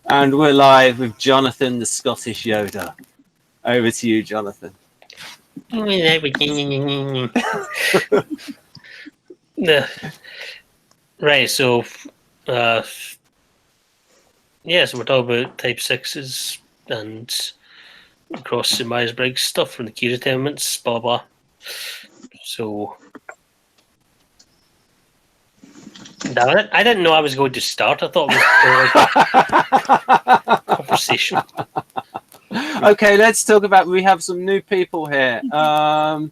And we're live with Jonathan, the Scottish Yoda. Over to you, Jonathan. Right, so so we're talking about type 6s and across the Myers-Briggs stuff from the Keirsey tenements, blah blah. So I didn't know I was going to start. I thought it was conversation. Okay, let's talk about. We have some new people here. Well,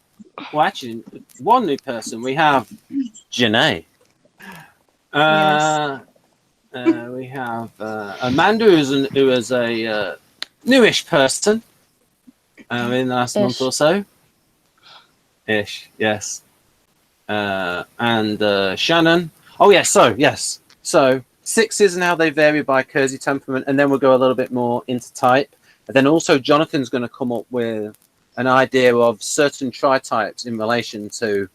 actually, one new person. We have Janae. Yes. We have Amanda, who is a newish person in the last month or so. Ish, yes. And Shannon. Oh, yes. So 6s and how they vary by Keirsey temperament, and then we'll go a little bit more into type. And then also Jonathan's going to come up with an idea of certain tritypes in relation to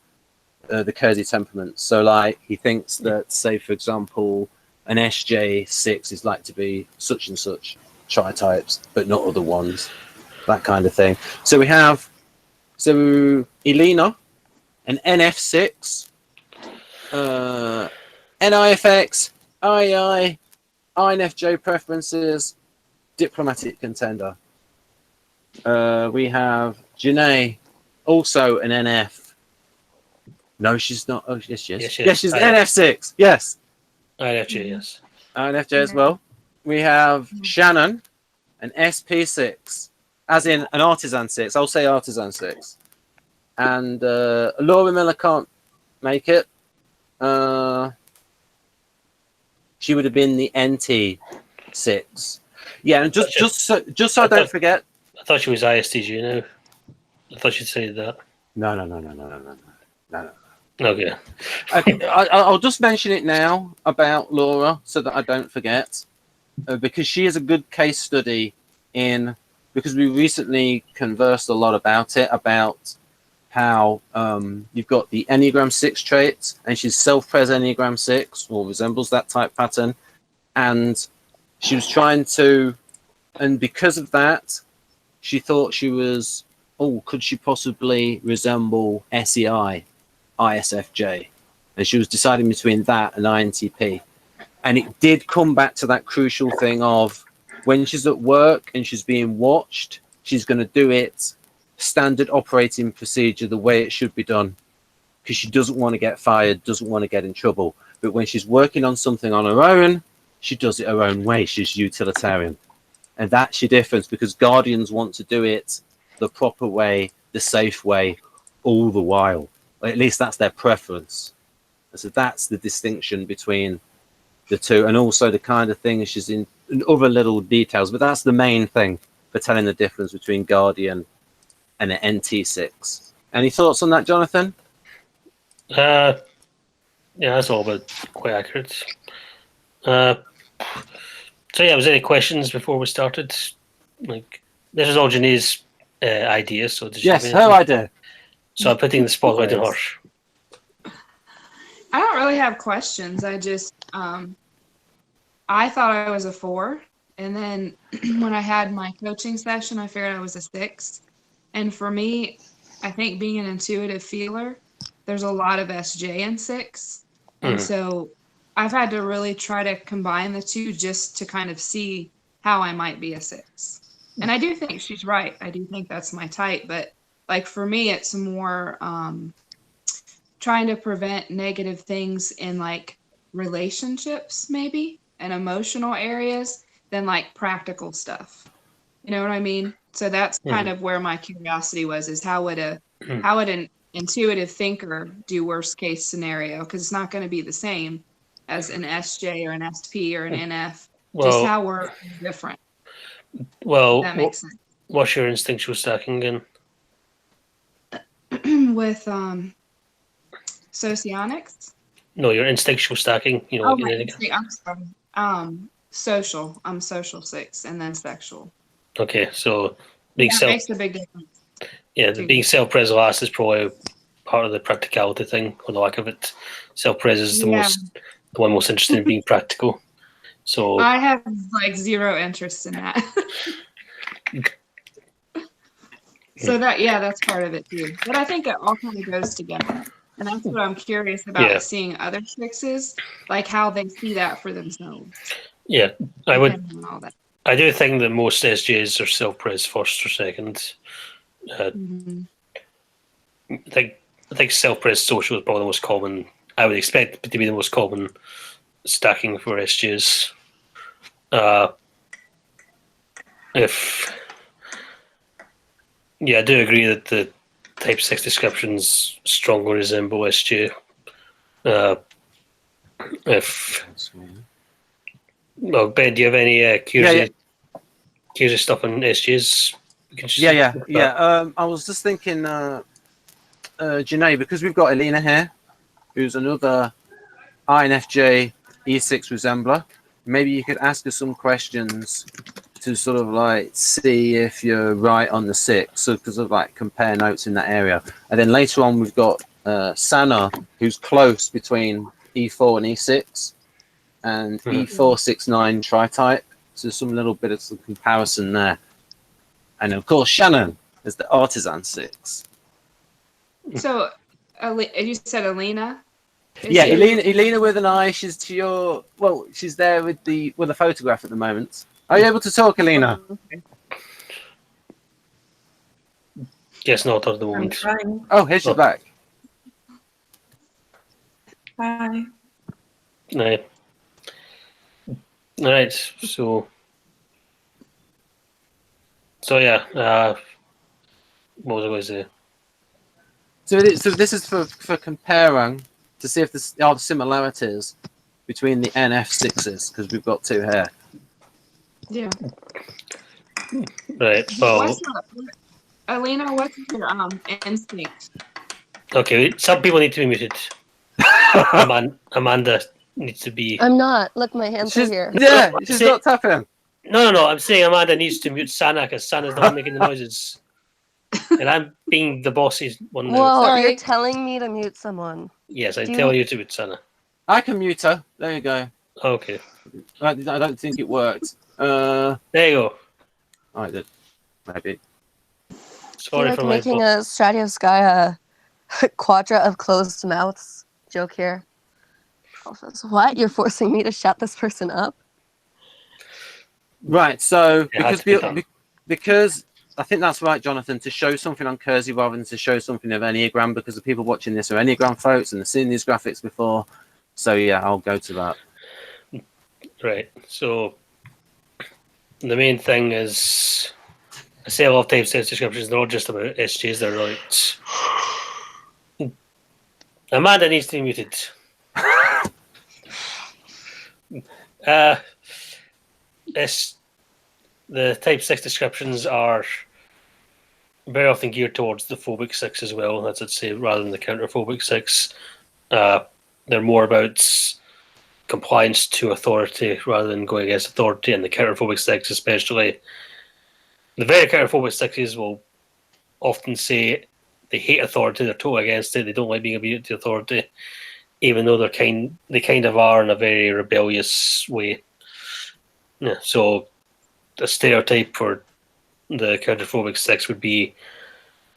the Keirsey temperament. So, like, he thinks that, say, for example, an SJ6 is like to be such and such tritypes, but not other ones. That kind of thing. So we have Elena, an NF6, NIFX, IEI, INFJ preferences, diplomatic contender. We have Janae, also an NF. No, she's not. Oh, yes, she is. Yes, she's NF6. Yes. INFJ, yes. INFJ as well. We have Shannon, an SP6, as in an artisan 6. I'll say artisan 6. And Laura Miller can't make it. She would have been the NT6. Yeah, and just so I don't forget. I thought she was ISTJ now. I thought she'd say that. No. Okay. Okay, I'll just mention it now about Laura so that I don't forget, because she is a good case study because we recently conversed a lot about it, about how you've got the Enneagram 6 traits, and she's self-pres Enneagram 6, or resembles that type pattern, and she was trying to, and because of that, she thought she was, could she possibly resemble SEI, ISFJ? And she was deciding between that and INTP. And it did come back to that crucial thing of when she's at work and she's being watched, she's going to do it standard operating procedure the way it should be done, because she doesn't want to get fired, doesn't want to get in trouble. But when she's working on something on her own, she does it her own way. She's utilitarian. And that's your difference, because guardians want to do it the proper way, the safe way, all the while. Or at least that's their preference. And so that's the distinction between the two. And also the kind of thing she's in other little details, but that's the main thing for telling the difference between guardian and an NT6. Any thoughts on that, Jonathan? Yeah, that's all but quite accurate. So yeah, was there any questions before we started? Like, this is all Janae's idea, so yes, her idea. So I'm putting the spotlight on her. I don't really have questions. I just I thought I was a 4, and then when I had my coaching session, I figured I was a 6. And for me, I think being an intuitive feeler, there's a lot of SJ in 6, and so I've had to really try to combine the two just to kind of see how I might be a 6. And I do think she's right. I do think that's my type. But like for me, it's more trying to prevent negative things in like relationships maybe and emotional areas than like practical stuff. You know what I mean? So that's kind of where my curiosity was, is how would an intuitive thinker do worst case scenario? Because it's not going to be the same as an SJ or an SP or an NF, just how we're different. Well, that makes sense. What's your instinctual stacking again? With socionics? No, your instinctual stacking. You know, I'm sorry. Social. I'm social 6, and then sexual. Okay, so makes a big difference. Yeah, being self-pres last is probably part of the practicality thing. On the lack of it, self-pres is the one most interested in being practical. So I have like zero interest in that. So that's part of it too. But I think it all kind of goes together. And that's what I'm curious about Yeah. seeing other sixes, like how they see that for themselves. yeah, I would. depending on all that. I do think that most SJs are self-praise first or second. Mhm. I think self-praise social is probably the most common. I would expect it to be the most common stacking for SJs. I do agree that the type 6 descriptions strongly resemble SJ. Ben, do you have any Keirsey stuff on SJs? I was just thinking, Janae, because we've got Elena here, who's another INFJ E6 resembler. Maybe you could ask her some questions to sort of like see if you're right on the 6, so because of like compare notes in that area. And then later on, we've got Sanna, who's close between E4 and E6, and E4, 6, 9 Tritype. So some little bit of some comparison there. And of course, Shannon is the artisan 6. So, you said Elena? Yeah, Elena with an eye. She's to your. Well, she's there with the photograph at the moment. Are you able to talk, Elena? Yes, not at the I'm moment. trying. Oh, here's your back. Hi. Right. All right. So yeah. What was I going to say? So this is for comparing to see if there are similarities between the NF6s, because we've got 2 here. Yeah. Right. Well. Elena, what's your instinct? Okay. Some people need to be muted. Amanda needs to be. I'm not. Look, my hands are here. Yeah, she's not tapping. No. I'm saying Amanda needs to mute Sanna because Sanna's the one making the noises. And I'm being the bossy one now. Whoa, Sorry. you're telling me to mute someone. Yes, I'm telling you to mute Sanna. I can mute her. There you go. Okay. I don't think it worked. There you go. I did. Maybe. Sorry You're for like my making a Stratiovskaya quadra of closed mouths joke here. What? You're forcing me to shut this person up? Right. So It because I think that's right, Jonathan, to show something on Keirsey rather than to show something of Enneagram, because the people watching this are Enneagram folks and they've seen these graphics before. So yeah, I'll go to that. Right. So the main thing is, I say a lot of type sets descriptions. They're not just about SJs. They're like Amanda needs to be muted. The type 6 descriptions are very often geared towards the phobic 6 as well. That's I'd say rather than the counterphobic 6. They're more about compliance to authority rather than going against authority, and the counterphobic 6 especially. The very counterphobic 6s will often say they hate authority, they're totally against it, they don't like being obedient to authority, even though they kind of are in a very rebellious way. Yeah, so a stereotype for the counterphobic 6 would be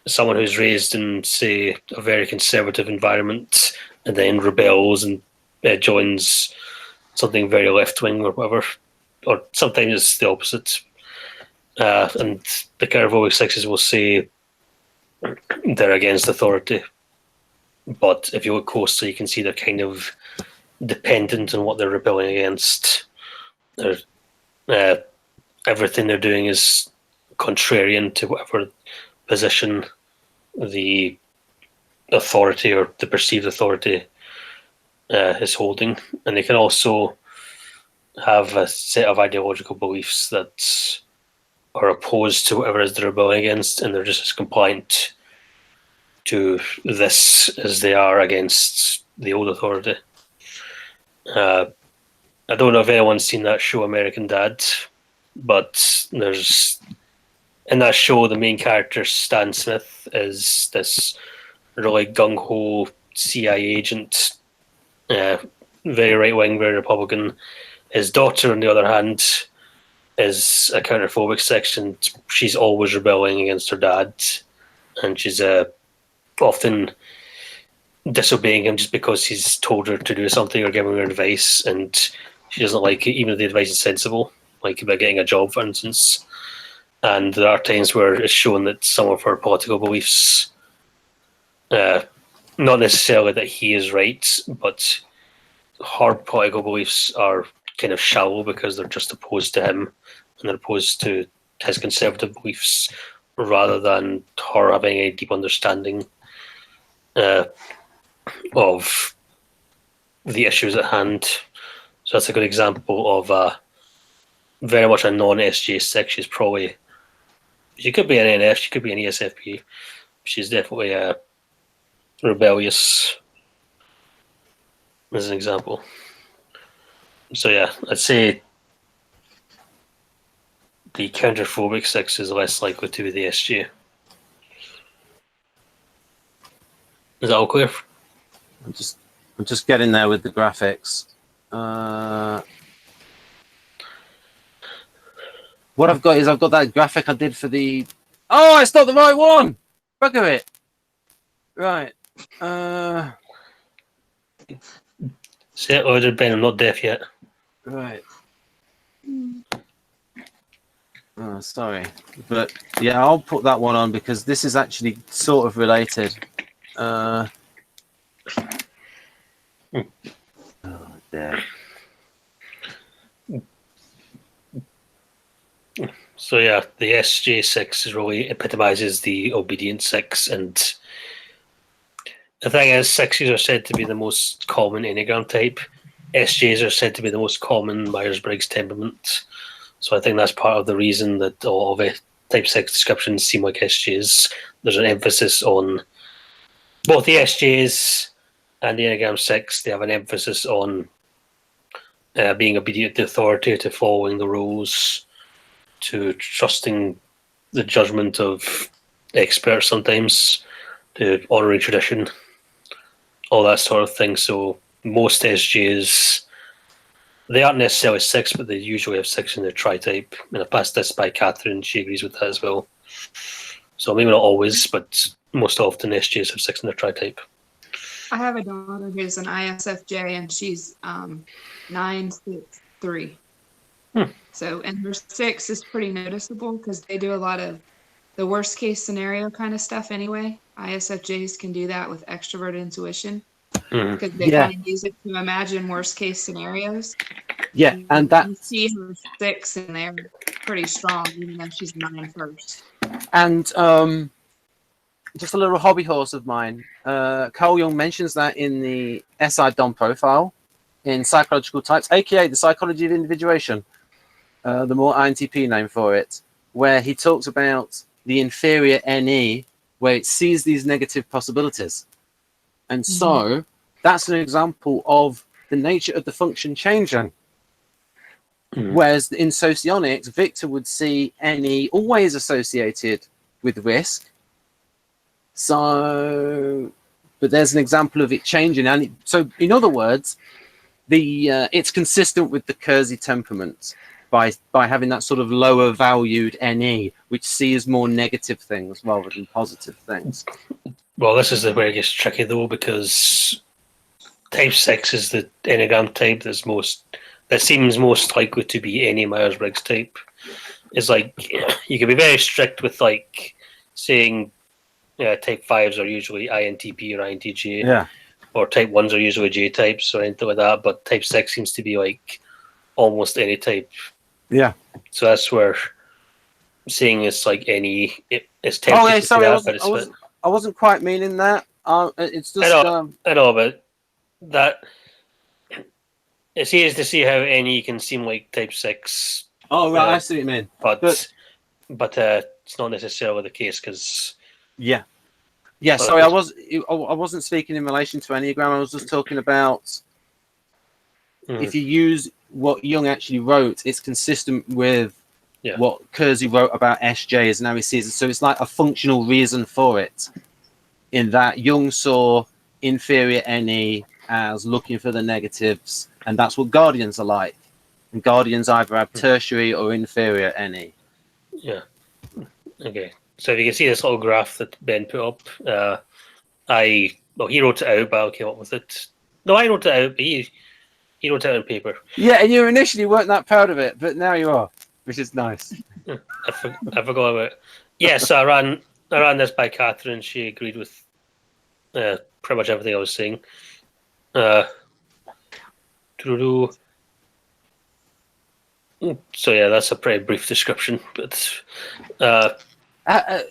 someone who's raised in, say, a very conservative environment and then rebels and joins something very left-wing or whatever, or sometimes it's the opposite. And the counterphobic 6s will say they're against authority, but if you look closely, you can see they're kind of dependent on what they're rebelling against. Everything they're doing is contrarian to whatever position the authority or the perceived authority is holding. And they can also have a set of ideological beliefs that are opposed to whatever it is they're rebelling against, and they're just as compliant to this as they are against the old authority. I don't know if anyone's seen that show American Dad, but there's in that show the main character Stan Smith is this really gung-ho CIA agent, very right-wing, very Republican, His daughter, on the other hand, is a counterphobic 6, and she's always rebelling against her dad, and she's often disobeying him just because he's told her to do something or giving her advice, and she doesn't like it, even if the advice is sensible, like about getting a job, for instance. And there are times where it's shown that some of her political beliefs, not necessarily that he is right, but her political beliefs are kind of shallow because they're just opposed to him and they're opposed to his conservative beliefs, rather than her having a deep understanding of the issues at hand. So that's a good example of very much a non-SJ6. She could be an NF, she could be an ESFP. She's definitely rebellious, as an example. So yeah, I'd say the counterphobic 6 is less likely to be the SJ. Is that all clear? I'm just getting there with the graphics. What I've got is I've got that graphic I did for the. Oh, I not the right one. Bugger it. Right. Say it louder, Ben. I'm not deaf yet. Right. Oh, sorry, but yeah, I'll put that one on because this is actually sort of related. Oh, dear. So yeah, the SJ6 really epitomizes the obedient 6, and the thing is, 6s are said to be the most common Enneagram type. SJs are said to be the most common Myers-Briggs temperament. So I think that's part of the reason that all of the type 6 descriptions seem like SJs. There's an emphasis on both the SJs and the Enneagram 6. They have an emphasis on being obedient to authority, to following the rules, to trusting the judgment of experts sometimes, to honouring tradition, all that sort of thing. So most SJs, they aren't necessarily 6, but they usually have 6 in their Tritype. And I passed this by Catherine, she agrees with that as well. So maybe not always, but most often SJs have 6 in their Tritype. I have a daughter who's an ISFJ, and she's 963. So, and her 6 is pretty noticeable because they do a lot of the worst case scenario kind of stuff anyway. ISFJs can do that with extrovert intuition because they kind of use it to imagine worst case scenarios. Yeah, and that. You see her 6 in there pretty strong, even though she's 9 first. And just a little hobby horse of mine. Carl Jung mentions that in the SI Dom profile in psychological types, aka the psychology of individuation, the more INTP name for it, where he talks about the inferior NE, where it sees these negative possibilities. And so that's an example of the nature of the function changing. Whereas in socionics, Victor would see NE always associated with risk. So, but there's an example of it changing. And so, in other words, it's consistent with the Keirsey temperament by having that sort of lower valued NE, which sees more negative things rather than positive things. Well, this is where it gets tricky though, because type 6 is the Enneagram type that seems most likely to be any Myers-Briggs type. It's like you can be very strict with like saying type 5s are usually INTP or INTJ, or type 1s are usually J types or anything like that, but type 6 seems to be like almost any type. Yeah. So that's where saying it's like any, it's tempting Oh, yeah, to sorry, that, I wasn't quite meaning that. It's just. I know, but that it's easy to see how any can seem like type 6. Oh, right, I see what you mean. But it's not necessarily the case because. Yeah. Sorry, I wasn't speaking in relation to Enneagram. I was just talking about if you use what Jung actually wrote, it's consistent with what Keirsey wrote about SJs and how he sees it. So it's like a functional reason for it. In that Jung saw inferior NE as looking for the negatives, and that's what guardians are like. And Guardians either have tertiary or inferior NE. Yeah. Okay. So if you can see this little graph that Ben put up, he wrote it out, but I came up with it. No, I wrote it out, but he wrote it out on paper. Yeah, and you initially weren't that proud of it, but now you are, which is nice. I forgot about it. Yes, I ran this by Catherine. She agreed with pretty much everything I was saying. So yeah, that's a pretty brief description. But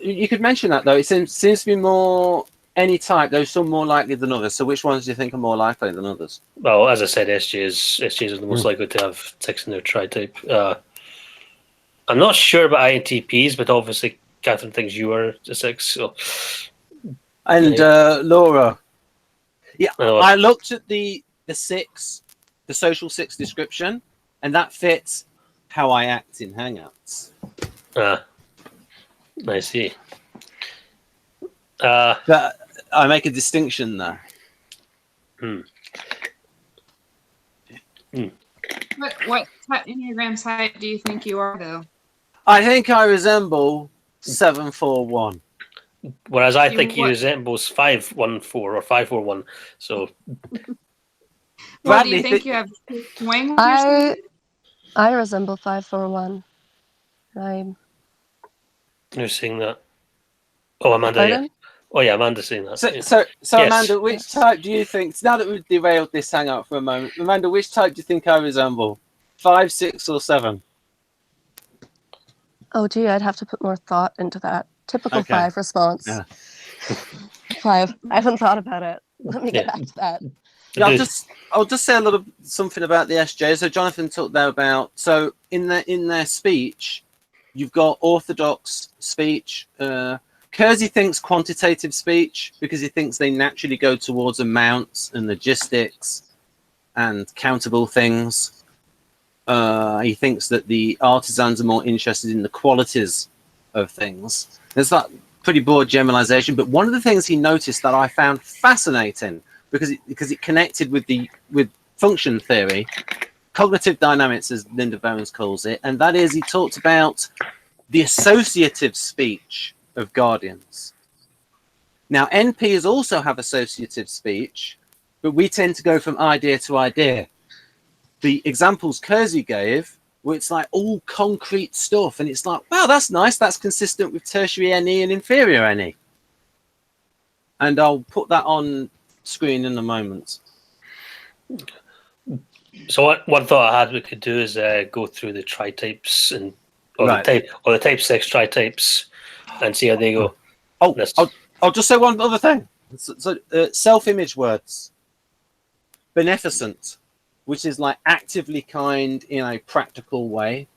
you could mention that though. It seems to be more any type. There's some more likely than others. So which ones do you think are more likely than others? well, as I said, SJs are the most likely to have 6 in their Tritype. I'm not sure about INTPs, but obviously Catherine thinks you are a 6. So. And Laura, yeah, Oh, I looked at the 6, the social 6 description, and that fits how I act in Hangouts. I see. But I make a distinction there. What Enneagram type do you think you are, though? I think I resemble 741. Whereas I think he resembles 514 or 541. So Well, do you think you have swing? I resemble 541. who's saying that? Oh, Amanda. Yeah. Oh, yeah, Amanda's saying that. So Yes. Amanda, which type do you think? Now that we've derailed this hangout for a moment, Amanda, which type do you think I resemble? 5, 6, or 7? Oh, gee, I'd have to put more thought into that. Typical Okay. 5 response. Yeah. 5. I haven't thought about it. Let me get back to that. Yeah, I'll just say a little something about the SJ. So Jonathan talked there about, so in their speech, you've got orthodox speech. Keirsey thinks quantitative speech because he thinks they naturally go towards amounts and logistics and countable things. He thinks that the artisans are more interested in the qualities of things. There's that pretty broad generalization, but one of the things he noticed that I found fascinating because it connected with function theory, cognitive dynamics, as Linda Bones calls it, and that is he talked about the associative speech of Guardians. Now, NPs also have associative speech, but we tend to go from idea to idea. The examples Keirsey gave, where it's like all concrete stuff, and it's like, wow, that's nice. That's consistent with tertiary NE and inferior NE. And I'll put that on screen in a moment. So one thought I had we could do is go through the Tritypes and Right. the type 6 Tritypes and see how they go. I'll just say one other thing. So self-image words. Beneficent, which is like actively kind in a practical way,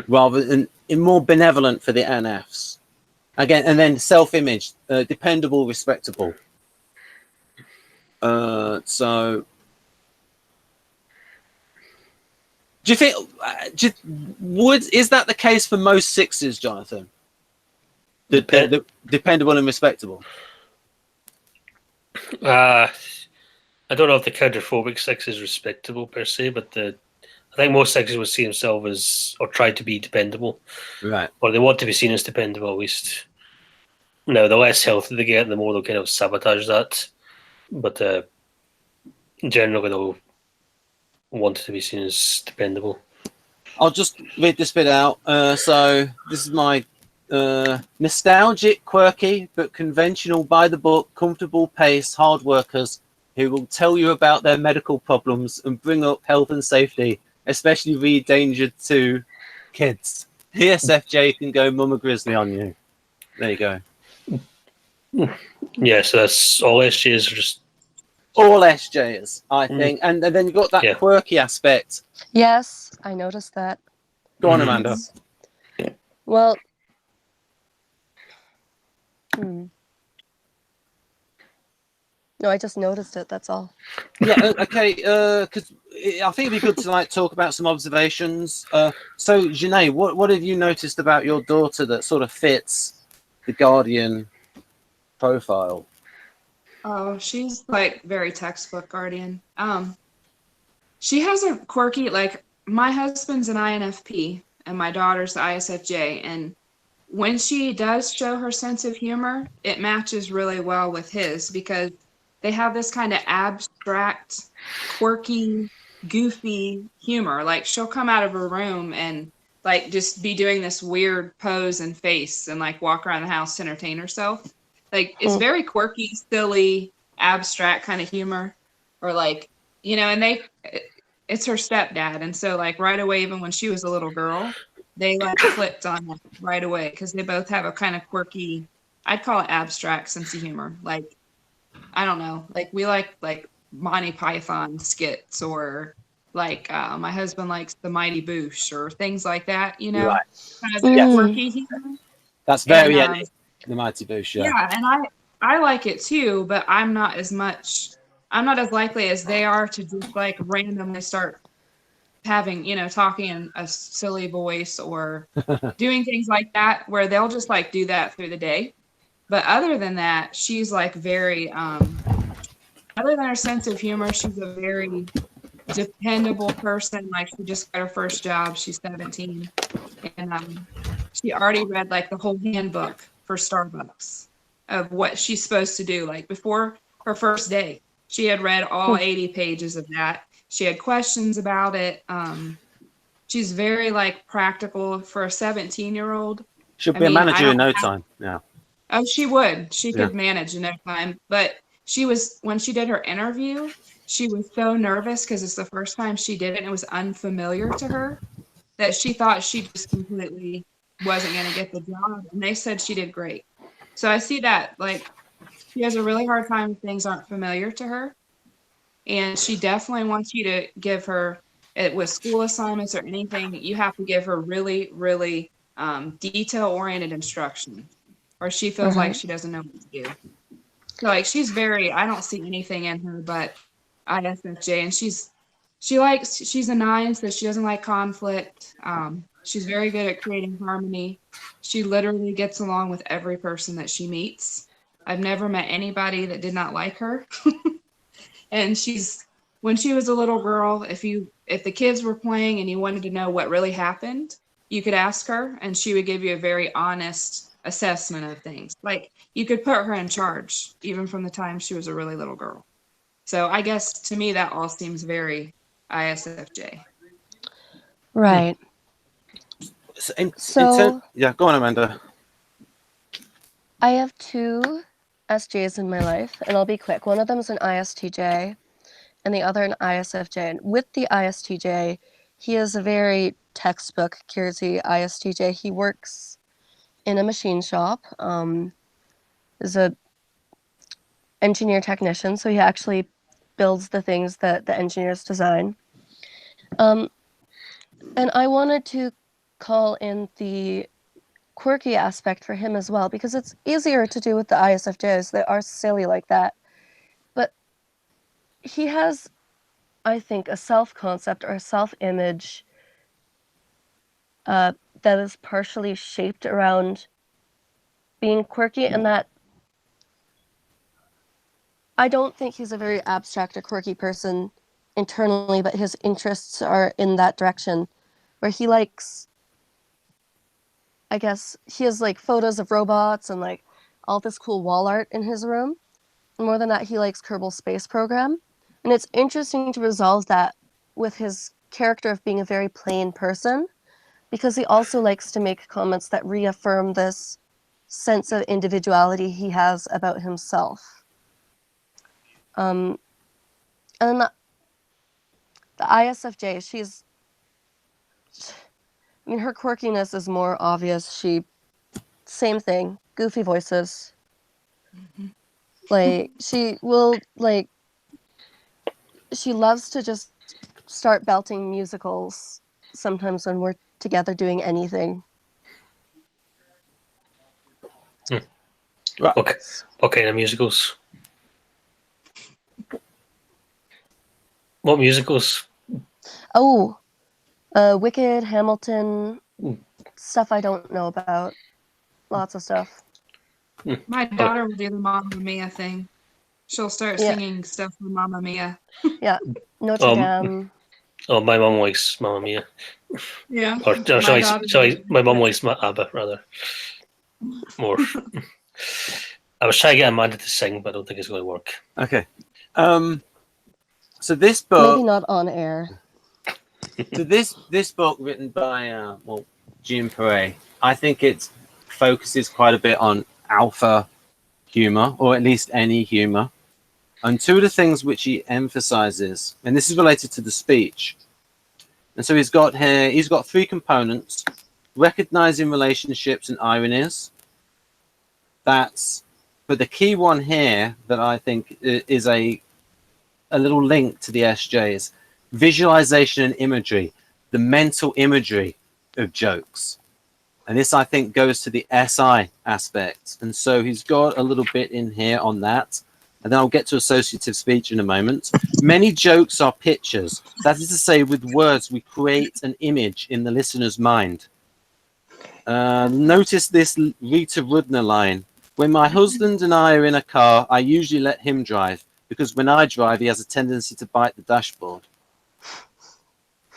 rather than more benevolent for the NFs. Again, and then self-image, dependable, respectable. So, do you think is that the case for most 6s, Jonathan? The dependable and respectable. I don't know if the counterphobic 6 is respectable per se, but I think most 6s would see themselves as, or try to be dependable. Right. Or they want to be seen as dependable at least. Now, the less healthy they get, the more they'll kind of sabotage that. But generally, they'll want to be seen as dependable. I'll just read this bit out. So this is my nostalgic, quirky, but conventional, by the book, comfortable pace, hard workers who will tell you about their medical problems and bring up health and safety, especially re-endangered to kids. ESFJ can go Mama Grizzly on you. There you go. Yeah, so that's all SJs are just... All SJs, I think. And then you've got that quirky aspect. Yes, I noticed that. Go on, Amanda. Well, no, I just noticed it, that's all. Yeah, okay, because I think it'd be good to like talk about some observations. So, Janae, what have you noticed about your daughter that sort of fits the Guardian profile? Oh, she's like very textbook Guardian. She has a quirky, like my husband's an INFP and my daughter's the ISFJ, and when she does show her sense of humor, it matches really well with his because they have this kind of abstract, quirky, goofy humor. Like she'll come out of her room and like just be doing this weird pose and face and like walk around the house to entertain herself. Like it's very quirky, silly, abstract kind of humor. Or like, and it's her stepdad. And so like right away, even when she was a little girl, they like clicked on it right away because they both have a kind of quirky, I'd call it abstract sense of humor. Like, I don't know, like we like Monty Python skits or like my husband likes the Mighty Boosh or things like that, Right. kind of quirky humor. That's very And, the Mighty Boosh, yeah, and I like it too, but I'm not as likely as they are to just like randomly start having, talking in a silly voice or doing things like that where they'll just like do that through the day. But other than that, she's like very, other than her sense of humor, she's a very dependable person. Like she just got her first job. She's 17. And she already read like the whole handbook for Starbucks of what she's supposed to do. Like before her first day, she had read all 80 pages of that. She had questions about it. She's very like practical for a 17-year-old. She'll be a manager in no time. Yeah. Oh, she would. She could manage in no time. But when she did her interview, she was so nervous because it's the first time she did it and it was unfamiliar to her that she thought she just completely wasn't going to get the job. And they said she did great. So I see that like she has a really hard time if things aren't familiar to her. And she definitely wants you to give her, with school assignments or anything, you have to give her really, really detail-oriented instruction, or she feels like she doesn't know what to do. So, like, I don't see anything in her but ISFJ, and she's a 9, so she doesn't like conflict. She's very good at creating harmony. She literally gets along with every person that she meets. I've never met anybody that did not like her. And when she was a little girl, if the kids were playing and you wanted to know what really happened, you could ask her and she would give you a very honest assessment of things. Like you could put her in charge even from the time she was a really little girl. So I guess to me that all seems very ISFJ. Right. Yeah, go on, Amanda. I have 2 SJs in my life, and I'll be quick. One of them is an ISTJ, and the other an ISFJ. And with the ISTJ, he is a very textbook Keirsey ISTJ. He works in a machine shop. Is a engineer technician, so he actually builds the things that the engineers design. And I wanted to call in the quirky aspect for him as well, because it's easier to do with the ISFJs. They are silly like that. But he has, I think, a self-concept or a self-image that is partially shaped around being quirky, and that I don't think he's a very abstract or quirky person internally, but his interests are in that direction, where he likes, I guess, he has like photos of robots and like all this cool wall art in his room. And more than that, he likes Kerbal Space Program. And it's interesting to resolve that with his character of being a very plain person, because he also likes to make comments that reaffirm this sense of individuality he has about himself. And then the ISFJ, her quirkiness is more obvious. Same thing, goofy voices. Like, she loves to just start belting musicals sometimes when we're together doing anything. Right. Okay. What kind of musicals? What musicals? Oh, Wicked, Hamilton, stuff I don't know about. Lots of stuff. My daughter will do the Mamma Mia thing. She'll start singing stuff from Mamma Mia. Yeah, Notre Dame. Oh, my mum likes Mamma Mia. Yeah. Or My sorry, daughter sorry, does. my mum likes ABBA, rather. More. I was trying to get Amanda to sing, but I don't think it's going to work. Okay. So this book, Maybe not on air. so this book written by Jim Perret, I think it focuses quite a bit on alpha humor, or at least any humor. And two of the things which he emphasizes, and this is related to the speech. And so he's got three components: recognizing relationships and ironies. But the key one here that I think is a little link to the SJs: visualization and imagery, the mental imagery of jokes. And this, I think, goes to the SI aspect. And so he's got a little bit in here on that. And then I'll get to associative speech in a moment. Many jokes are pictures. That is to say, with words, we create an image in the listener's mind. Notice this Rita Rudner line. When my husband and I are in a car, I usually let him drive, because when I drive, he has a tendency to bite the dashboard.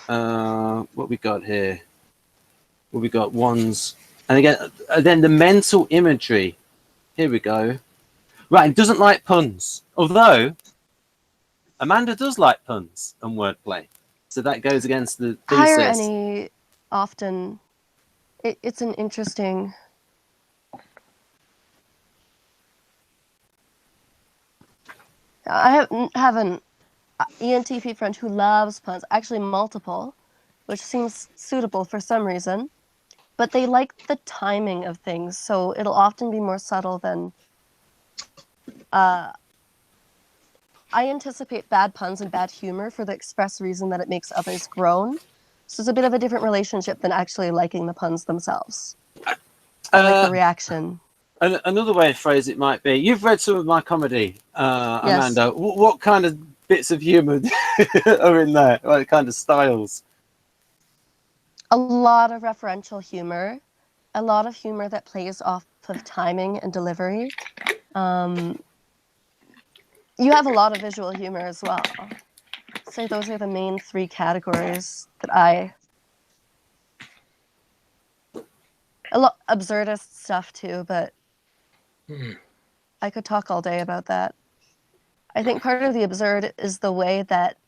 What we got here? Well, we got ones. And again, then the mental imagery. Here we go. Right, it doesn't like puns. Although, Amanda does like puns and wordplay. So that goes against the thesis. Higher any often, it's an interesting... I have an ENTP friend who loves puns, actually multiple, which seems suitable for some reason. But they like the timing of things, so it'll often be more subtle than... I anticipate bad puns and bad humor for the express reason that it makes others groan. So it's a bit of a different relationship than actually liking the puns themselves. I like the reaction. Another way to phrase it might be, you've read some of my comedy, Yes. Amanda. What kind of bits of humour are in there? What kind of styles? A lot of referential humor. A lot of humor that plays off of timing and delivery. You have a lot of visual humor as well. So those are the main three categories that a lot absurdist stuff too, but I could talk all day about that. I think part of the absurd is the way that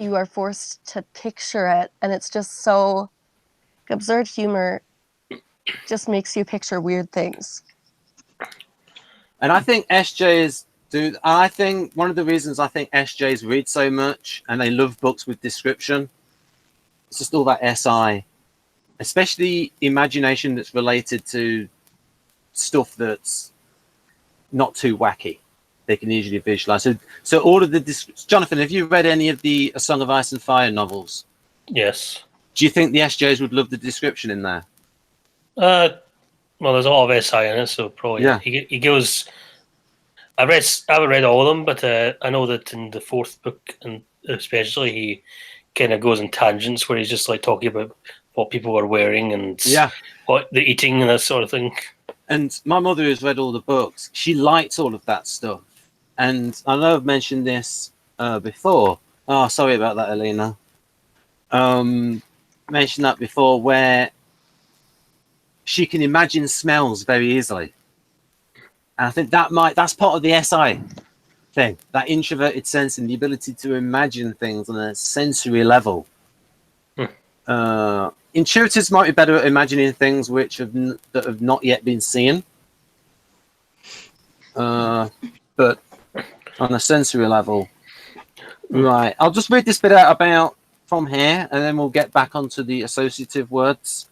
you are forced to picture it, and it's just so... Absurd humor just makes you picture weird things. And I think SJs do. I think one of the reasons I think SJs read so much and they love books with description, it's just all that SI, especially imagination that's related to stuff that's not too wacky. They can easily visualize. So all of the... Jonathan, have you read any of the A Song of Ice and Fire novels? Yes. Do you think the SJs would love the description in there? Well, there's a lot of SI in it, so probably. Yeah. He goes... I haven't read all of them, but I know that in the fourth book, and especially, he kind of goes in tangents where he's just like talking about what people are wearing and what they're eating and that sort of thing. And my mother has read all the books. She likes all of that stuff. And I know I've mentioned this before. Oh, sorry about that, Alina. Mentioned that before, where she can imagine smells very easily. And I think that's part of the SI thing, that introverted sense and the ability to imagine things on a sensory level. Intuitives might be better at imagining things that have not yet been seen. But on a sensory level. Right. I'll just read this bit out about from here, and then we'll get back onto the associative words.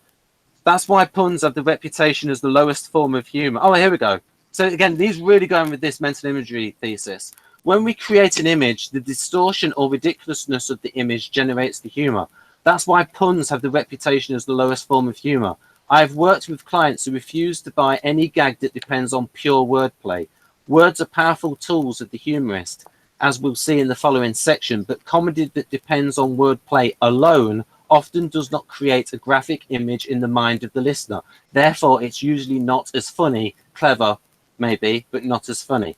That's why puns have the reputation as the lowest form of humor. Oh, here we go. So again, these really going with this mental imagery thesis. When we create an image, the distortion or ridiculousness of the image generates the humor. That's why puns have the reputation as the lowest form of humor. I've worked with clients who refuse to buy any gag that depends on pure wordplay. Words are powerful tools of the humorist, as we'll see in the following section, but comedy that depends on wordplay alone often does not create a graphic image in the mind of the listener. Therefore, it's usually not as funny, clever, maybe, but not as funny.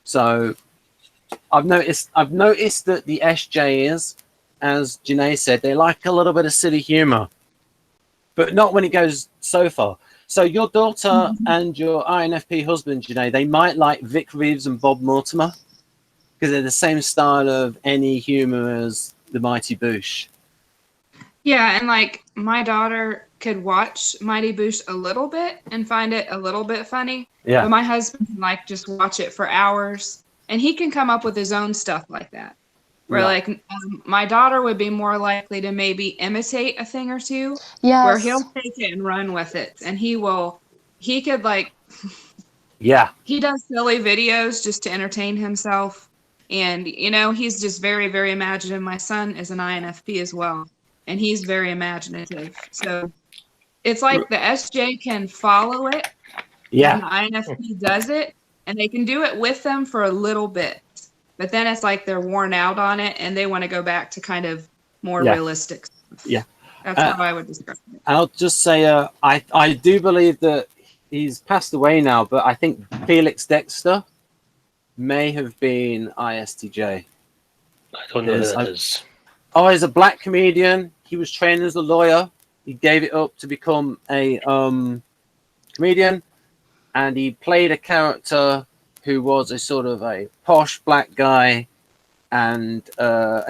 So I've noticed that the SJs as Janae said, they like a little bit of silly humor, but not when it goes so far. So your daughter and your INFP husband, Janae, they might like Vic Reeves and Bob Mortimer because they're the same style of any humor as the Mighty Boosh. Yeah, and like my daughter could watch Mighty Boosh a little bit and find it a little bit funny. Yeah. But my husband can like just watch it for hours, and he can come up with his own stuff like that. Where Yeah. like my daughter would be more likely to maybe imitate a thing or two, Yes. where he'll take it and run with it, and he could like Yeah. he does silly videos just to entertain himself, and he's just very, very imaginative. My son is an INFP as well, and he's very imaginative. So it's like the SJ can follow it, Yeah. and the INFP does it, and they can do it with them for a little bit. But then it's like they're worn out on it, and they want to go back to kind of more realistic stuff. Yeah. That's how I would describe it. I'll just say, I do believe that he's passed away now, but I think Felix Dexter may have been ISTJ. I don't know who that is. Oh, he's a black comedian. He was trained as a lawyer. He gave it up to become a comedian, and he played a character who was a sort of a posh black guy, and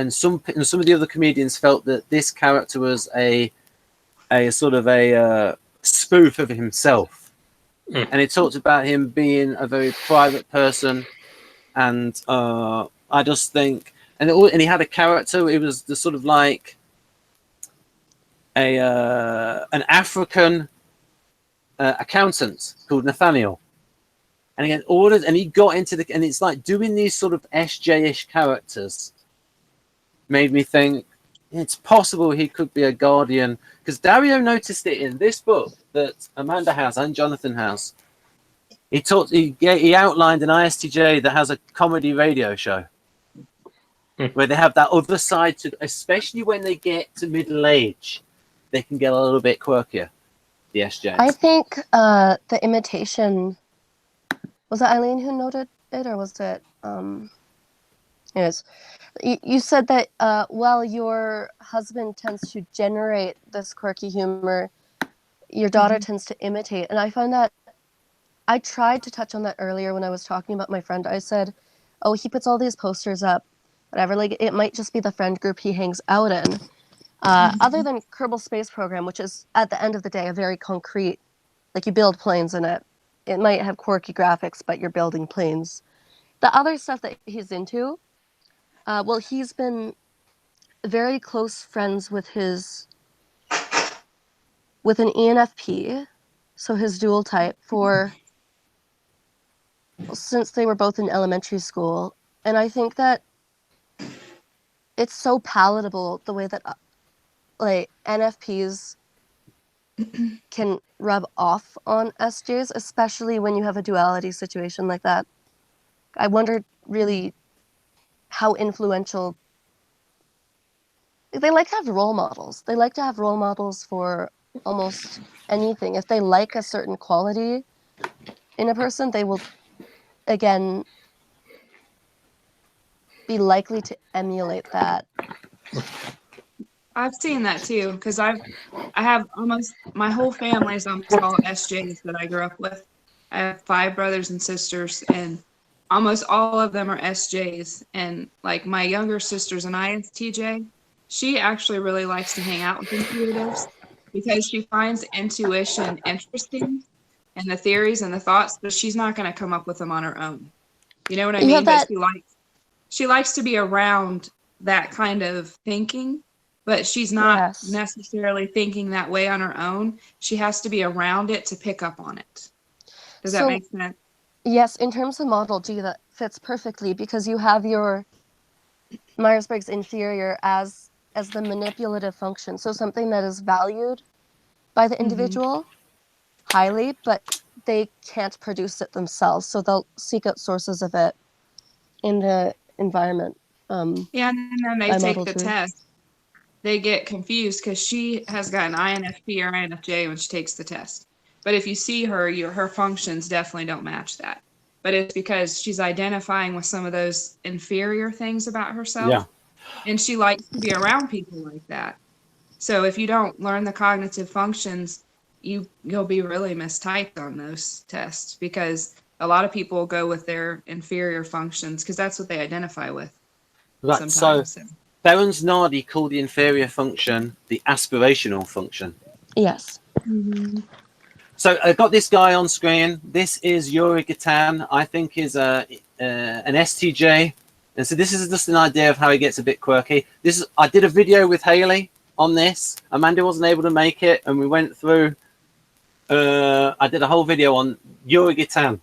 some of the other comedians felt that this character was a sort of a spoof of himself, and it talked about him being a very private person, and I just think, and he had a character. It was the sort of like an African accountant called Nathaniel. And he had orders, and he got into and it's like doing these sort of SJ-ish characters made me think it's possible he could be a guardian, because Dario noticed it in this book that Amanda has and Jonathan has. He outlined an ISTJ that has a comedy radio show where they have that other side to, especially when they get to middle age, they can get a little bit quirkier. The SJs. I think the imitation. Was it Eileen who noted it, or was it? Anyways, you said that while your husband tends to generate this quirky humor, your daughter tends to imitate. And I find that I tried to touch on that earlier when I was talking about my friend. I said, "Oh, he puts all these posters up, whatever. Like it might just be the friend group he hangs out in." Other than Kerbal Space Program, which is at the end of the day a very concrete, like you build planes in it. It might have quirky graphics, but you're building planes. The other stuff that he's into, well, he's been very close friends with an ENFP, so his dual type, since they were both in elementary school. And I think that it's so palatable the way that like NFPs can rub off on SJs, especially when you have a duality situation like that. I wondered really how influential. They like to have role models. They like to have role models for almost anything. If they like a certain quality in a person, they will, again, be likely to emulate that. I've seen that too, because I have almost my whole family is almost all SJs that I grew up with. I have 5 brothers and sisters, and almost all of them are SJs. And like my younger sister's an ISTJ. She actually really likes to hang out with intuitives because she finds intuition interesting and the theories and the thoughts, but she's not going to come up with them on her own. You know what I mean? But she likes to be around that kind of thinking. But she's not necessarily thinking that way on her own. She has to be around it to pick up on it. Does that make sense? Yes, in terms of model G, that fits perfectly because you have your Myers-Briggs inferior as the manipulative function. So something that is valued by the individual highly, but they can't produce it themselves. So they'll seek out sources of it in the environment. And then they take the test. They get confused because she has got an INFP or INFJ when she takes the test. But if you see her, her functions definitely don't match that. But it's because she's identifying with some of those inferior things about herself. Yeah. and she likes to be around people like that. So if you don't learn the cognitive functions, you'll be really mistyped on those tests, because a lot of people go with their inferior functions because that's what they identify with Right, sometimes. so Berens Nardi called the inferior function the aspirational function. Yes. So I got this guy on screen. This is Yuri Gatan. I think is an STJ, and so this is just an idea of how he gets a bit quirky. I did a video with Haley on this. Amanda wasn't able to make it, and we went through. I did a whole video on Yuri Gatan.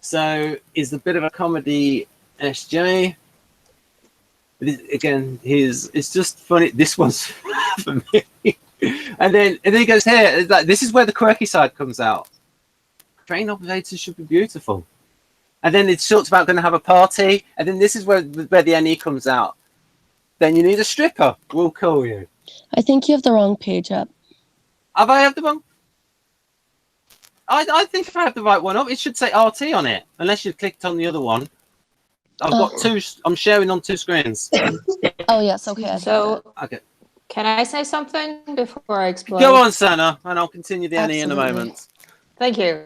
So he's a bit of a comedy SJ. Again, it's just funny. This one's for me. And then he goes here. Like, this is where the quirky side comes out. Train operators should be beautiful. And then it talks about going to have a party. And then this is where the NE comes out. Then you need a stripper. We'll call you. I think you have the wrong page up. Have I have the wrong? I think if I have the right one up, it should say RT on it. Unless you clicked on the other one. I've got two. I'm sharing on two screens. Oh yes, okay. Okay. Can I say something before I explain? Go on, Sanna, and I'll continue the NE in a Absolutely. moment. Thank you.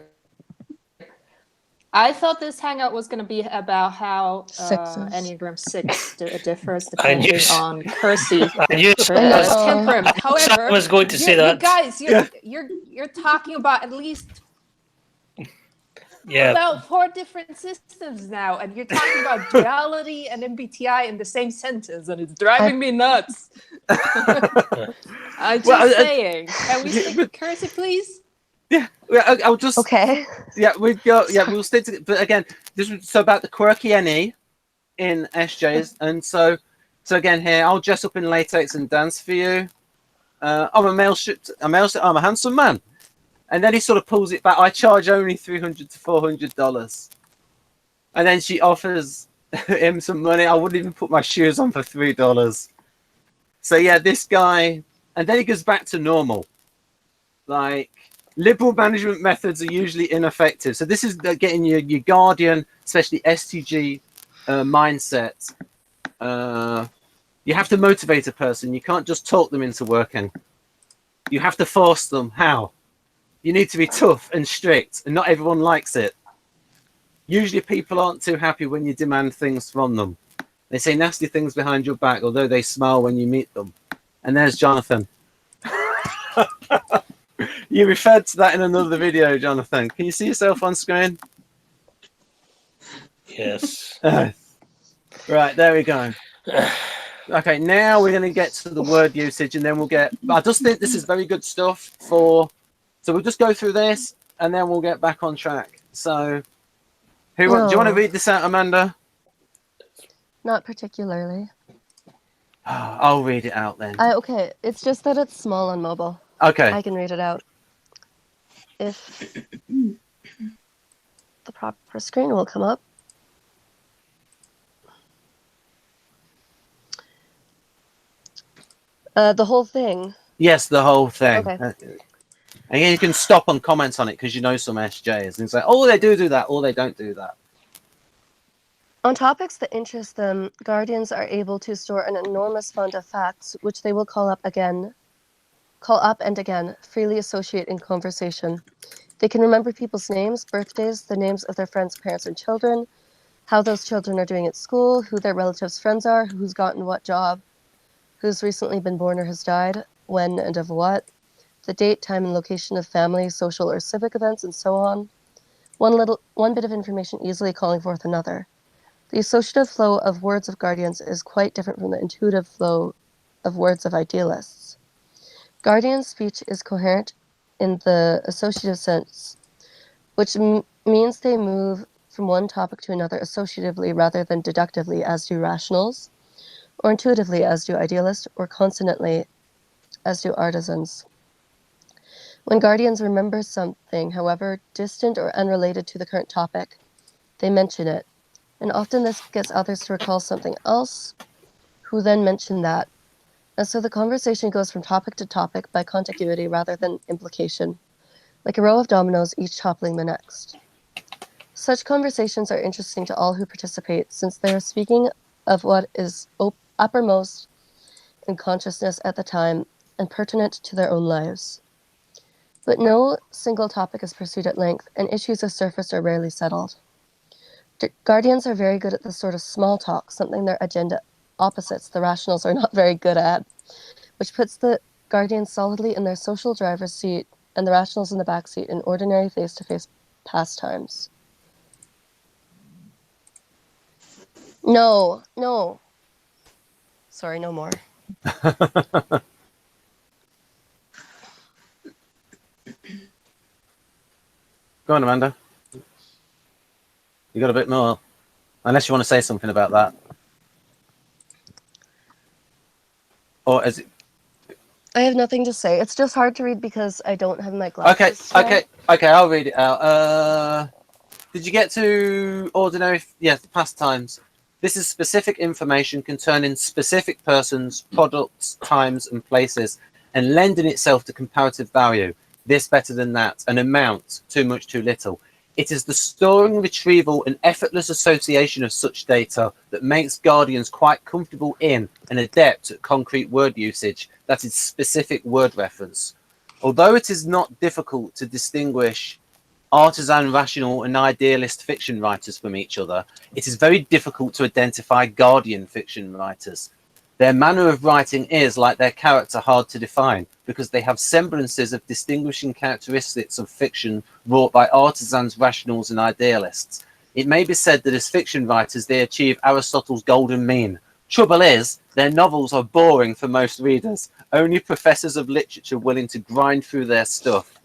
I thought this hangout was going to be about how Sixes. Enneagram 6 differs I knew depending on Keirsey I knew temperament. However, I was going to say you that. guys, you're talking about at least Yeah. about 4 different systems now, and you're talking about duality and MBTI in the same sentence, and it's driving me nuts. I'm just saying. Can we stick with Keirsey, please? Yeah, I'll just. Okay. Yeah, we've got. Yeah, we'll stick to. But again, this was so about the quirky NE in SJs, and so again here, I'll dress up in latex and dance for you. I'm I'm a handsome man. And then he sort of pulls it back. I charge only $300 to $400. And then she offers him some money. I wouldn't even put my shoes on for $3. So yeah, this guy, and then he goes back to normal. Like, liberal management methods are usually ineffective. So this is getting your guardian, especially STG mindset. You have to motivate a person. You can't just talk them into working. You have to force them. How? You need to be tough and strict, and not everyone likes it. Usually people aren't too happy when you demand things from them. They say nasty things behind your back, although they smile when you meet them. And there's Jonathan. You referred to that in another video, Jonathan. Can you see yourself on screen? Yes. Right, there we go. Okay, now we're going to get to the word usage, and then we'll get... I just think this is very good stuff for... So we'll just go through this, and then we'll get back on track. So, do you want to read this out, Amanda? Not particularly. I'll read it out then. Okay, it's just that it's small on mobile. Okay. I can read it out. If the proper screen will come up. The whole thing. Yes, the whole thing. Okay. And you can stop and comment on it because you know some SJs and say, oh, they do that, or they don't do that. On topics that interest them, guardians are able to store an enormous fund of facts, which they will call up and again, freely associate in conversation. They can remember people's names, birthdays, the names of their friends' parents and children, how those children are doing at school, who their relatives' friends are, who's gotten what job, who's recently been born or has died, when and of what, the date, time, and location of family, social, or civic events, and so on. One bit of information easily calling forth another. The associative flow of words of guardians is quite different from the intuitive flow of words of idealists. Guardian speech is coherent in the associative sense, which means they move from one topic to another associatively rather than deductively as do rationals, or intuitively as do idealists, or consonantly as do artisans. When guardians remember something, however distant or unrelated to the current topic, they mention it, and often this gets others to recall something else, who then mention that. And so the conversation goes from topic to topic by contiguity rather than implication, like a row of dominoes, each toppling the next. Such conversations are interesting to all who participate, since they are speaking of what is uppermost in consciousness at the time and pertinent to their own lives. But no single topic is pursued at length, and issues of surface are rarely settled. Guardians are very good at this sort of small talk, something their agenda opposites, the rationals, are not very good at, which puts the Guardians solidly in their social driver's seat and the rationals in the back seat in ordinary face-to-face pastimes. No. Sorry, no more. Go on, Amanda. You got a bit more, unless you want to say something about that, or is it? I have nothing to say. It's just hard to read because I don't have my glasses. Okay. I'll read it out. Did you get to ordinary? Yes, pastimes. This is specific information concerning specific persons, products, times, and places, and lending itself to comparative value. This better than that, an amount, too much, too little. It is the storing, retrieval, and effortless association of such data that makes Guardians quite comfortable in and adept at concrete word usage, that is specific word reference. Although it is not difficult to distinguish artisan, rational, and idealist fiction writers from each other, it is very difficult to identify Guardian fiction writers. Their manner of writing is, like their character, hard to define, because they have semblances of distinguishing characteristics of fiction wrought by artisans, rationals, and idealists. It may be said that as fiction writers, they achieve Aristotle's golden mean. Trouble is, their novels are boring for most readers, only professors of literature willing to grind through their stuff.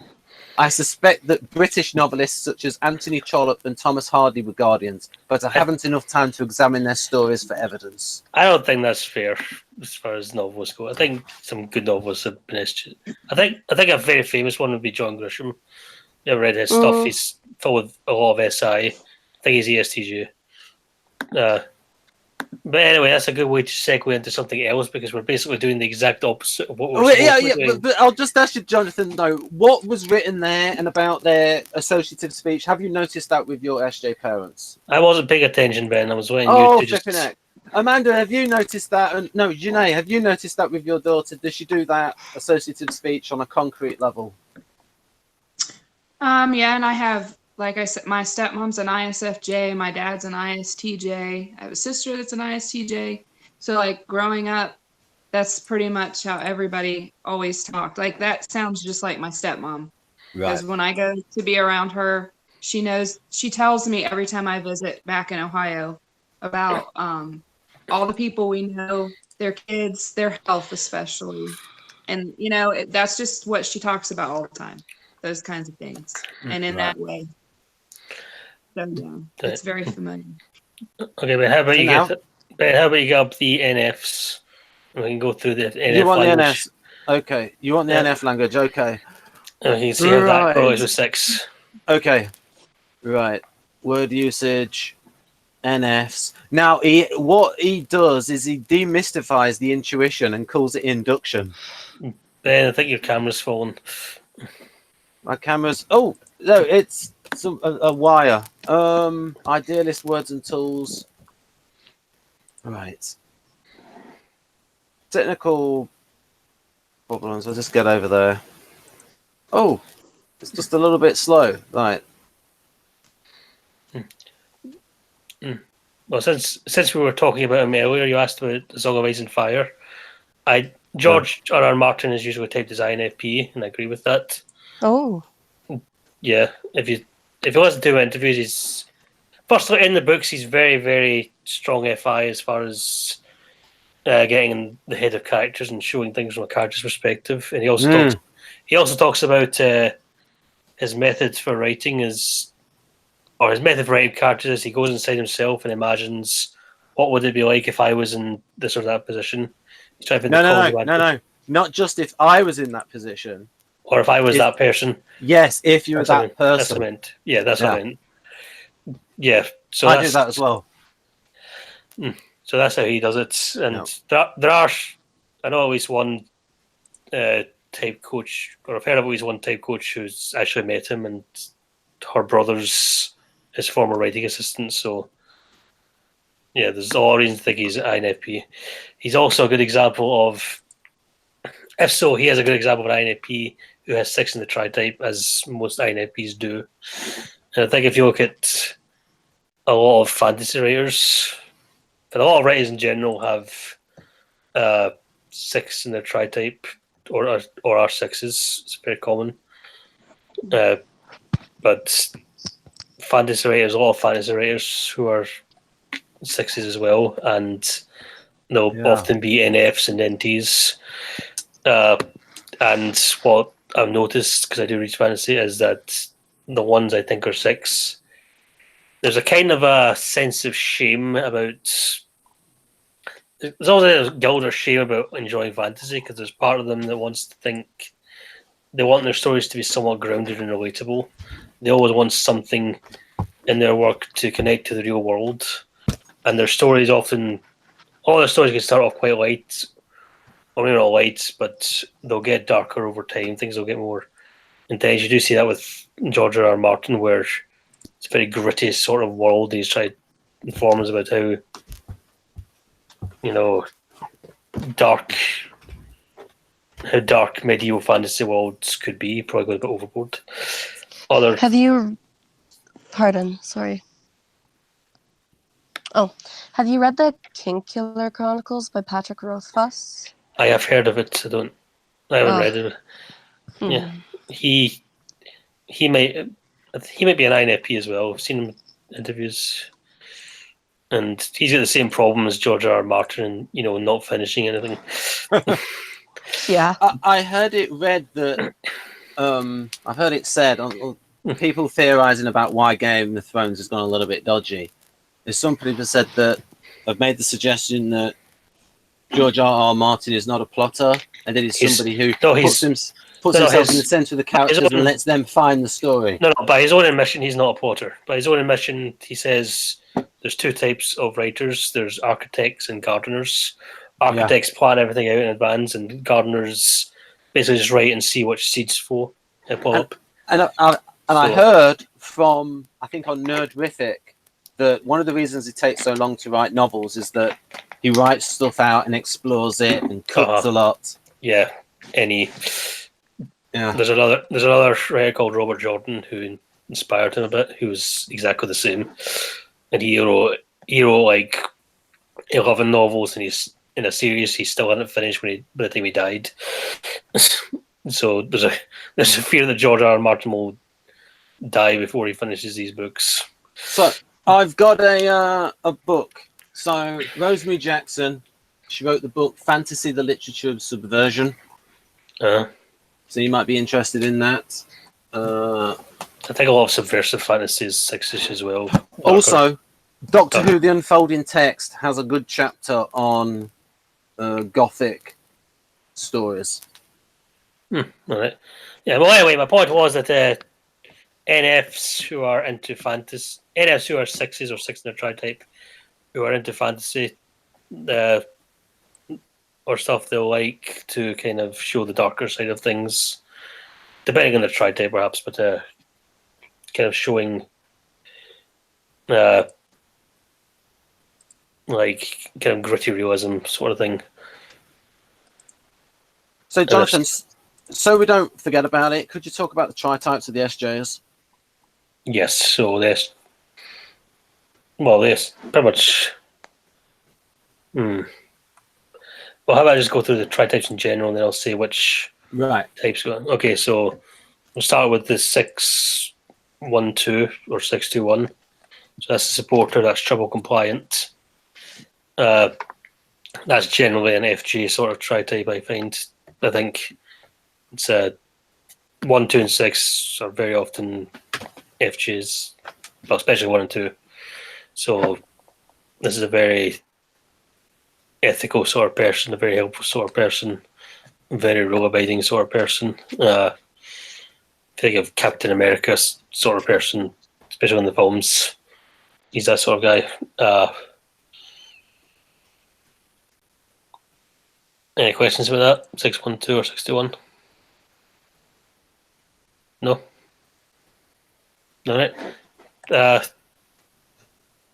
I suspect that British novelists such as Anthony Trollope and Thomas Hardy were Guardians, but I haven't enough time to examine their stories for evidence. I don't think that's fair as far as novels go. I think some good novels have been issued. I think a very famous one would be John Grisham. You ever read his stuff? He's full of a lot of SI. I think he's ESTJ. But anyway, that's a good way to segue into something else, because we're basically doing the exact opposite of what we're doing. But I'll just ask you, Jonathan, though, what was written there and about their associative speech? Have you noticed that with your SJ parents? I wasn't paying attention, Ben. I was waiting you to just... heck. Amanda, have you noticed that? And no, Janae, have you noticed that with your daughter? Does she do that associative speech on a concrete level? Yeah, and I have, like I said, my stepmom's an ISFJ, my dad's an ISTJ. I have a sister that's an ISTJ. So, like, growing up, that's pretty much how everybody always talked. Like, that sounds just like my stepmom. Because when I go to be around her, she tells me every time I visit back in Ohio about all the people we know, their kids, their health especially. And, you know, that's just what she talks about all the time, those kinds of things. And in that way. So, yeah, it's very familiar. Okay, but how about you get up the NFs? We can go through the NF You want language. the NF? Okay. You want the NF language? Okay. You can see how that goes with 6. Okay. Right. Word usage, NFs. Now, what he does is he demystifies the intuition and calls it induction. Ben, I think your camera's fallen. My camera's... Oh, no, it's a wire. Idealist words and tools. Right. Technical problems. I'll just get over there. Oh, it's just a little bit slow. Right. Well, since we were talking about him earlier, you asked about the Song of Ice and Fire. George R.R. Martin is usually typed as INFP, and I agree with that. Oh. Yeah, if you listen to interviews, he's firstly in the books. He's very, very strong FI as far as getting in the head of characters and showing things from a character's perspective. And he also talks about his methods for writing his method for writing characters is he goes inside himself and imagines what would it be like if I was in this or that position. He's trying to No. Not just if I was in that position. Or if I was that person. Yes, if you were that person. That's what I meant. Yeah, that's what I meant. Yeah, so I do that as well. So that's how he does it. And there are, I know at least one type coach, or I've heard of at least one type coach who's actually met him, and her brother's his former writing assistant. So Yeah, there's all reason to think he's an INFP. He's also a good example of, if so, he has a good example of an INFP who has 6 in the Tritype, as most INFPs do. And I think if you look at a lot of fantasy writers, and a lot of writers in general have 6 in their Tritype, or are 6s. It's very common. But fantasy writers, a lot of fantasy writers who are 6s as well, and they'll often be NFs and NTs. And what I've noticed, because I do read fantasy, is that the ones I think are 6, there's a kind of a sense of shame about. There's always a guilt or shame about enjoying fantasy, because there's part of them that wants to think they want their stories to be somewhat grounded and relatable. They always want something in their work to connect to the real world, and their stories often, all their stories can start off quite light, or maybe not light, but they'll get darker over time. Things will get more intense. You do see that with George R. R. Martin, where it's a very gritty sort of world. He's trying to inform us about how, dark medieval fantasy worlds could be. Probably go a bit overboard. Have you? Pardon, sorry. Oh, have you read the Kingkiller Chronicles by Patrick Rothfuss? I have heard of it. I haven't read it. Yeah, he might be an INFP as well. I've seen him in interviews, and he's got the same problem as George R. R. Martin, and not finishing anything. Yeah, I heard it read that. I've heard it said people theorizing about why Game of Thrones has gone a little bit dodgy. There's some people said that have made the suggestion that George R. R. Martin is not a plotter, and that he's somebody who puts himself in the center of the characters and lets them find the story. No, by his own admission, he's not a plotter. By his own admission, he says there's 2 types of writers. There's architects and gardeners. Architects plan everything out in advance, and gardeners basically just write and see which seeds fall up. And I heard from, I think on Nerdrific, that one of the reasons it takes so long to write novels is that he writes stuff out and explores it and cuts a lot. Yeah, There's another writer called Robert Jordan who inspired him a bit, who was exactly the same, and he wrote like 11 novels, and he's in a series he still hadn't finished by the time he died. So there's a fear that George R. R. Martin will die before he finishes these books. So I've got a book. So Rosemary Jackson, she wrote the book Fantasy: The Literature of Subversion. So you might be interested in that. I think a lot of subversive fantasy is 6ish as well. Also, Doctor Who: The Unfolding Text has a good chapter on Gothic stories. All right. Yeah. Well, anyway, my point was that NFs who are into fantasy, NFs who are 6s or 6 in their Tritype, who are into fantasy, or stuff they'll like to kind of show the darker side of things, depending on the Tritype perhaps, but kind of showing like kind of gritty realism sort of thing. So Jonathan, so we don't forget about it, could you talk about the Tritypes of the SJs? Yes, so there's pretty much. Well, how about I just go through the Tritypes in general, and then I'll say which types go on. Okay, so we'll start with the 612 or 621. So that's the supporter. That's trouble compliant. That's generally an FJ sort of Tritype. I think it's 1, 2, and 6 are very often FJs, well, especially 1 and 2. So this is a very ethical sort of person, a very helpful sort of person, a very rule-abiding sort of person. Think of Captain America sort of person, especially in the films. He's that sort of guy. Any questions about that? 612 or 61? No? All right.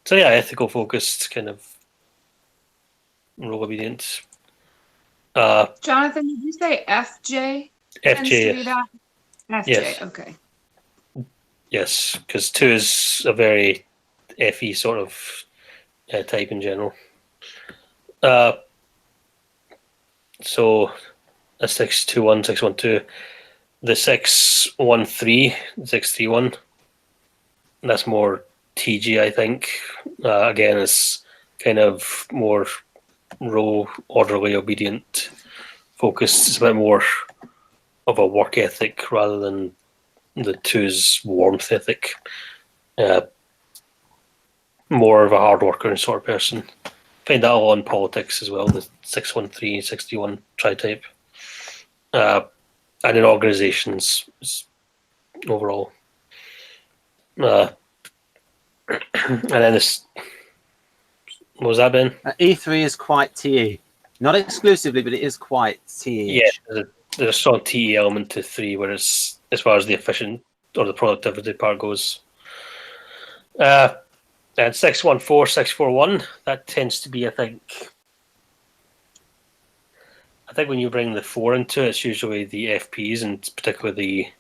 So yeah, ethical focused, kind of role obedient. Jonathan, did you say FJ tends to be FJ, that? FJ, yes. okay. Yes, because 2 is a very FE sort of type in general. So a 621, 612, the 613, 631. That's more TG, I think. Again, it's kind of more role orderly, obedient, focused. It's a bit more of a work ethic rather than the 2's warmth ethic. More of a hard worker and sort of person. Find that all in politics as well, the 613, 61 Tritype. And in organizations overall. And then this, what was that, Ben? E3 is quite TE. Not exclusively, but it is quite TE. Yeah, there's a strong TE element to 3, whereas as far as the efficient or the productivity part goes. And 614, 641, that tends to be, I think when you bring the 4 into it, it's usually the FPs, and particularly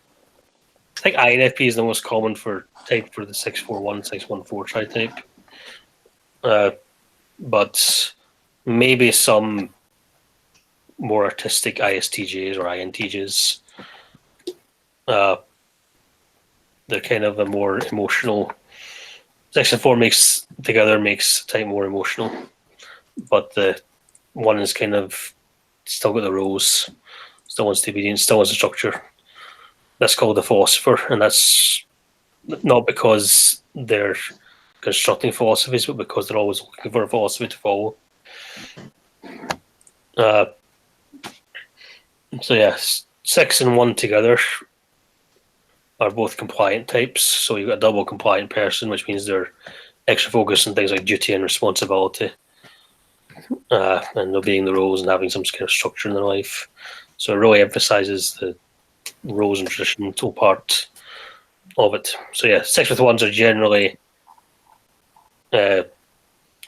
I think INFP is the most common type for the 641, 614 Tritype. But maybe some more artistic ISTJs or INTJs. They're kind of a more emotional. 6 and 4 makes type more emotional, but the 1 is kind of still got the roles, still wants to be obedient, still wants the structure. That's called the philosopher, and that's not because they're constructing philosophies, but because they're always looking for a philosophy to follow. So yeah, 6 and 1 together are both compliant types. So you've got a double compliant person, which means they're extra focused on things like duty and responsibility, and obeying the rules and having some kind of structure in their life. So it really emphasizes the roles and traditional part of it. So yeah, 6 with 1s are generally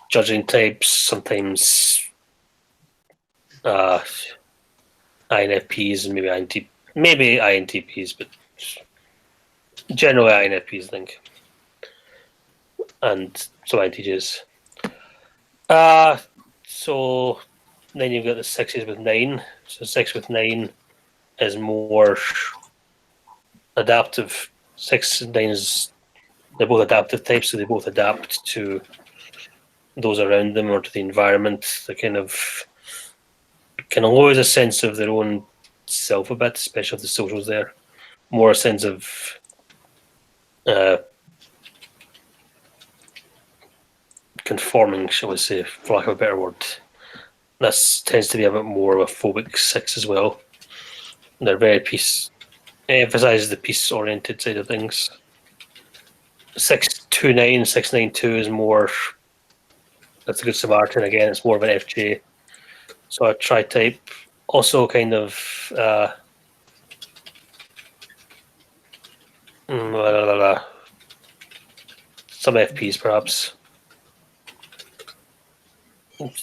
judging types, sometimes INFPs and maybe INTPs, but generally INFPs, I think, and some INTJs. So then you've got the 6s with 9. So 6 with 9 is more adaptive. 6 and 9s, they're both adaptive types, so they both adapt to those around them or to the environment. They kind of lose a sense of their own self a bit, especially if the social's there. More a sense of conforming, shall we say, for lack of a better word. This tends to be a bit more of a phobic 6 as well. They're very emphasizes the peace-oriented side of things. 629, 692 is more. That's a good Samaritan again. It's more of an FJ. So a Tritype, also kind of some FPs perhaps.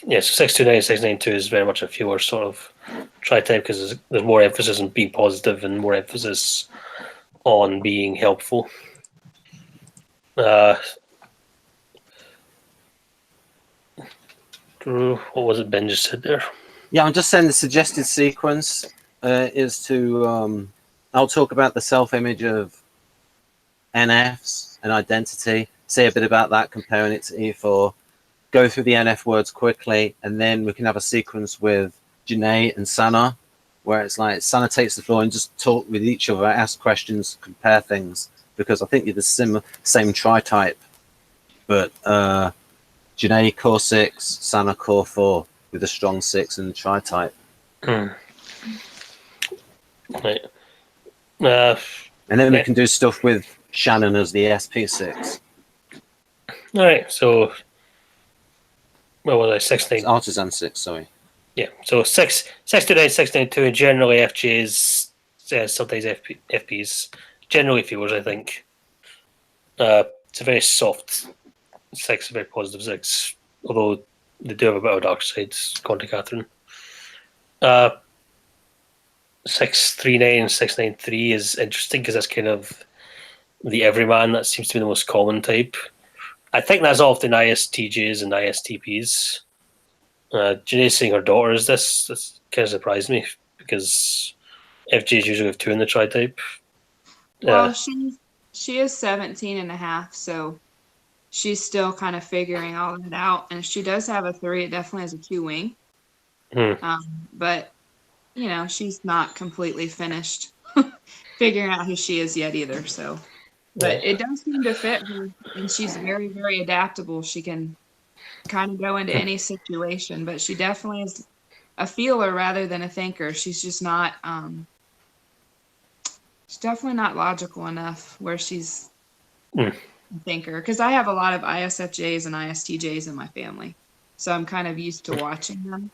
Yeah, so 629, 692 is very much a fewer sort of Tritype because there's more emphasis on being positive and more emphasis on being helpful. What was it Ben just said there? Yeah, I'm just saying the suggested sequence is to I'll talk about the self-image of NFs and identity, say a bit about that, comparing it to E4, go through the NF words quickly, and then we can have a sequence with Jona and Sanna, where it's like Sanna takes the floor and just talk with each other, ask questions, compare things, because I think you're the same Tritype, but Jona core 6, Sanna core 4, with a strong 6 and Tritype. Right. And then we can do stuff with Shannon as the SP6. All right, so what was I? 16. Artisan 6, sorry. Yeah, so 629, 692, and generally FJs, sometimes FPs, generally viewers, I think. It's a very soft 6, a very positive 6, although they do have a bit of a dark side, according to Catherine. 639 and 693 is interesting because that's kind of the everyman. That seems to be the most common type. I think that's often ISTJs and ISTPs. Janae saying her daughter is this. That's kind of surprised me because FJs usually have 2 in the Tritype. Well, she is 17 and a half, so she's still kind of figuring all of it out. And she does have a 3. It definitely has a 2 wing. But, you know, she's not completely finished figuring out who she is yet either. So, but it does seem to fit her, and she's very, very adaptable. She can kind of go into any situation, but she definitely is a feeler rather than a thinker. She's just not, she's definitely not logical enough where she's a thinker. Because I have a lot of ISFJs and ISTJs in my family, so I'm kind of used to watching them.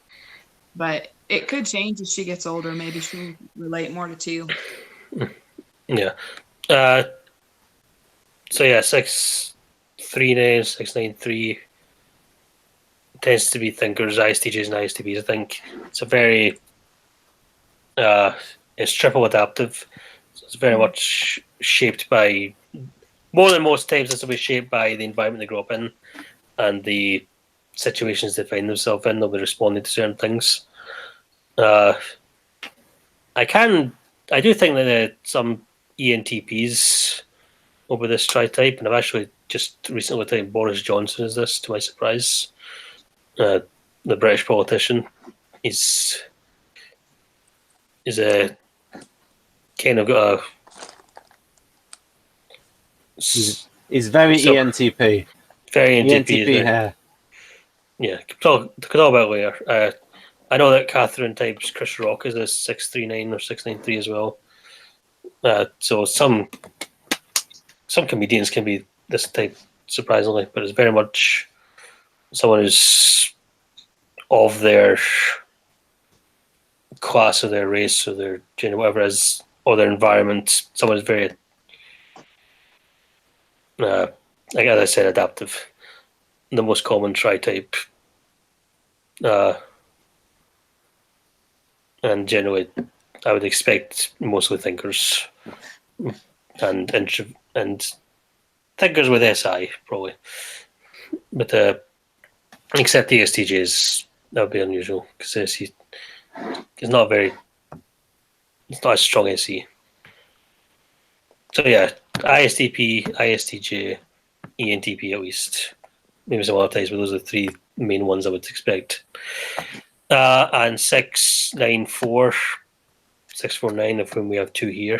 But it could change as she gets older. Maybe she'll relate more to 2. Yeah. So yeah, 639, 693 tends to be thinkers, ISTJs and ISTPs. I think it's a very it's triple adaptive. So it's very much shaped by, more than most types, it's always shaped by the environment they grow up in and the situations they find themselves in. They'll be responding to certain things. I do think that some ENTPs over this Tritype, and I've actually just recently typed Boris Johnson as this, to my surprise. The British politician is a kind of got a. He's very ENTP. Very ENTP hair. Yeah, could talk about it later. I know that Catherine types Chris Rock as a 639 or 693 as well. So some comedians can be this type, surprisingly, but it's very much someone who's of their class or their race or their gender, whatever it is, or their environment. Someone who's very, like as I said, adaptive. The most common Tritype. And generally, I would expect mostly thinkers and thinkers with SI probably, but except the STJs, that would be unusual because SE is not a strong SE. So yeah, ISTP, ISTJ, ENTP at least, maybe some other types, but those are the 3 main ones I would expect. And 694, 649, of whom we have 2 here.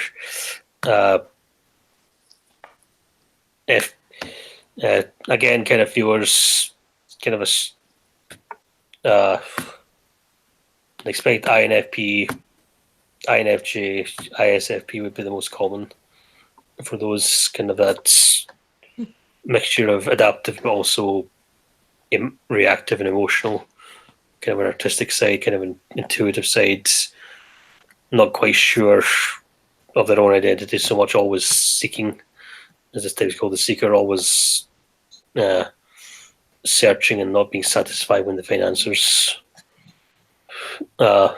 If again, kind of feelers, kind of expect INFP, INFJ, ISFP would be the most common for those, kind of that mixture of adaptive but also reactive and emotional, kind of an artistic side, kind of an intuitive side, not quite sure of their own identity so much, always seeking, as this type is called, the seeker, always searching and not being satisfied when they find answers. So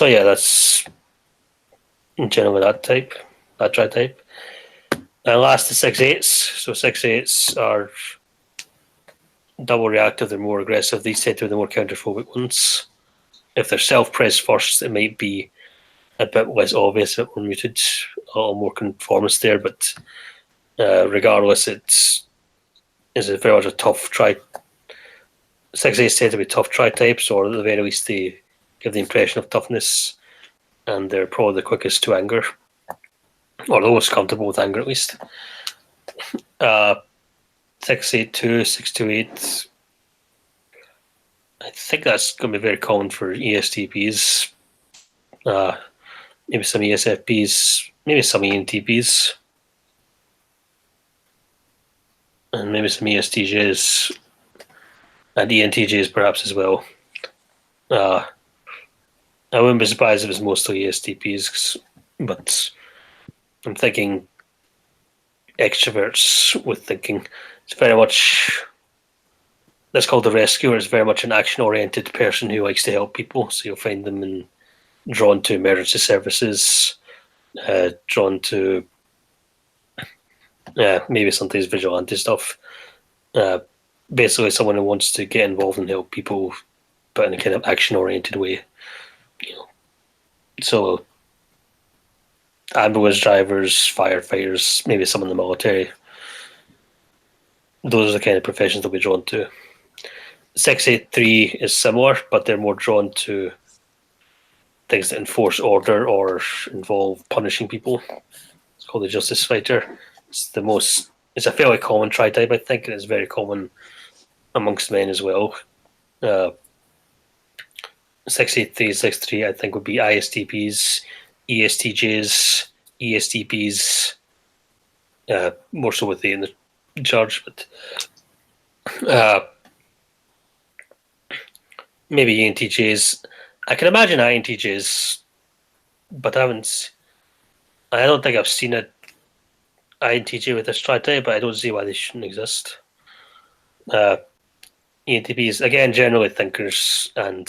yeah, that's in general that type, that Tritype. And last, the 6/8s. So 6/8s are double reactive, they're more aggressive. These tend to be the more counterphobic ones. If they're self-pressed first, it might be a bit less obvious, a bit more muted, a little more conformist there, but regardless, it's a very much a tough Tritype. 6/8s tend to be tough Tritypes, or at the very least they give the impression of toughness, and they're probably the quickest to anger, or the most comfortable with anger at least. 682, 628. I think that's going to be very common for ESTPs. Maybe some ESFPs, maybe some ENTPs, and maybe some ESTJs and ENTJs perhaps as well. I wouldn't be surprised if it's mostly ESTPs, but I'm thinking extroverts with thinking It's very much, that's called the rescuer. It's very much an action-oriented person who likes to help people. So you'll find them drawn to emergency services, drawn to maybe sometimes vigilante stuff. Basically, someone who wants to get involved and help people, but in a kind of action-oriented way. So ambulance drivers, firefighters, maybe some in the military. Those are the kind of professions they'll be drawn to. 683 is similar, but they're more drawn to things that enforce order or involve punishing people. It's called the justice fighter. It's a fairly common Tritype, I think, and it's very common amongst men as well. 683, 63, I think, would be ISTPs, ESTJs, ESTPs, more so with the in the charge, but maybe ENTJs. I can imagine INTJs, but I don't think I've seen a INTJ with this Tritype, but I don't see why they shouldn't exist. ENTPs, again, generally thinkers, and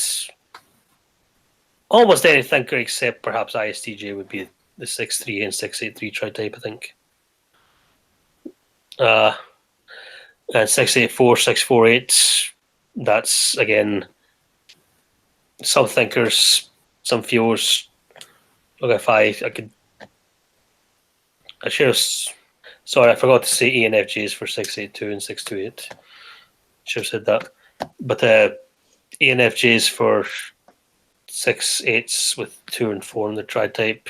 almost any thinker except perhaps ISTJ would be the 6-3 and 6-8-3 Tritype, I think. And 6-8-4, 6-4-8, that's, again, some thinkers, some feelers. Look, if I should have, sorry, I forgot to say ENFJs for 6-8-2 and 6-2-8. Should have said that. But ENFJs for 6-8s with 2 and 4 in the Tritype,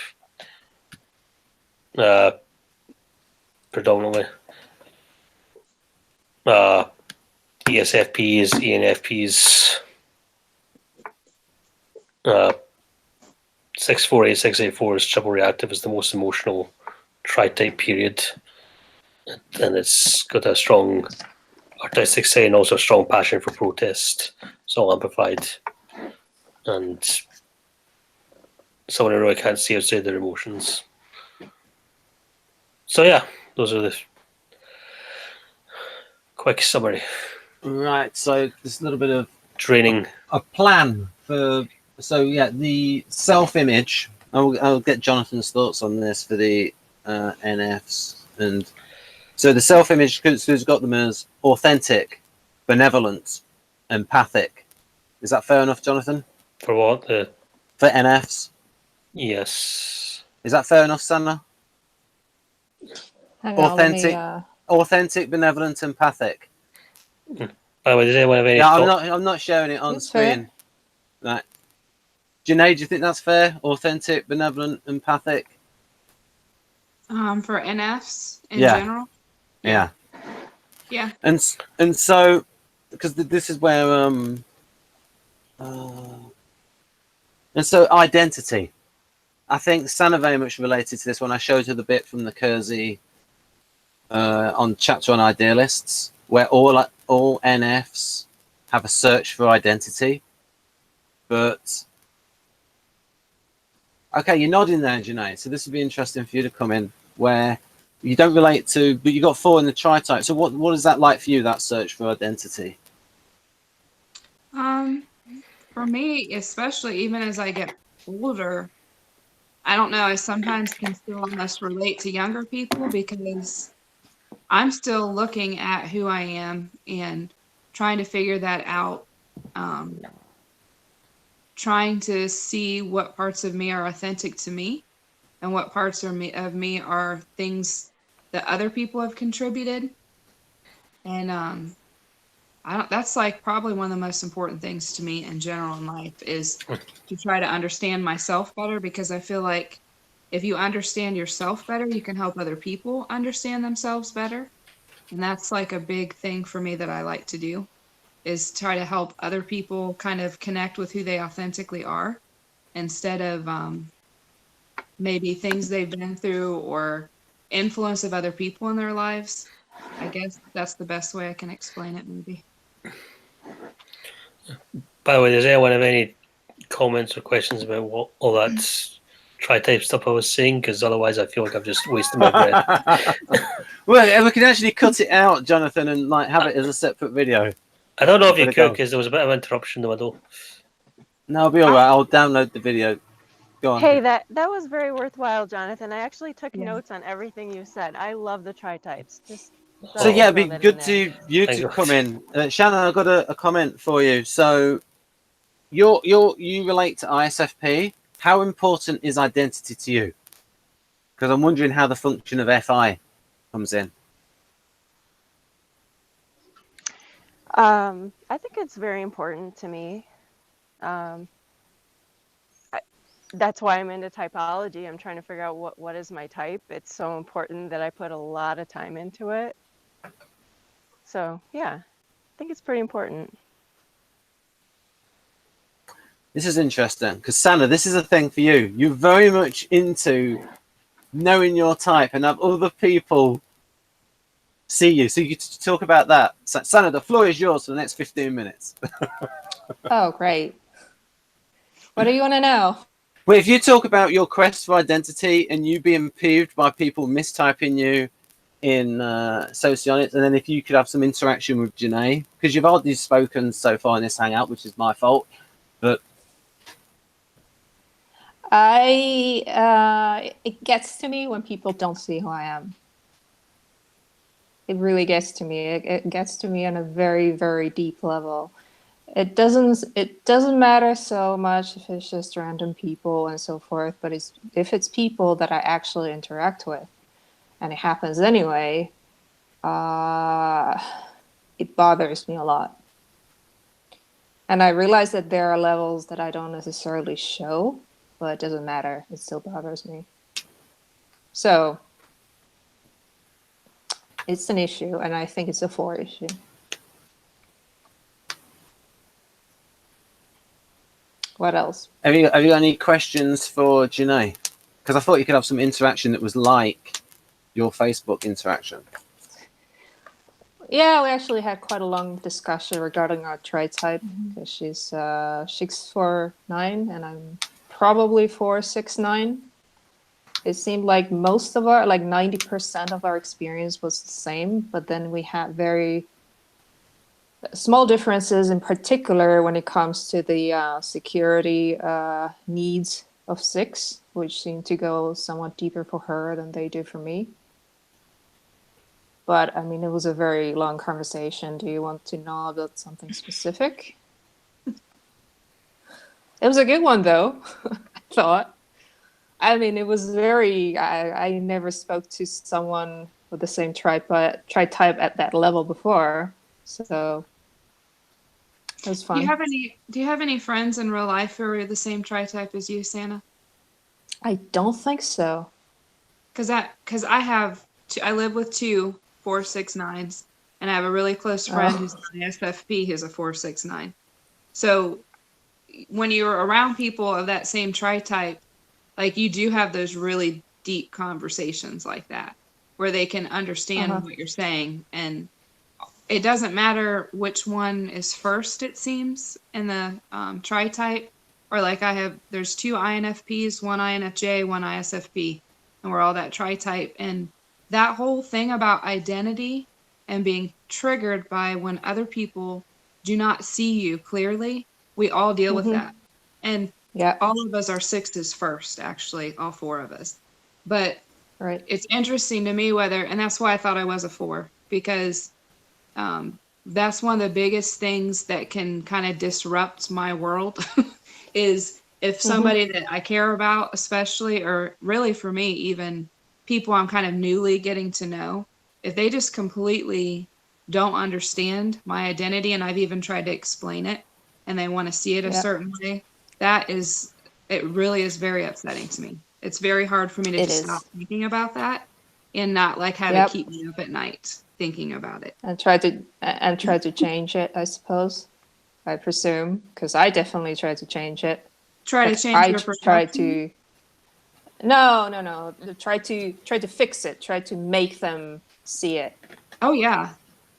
predominantly. ESFPs, ENFPs, 648, 684 is triple reactive, is the most emotional Tritype period, and it's got a strong artistic side and also a strong passion for protest. It's all amplified, and someone who really can't see outside their emotions. So yeah, those are the quick summary. Right, so there's a little bit of Training. a plan for. So yeah, the self-image. I'll get Jonathan's thoughts on this for the NFs, and so the self-image, who's got them as authentic, benevolent, empathic. Is that fair enough, Jonathan? For what? For NFs. Yes. Is that fair enough, Sanna? Hang on, let me, Authentic. Authentic, benevolent, empathic. By the way, does anyone have any Yeah, thought? I'm not sharing it on It's fair. screen. Right. Janae, do you think that's fair? Authentic, benevolent, empathic? For NFs in Yeah. general. Yeah. Yeah. And so, because this is where and so identity. I think Sanna very much related to this when I showed her the bit from the Keirsey on chapter on idealists, where all NFs have a search for identity. But okay, you're nodding there, Janae. So this would be interesting for you to come in, where you don't relate to, but you got 4 in the Tritype. So what is that like for you? That search for identity. For me, especially even as I get older, I don't know, I sometimes can still almost relate to younger people because I'm still looking at who I am and trying to figure that out. Trying to see what parts of me are authentic to me and what parts of me are things that other people have contributed. And that's like probably one of the most important things to me in general in life is to try to understand myself better, because I feel like if you understand yourself better, you can help other people understand themselves better. And that's like a big thing for me that I like to do, is try to help other people kind of connect with who they authentically are instead of maybe things they've been through or influence of other people in their lives. I guess that's the best way I can explain it, maybe. By the way, does anyone have any comments or questions about what all that Tritype stuff I was saying? Because otherwise I feel like I've just wasted my breath. Well, we can actually cut it out, Jonathan, and like have it as a separate video. I don't know if you Where'd it could go? because there was a bit of interruption in the middle. No, I'll be all right. I'll download the video. Go on. Hey, that was very worthwhile, Jonathan. I actually took Yeah. notes on everything you said. I love the tri-types. Just So thought yeah, I'd it'd be throw that in good there. to you Thank to you. come in. Shannon, I've got a comment for you. So you relate to ISFP. How important is identity to you? Because I'm wondering how the function of FI comes in. I think it's very important to me. That's why I'm into typology. I'm trying to figure out what is my type. It's so important that I put a lot of time into it. So yeah, I think it's pretty important. This is interesting because Sanna, this is a thing for you. You're very much into knowing your type and have other people see you. So you get to talk about that. Sanna, the floor is yours for the next 15 minutes. Oh, great. What do you want to know? Well, if you talk about your quest for identity and you being peeved by people mistyping you in Socionics, and then if you could have some interaction with Janae, because you've hardly spoken so far in this hangout, which is my fault, but It gets to me when people don't see who I am. It really gets to me. It gets to me on a very, very deep level. It doesn't matter so much if it's just random people and so forth, but if it's people that I actually interact with, and it happens anyway, it bothers me a lot. And I realize that there are levels that I don't necessarily show, but it doesn't matter. It still bothers me. So it's an issue, and I think it's a 4 issue. What else? have you got any questions for Janae? Because I thought you could have some interaction that was like your Facebook interaction. Yeah, we actually had quite a long discussion regarding our Tritype, because she's 6'9", and I'm probably 4'6'9". It seemed like most of our, like 90% of our experience was the same, but then we had very small differences, in particular when it comes to the security needs of 6, which seem to go somewhat deeper for her than they do for me. But I mean, it was a very long conversation. Do you want to know about something specific? It was a good one, though, I thought. I mean, it was very, I never spoke to someone with the same Tritype at that level before. So it was fun. Do you have any friends in real life who are the same Tritype as you, Sanna? I don't think so. Because I live with 2 4'6'9", and I have a really close friend who's an ISFP who's a 4'6'9". So when you're around people of that same Tritype, like you do have those really deep conversations like that, where they can understand what you're saying, and it doesn't matter which one is first, it seems, in the Tritype. Or like there's 2 INFPs, 1 INFJ, 1 ISFP, and we're all that Tritype. And that whole thing about identity and being triggered by when other people do not see you clearly, we all deal with that. And all of us are 6s first, actually, all 4 of us. But it's interesting to me and that's why I thought I was a 4, because that's one of the biggest things that can kind of disrupt my world is if somebody that I care about, especially, or really for me, even people I'm kind of newly getting to know, if they just completely don't understand my identity, and I've even tried to explain it, and they want to see it a certain way, it really is very upsetting to me. It's very hard for me to just stop thinking about that and not like have it keep me up at night thinking about it. And try to change it, I suppose. I presume, because I definitely tried to change it. Try to change your perspective? No. Try to fix it. Try to make them see it. Oh yeah,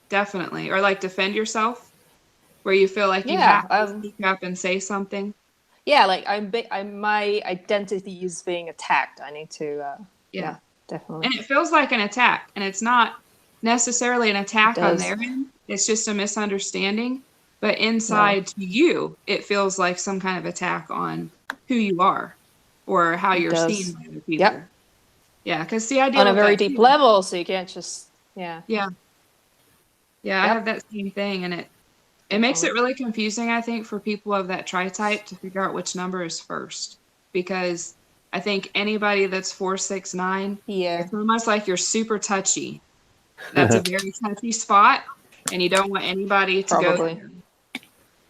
definitely. Or like defend yourself, where you feel like you have to speak up and say something. Yeah, like my identity is being attacked. I need to definitely. And it feels like an attack, and it's not necessarily an attack on does. their end. It's just a misunderstanding. But inside to you, it feels like some kind of attack on who you are or how It you're does. seen by other people. Yep. Yeah, because see, I deal On a with very that deep too. level, so you can't just Yeah. Yeah, I Yep. have that same thing, and it makes it really confusing, I think, for people of that tritype to figure out which number is first. Because I think anybody that's 4, 6, 9, Yeah. it's almost like you're super touchy. That's a very touchy spot, and you don't want anybody to go Probably. there.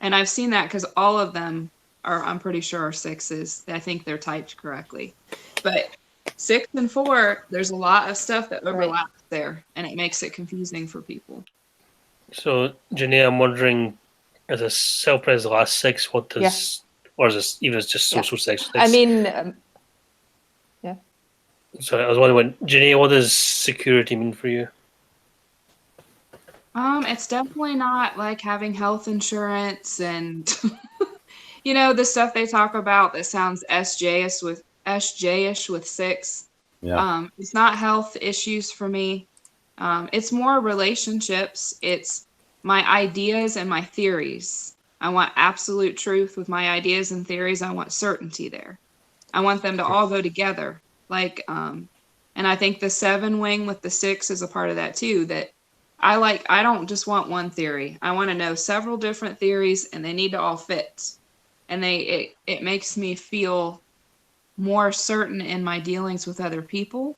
And I've seen that because all of them are, I'm pretty sure, are 6s. I think they're typed correctly. But 6 and 4, there's a lot of stuff that overlaps there, and it makes it confusing for people. So, Janae, I'm wondering, as a self-pres last 6, what does, or is this even just social sex? I mean, So I was wondering, Janae, what does security mean for you? It's definitely not like having health insurance and the stuff they talk about that sounds SJ-ish with 6. Yeah. It's not health issues for me. It's more relationships. It's my ideas and my theories. I want absolute truth with my ideas and theories. I want certainty there. I want them to all go together. And I think the 7 wing with the 6 is a part of that too, that I don't just want one theory. I want to know several different theories, and they need to all fit. And it makes me feel more certain in my dealings with other people.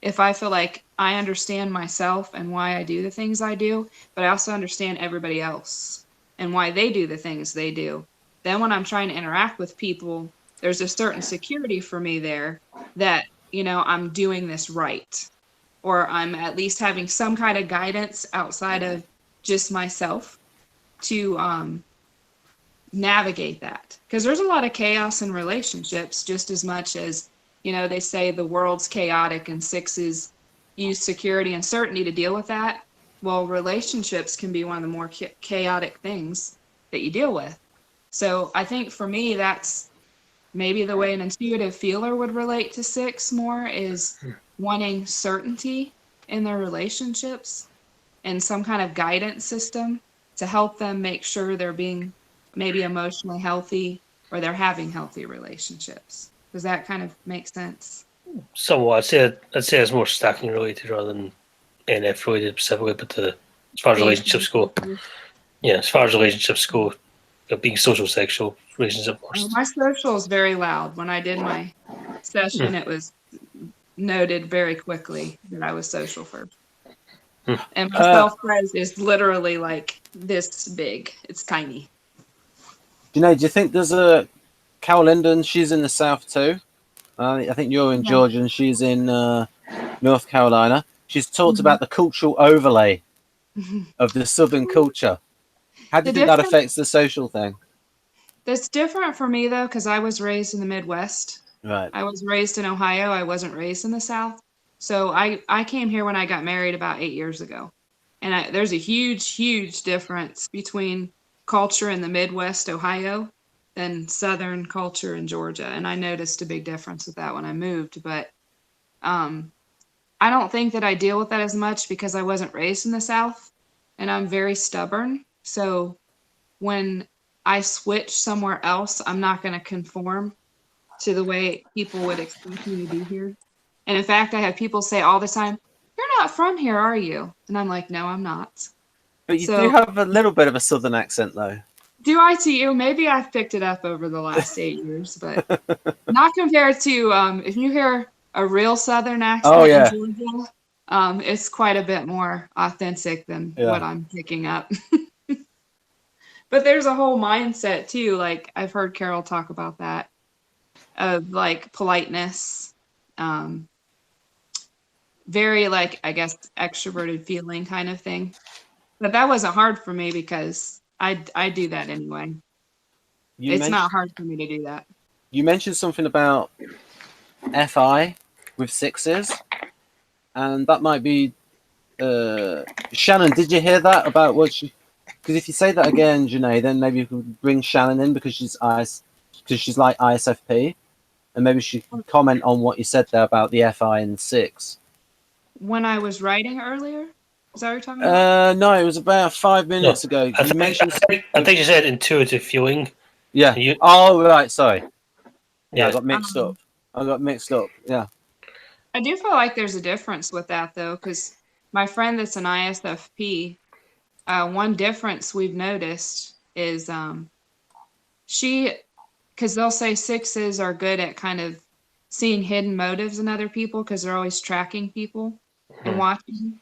If I feel like I understand myself and why I do the things I do, but I also understand everybody else and why they do the things they do, then when I'm trying to interact with people, there's a certain security for me there that, I'm doing this right. Or I'm at least having some kind of guidance outside of just myself to navigate that. Because there's a lot of chaos in relationships, just as much as, they say the world's chaotic and 6s use security and certainty to deal with that. Well, relationships can be one of the more chaotic things that you deal with. So I think for me, that's maybe the way an intuitive feeler would relate to 6 more is wanting certainty in their relationships and some kind of guidance system to help them make sure they're being maybe emotionally healthy or they're having healthy relationships. Does that kind of make sense? Somewhat. I'd say it's more stacking related rather than NF related specifically, but as far as relationships go, as far as relationships go, being social sexual relationship first. My social is very loud. When I did my session, it was noted very quickly that I was social first. And my self-pres is literally like this big. It's tiny. Do you think there's a Cal Linden? She's in the South too. I think you're in Georgia and she's in North Carolina. She's talked about the cultural overlay of the Southern culture. How do you think that affects the social thing? That's different for me, though, because I was raised in the Midwest. Right. I was raised in Ohio. I wasn't raised in the South. So I came here when I got married about 8 years ago. And there's a huge, huge difference between culture in the Midwest, Ohio, than Southern culture in Georgia. And I noticed a big difference with that when I moved. But I don't think that I deal with that as much because I wasn't raised in the South. And I'm very stubborn. So when I switch somewhere else, I'm not going to conform to the way people would expect me to be here. And in fact, I have people say all the time, "You're not from here, are you?" And I'm like, "No, I'm not." But you do have a little bit of a Southern accent, though. Do I to you? Maybe I've picked it up over the last 8 years, but not compared to if you hear a real Southern accent in Georgia, it's quite a bit more authentic than what I'm picking up. But there's a whole mindset too. Like I've heard Carol talk about that of like politeness, very like, I guess, extroverted feeling kind of thing. But that wasn't hard for me because I do that anyway. It's not hard for me to do that. You mentioned something about FI with 6s, and that might be Shannon. Did you hear that about what she? Because if you say that again, Janae, then maybe you could bring Shannon in because she's like ISFP. and maybe she can comment on what you said there about the FI and 6. When I was writing earlier, is that what you're talking about? No, it was about 5 minutes ago. I You think, mentioned. I think you said intuitive viewing. Yeah. You- Oh, right. Sorry. Yeah, I Yeah. got mixed up. Yeah. I do feel like there's a difference with that though, because my friend that's an ISFP, one difference we've noticed is because they'll say sixes are good at kind of seeing hidden motives in other people because they're always tracking people and watching.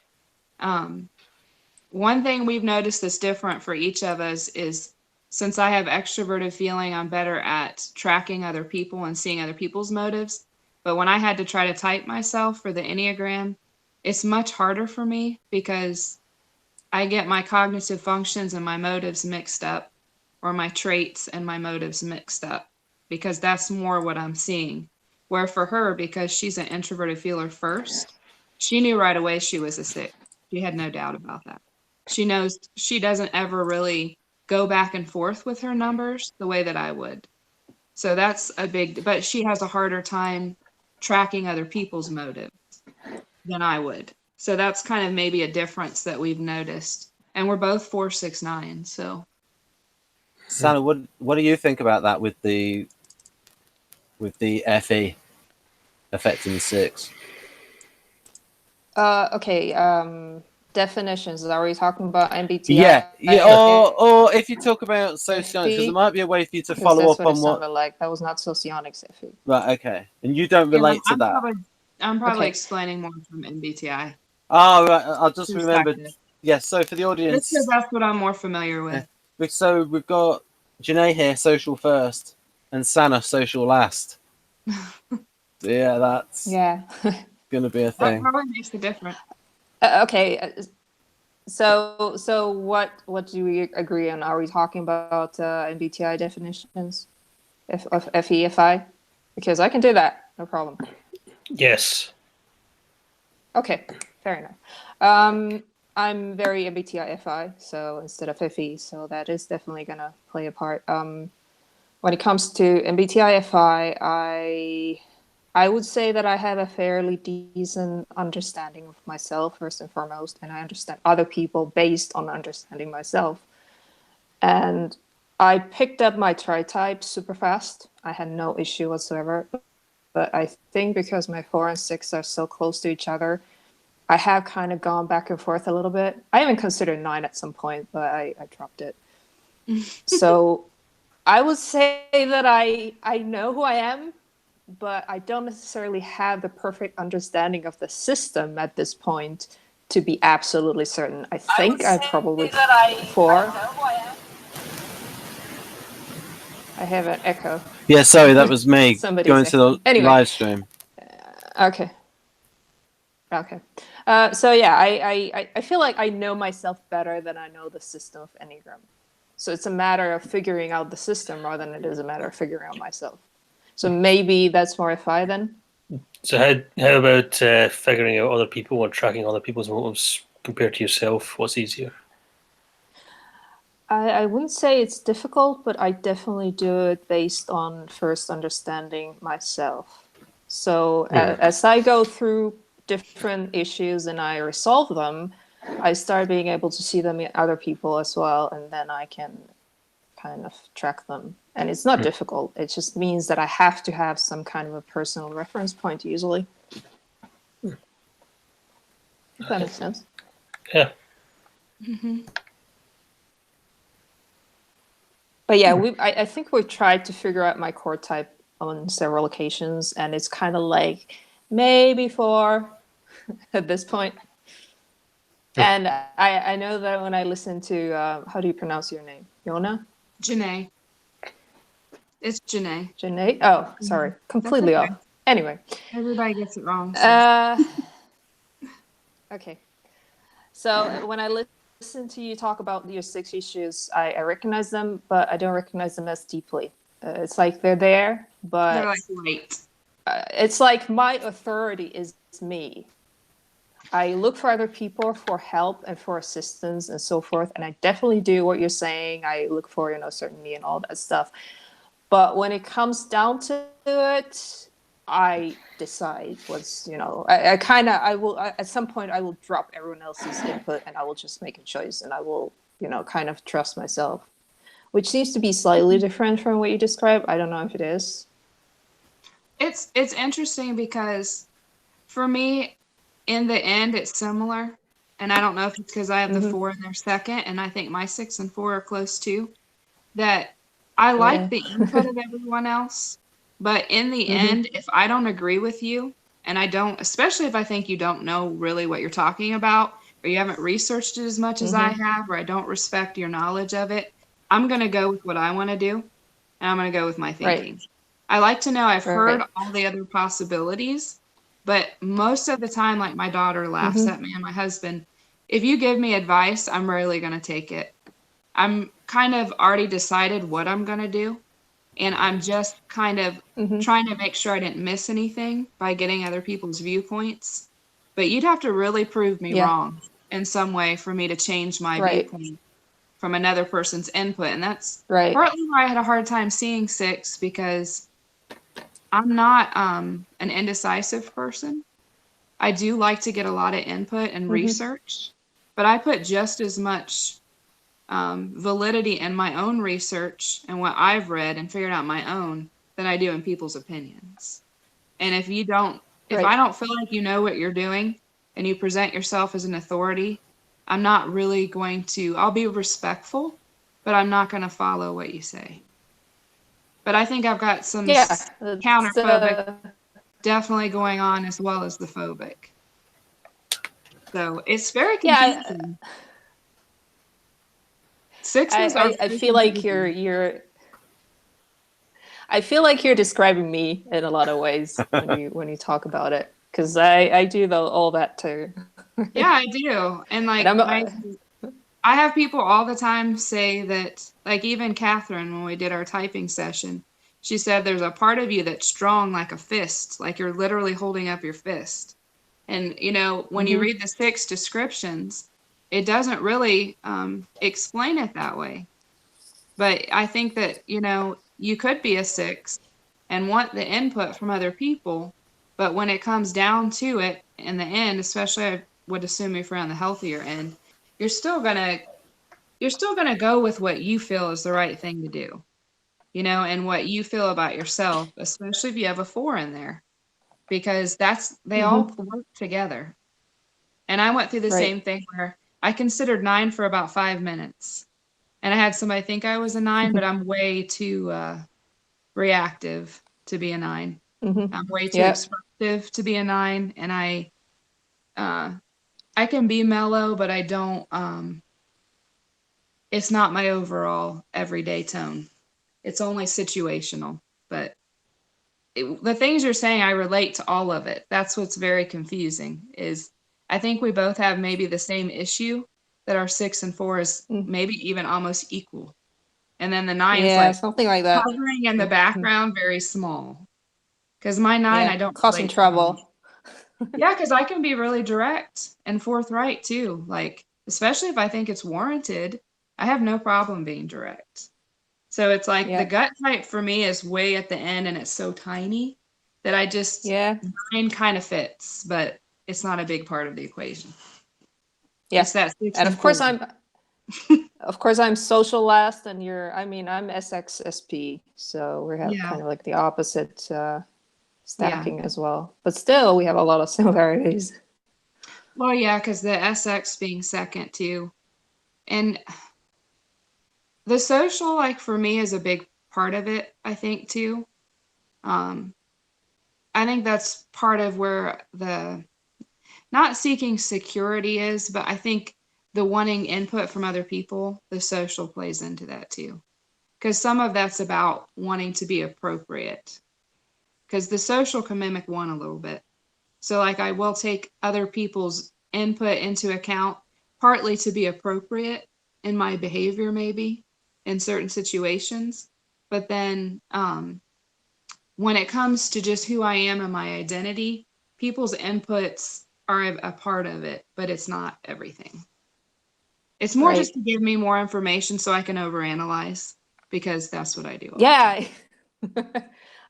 One thing we've noticed that's different for each of us is since I have extroverted feeling, I'm better at tracking other people and seeing other people's motives. But when I had to try to type myself for the Enneagram, it's much harder for me because I get my cognitive functions and my motives mixed up, or my traits and my motives mixed up, because that's more what I'm seeing. Where for her, because she's an introverted feeler first, she knew right away she was a 6. She had no doubt about that. She knows she doesn't ever really go back and forth with her numbers the way that I would. So that's a big, but she has a harder time tracking other people's motives than I would. So that's kind of maybe a difference that we've noticed. And we're both 4, 6, 9. So Sanna, what do you think about that with the FE affecting the 6? Okay. Definitions. Are we talking about MBTI? Yeah. Or if you talk about socionics, because there might be a way for you to Because follow that's up what on it what. sounded like. That was not socionics, FE. Right. Okay. And you don't relate to that. I'm probably Okay. explaining more from MBTI. Oh, right. I just remembered. Perspective. Yes. So for the Just audience, because that's what I'm more familiar with. so we've got Janae here, social first, and Sanna, social last. Yeah, that's Yeah. going to be a That thing. probably makes a difference. Okay. So what do we agree on? Are we talking about MBTI definitions of FEFI? Because I can do that, no problem. Yes. Okay, fair enough. I'm very MBTI FI, so instead of FE, so that is definitely gonna play a part. When it comes to MBTI FI, I would say that I have a fairly decent understanding of myself first and foremost, and I understand other people based on understanding myself. And I picked up my Tritype super fast. I had no issue whatsoever. But I think because my 4 and 6 are so close to each other, I have kind of gone back and forth a little bit. I even considered 9 at some point, but I dropped it. So I would say that I know who I am, but I don't necessarily have the perfect understanding of the system at this point to be absolutely certain. I think I'm probably 4. I have an echo. Yeah, sorry, that was me Somebody's going to the anyway. live stream. Okay. So yeah, I feel like I know myself better than I know the system of Enneagram. So it's a matter of figuring out the system rather than it is a matter of figuring out myself. So maybe that's more FI then. So how about figuring out other people and tracking other people's motives compared to yourself? What's easier? I wouldn't say it's difficult, but I definitely do it based on first understanding myself. So as I go through different issues and I resolve them, I start being able to see them in other people as well, and then I can kind of track them. And it's not difficult. It just means that I have to have some kind of a personal reference point usually. If that makes sense. Yeah. Mm-hmm. But yeah, I think we've tried to figure out my core type on several occasions, and it's kind of like maybe 4 at this point. And I know that when I listen to, how do you pronounce your name? Jona? Janae. It's Janae. Janae? Oh, sorry. Completely okay. off. Anyway. Everybody gets it wrong. So. Okay. So when I listen to you talk about your 6 issues, I recognize them, but I don't recognize them as deeply. It's like they're there, but They're like light. It's like my authority is me. I look for other people for help and for assistance and so forth, and I definitely do what you're saying. I look for, certainty and all that stuff. But when it comes down to it, I decide what's, I will, at some point, I will drop everyone else's input and I will just make a choice and I will, kind of trust myself, which seems to be slightly different from what you described. I don't know if it is. It's interesting because for me, in the end, it's similar. And I don't know if it's because I have the 4 in their second, and I think my 6 and 4 are close too, that I like the input of everyone else. But in the end, if I don't agree with you, and I don't, especially if I think you don't know really what you're talking about, or you haven't researched it as much as I have, or I don't respect your knowledge of it, I'm going to go with what I want to do, and I'm going to go with my thinking. Right. I like to know I've heard all the other possibilities, but most of the time, like my daughter laughs at me and my husband, if you give me advice, I'm rarely going to take it. I'm kind of already decided what I'm going to do. And I'm just kind of trying to make sure I didn't miss anything by getting other people's viewpoints. But you'd have to really prove me wrong in some way for me to change my viewpoint from another person's input. And that's partly why I had a hard time seeing 6, because I'm not an indecisive person. I do like to get a lot of input and research, but I put just as much validity in my own research and what I've read and figured out my own than I do in people's opinions. And if you don't, if I don't feel like you know what you're doing and you present yourself as an authority, I'm not really going to, I'll be respectful, but I'm not going to follow what you say. But I think I've got some counterphobic definitely going on as well as the phobic. So it's very confusing. Yeah, 6 was I feel like you're I feel like you're describing me in a lot of ways when you talk about it, because I do all that too. Yeah, I do. And like I have people all the time say that, like even Catherine, when we did our typing session, she said there's a part of you that's strong like a fist, like you're literally holding up your fist. And, when you read the 6 descriptions, it doesn't really explain it that way. But I think that, you could be a 6 and want the input from other people. But when it comes down to it in the end, especially I would assume if you're on the healthier end, you're still gonna go with what you feel is the right thing to do, and what you feel about yourself, especially if you have a 4 in there, because they all work together. And I went through the same thing where I considered 9 for about 5 minutes. And I had somebody think I was a 9, but I'm way too reactive to be a 9. I'm way too expressive to be a 9. And I can be mellow, but I don't, it's not my overall everyday tone. It's only situational. But the things you're saying, I relate to all of it. That's what's very confusing is I think we both have maybe the same issue, that our 6 and 4 is maybe even almost equal. And then the 9 is like something like that. Hovering in the background, very small. Because my 9, I don't causing trouble. Yeah, because I can be really direct and forthright too. Like, especially if I think it's warranted, I have no problem being direct. So it's like the gut type for me is way at the end, and it's so tiny that I just 9 kind of fits, but it's not a big part of the equation. Yes, that 6 and of course I'm social last, and I'm SXSP, so we have kind of like the opposite stacking as well. But still, we have a lot of similarities. Well, yeah, because the SX being second too, and the social, like for me, is a big part of it. I think too. I think that's part of where the not seeking security is, but I think the wanting input from other people, the social plays into that too. Because some of that's about wanting to be appropriate. Because the social can mimic 1 a little bit. So like I will take other people's input into account, partly to be appropriate in my behavior maybe in certain situations. But then when it comes to just who I am and my identity, people's inputs are a part of it, but it's not everything. It's more just to give me more information so I can overanalyze, because that's what I do. Yeah,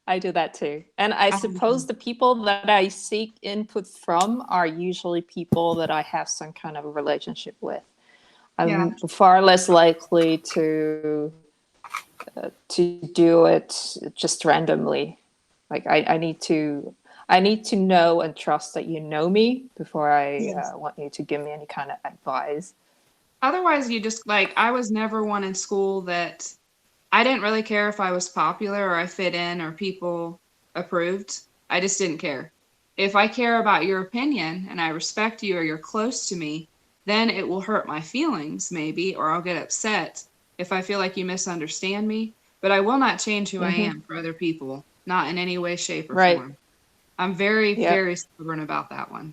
I do that too. And I suppose the people that I seek input from are usually people that I have some kind of a relationship with. I'm far less likely to do it just randomly. Like I need to know and trust that you know me before I want you to give me any kind of advice. Otherwise, you just like, I was never one in school that I didn't really care if I was popular or I fit in or people approved. I just didn't care. If I care about your opinion and I respect you or you're close to me, then it will hurt my feelings maybe, or I'll get upset if I feel like you misunderstand me. But I will not change who I am for other people, not in any way, shape, or form. I'm very, very stubborn about that one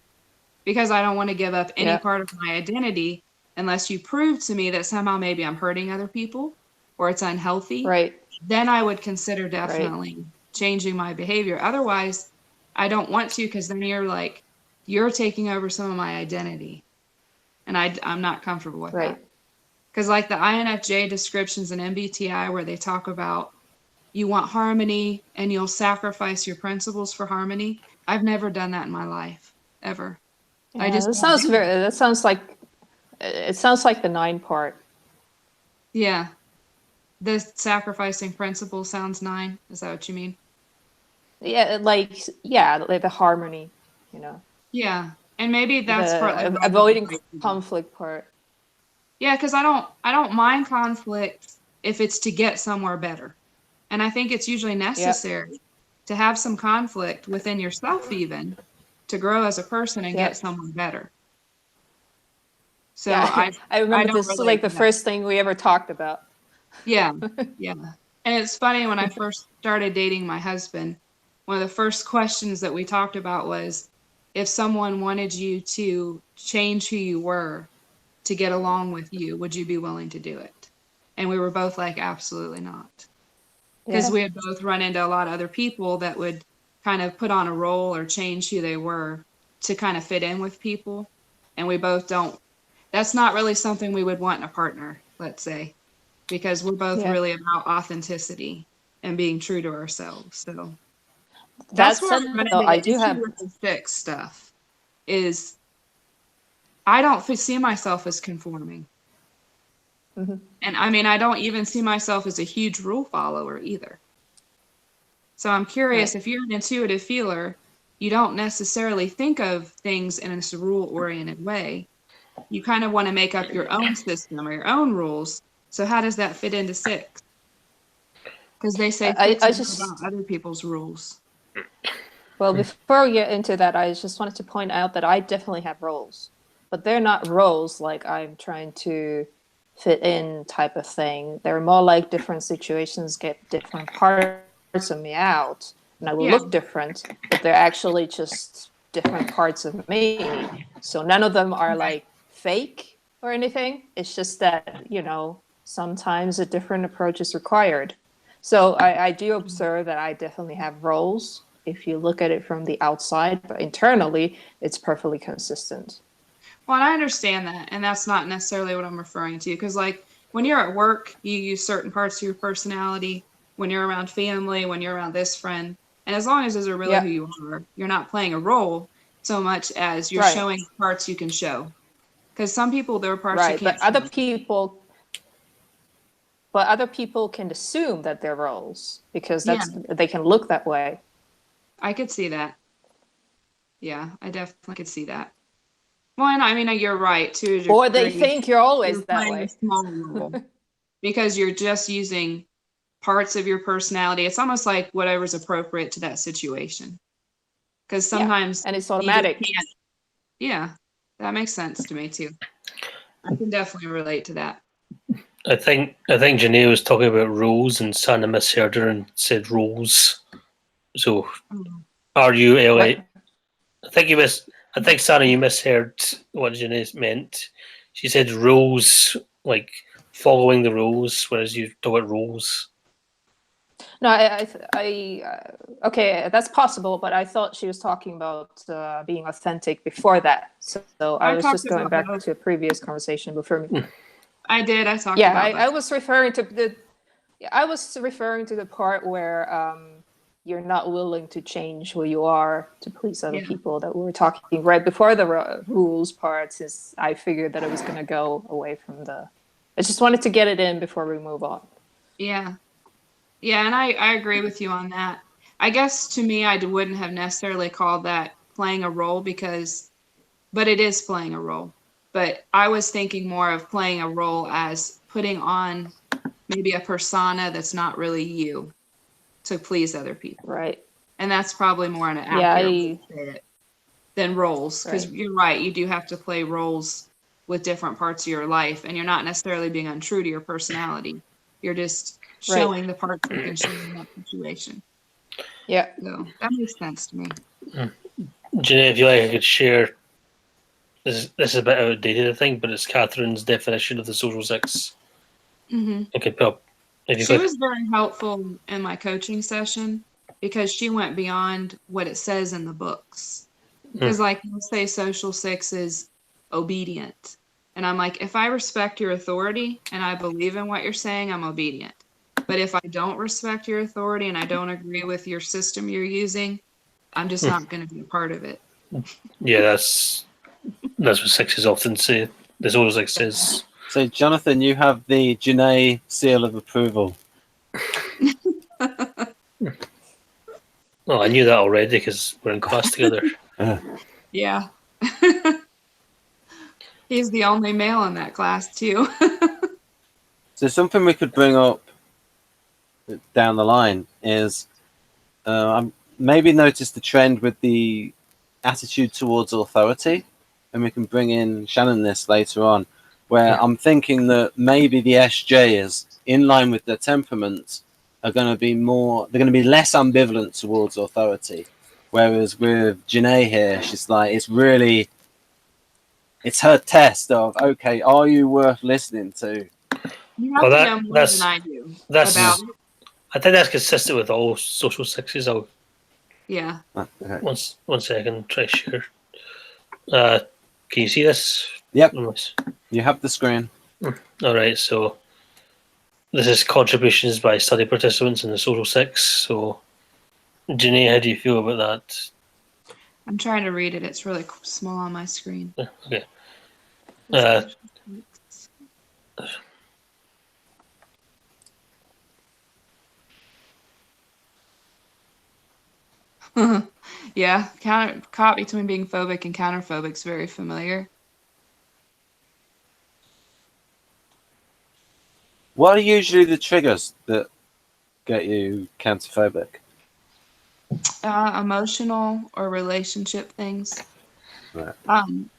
because I don't want to give up any part of my identity unless you prove to me that somehow maybe I'm hurting other people or it's unhealthy. Right. Then I would consider definitely changing my behavior. Otherwise, I don't want to, because then you're taking over some of my identity. And I'm not comfortable with that. Because like the INFJ descriptions in MBTI where they talk about you want harmony and you'll sacrifice your principles for harmony. I've never done that in my life, ever. Yeah, it sounds like the 9 part. Yeah. The sacrificing principle sounds 9. Is that what you mean? Yeah, like the harmony, you know. Yeah. And maybe that's the avoiding conflict part. Yeah, because I don't mind conflict if it's to get somewhere better. And I think it's usually necessary to have some conflict within yourself even to grow as a person and get somewhere better. So I remember this is like the first thing we ever talked about. Yeah. Yeah. And it's funny, when I first started dating my husband, one of the first questions that we talked about was, if someone wanted you to change who you were to get along with you, would you be willing to do it? And we were both like, absolutely not. Because we had both run into a lot of other people that would kind of put on a role or change who they were to kind of fit in with people. And we both don't, that's not really something we would want in a partner, let's say, because we're both really about authenticity and being true to ourselves. So that's what I do have with the fixed stuff is I don't see myself as conforming. And I mean, I don't even see myself as a huge rule follower either. So I'm curious, if you're an intuitive feeler, you don't necessarily think of things in a rule-oriented way. You kind of want to make up your own system or your own rules. So how does that fit into 6? Because they say 6 is about other people's rules. Well, before we get into that, I just wanted to point out that I definitely have roles. But they're not roles like I'm trying to fit in type of thing. They're more like different situations get different parts of me out. And I will look different, but they're actually just different parts of me. So none of them are like fake or anything. It's just that, you know, sometimes a different approach is required. So I do observe that I definitely have roles if you look at it from the outside, but internally, it's perfectly consistent. Well, I understand that, and that's not necessarily what I'm referring to, because like when you're at work, you use certain parts of your personality. When you're around family, when you're around this friend, and as long as those are really who you are, you're not playing a role so much as you're showing parts you can show. Because some people, there are parts you can't. But other people can assume that they're roles because they can look that way. I could see that. Yeah, I definitely could see that. Well, and I mean, you're right too. Or they think you're always that way. A small role because you're just using parts of your personality. It's almost like whatever's appropriate to that situation. Because sometimes and it's automatic. Yeah, that makes sense to me too. I can definitely relate to that. I think Janae was talking about rules and Sanna misheard her and said rules. So RULA. I think Sanna, you misheard what Janae meant. She said rules, like following the rules, whereas you talk about rules. No, okay, that's possible, but I thought she was talking about being authentic before that. So I was just going back to a previous conversation before me. I did. I talked about that. I was referring to Yeah, I was referring to the part where you're not willing to change who you are to please other people that we were talking right before the rules part, since I figured that I was going to go away from the... I just wanted to get it in before we move on. Yeah. Yeah, and I agree with you on that. I guess to me, I wouldn't have necessarily called that playing a role but it is playing a role. But I was thinking more of playing a role as putting on maybe a persona that's not really you to please other people. Right. And that's probably more an Yeah, accurate way to say it than roles. Because Right. you're right, you do have to play roles with different parts of your life, and you're not necessarily being untrue to your personality. You're just showing the parts you can show in that situation. Yeah. So that makes sense to me. Jeanette, if you like, I could share. This is a bit outdated, I think, but it's Catherine's definition of the social six. Mm-hmm. I could put up. If you She click, was very helpful in my coaching session because she went beyond what it says in the books. Because, like, you'll say social six is obedient. And I'm like, if I respect your authority and I believe in what you're saying, I'm obedient. But if I don't respect your authority and I don't agree with your system you're using, I'm just not going to be a part of it. yeah, that's what sixes often say. The social six says. So, Jonathan, you have the Janae seal of approval. Oh, I knew that already because we're in class together. Yeah. He's the only male in that class, too. So something we could bring up down the line is maybe notice the trend with the attitude towards authority, and we can bring in Shannon this later on, where I'm thinking that maybe the SJs, in line with their temperament, are going to be they're going to be less ambivalent towards authority. Whereas with Janae here, she's like, it's her test of, okay, are you worth listening to? You have Well, to know more than I do about it. I think that's consistent with all social sixes. Yeah. Okay. One second, try share. Can you see this? Yep. Nice. You have the screen. All right, so this is contributions by study participants in the social six. So, Janae, how do you feel about that? I'm trying to read it. It's really small on my screen. Okay. Yeah, caught between being phobic and counterphobic is very familiar. What are usually the triggers that get you counterphobic? Emotional or relationship things. Right.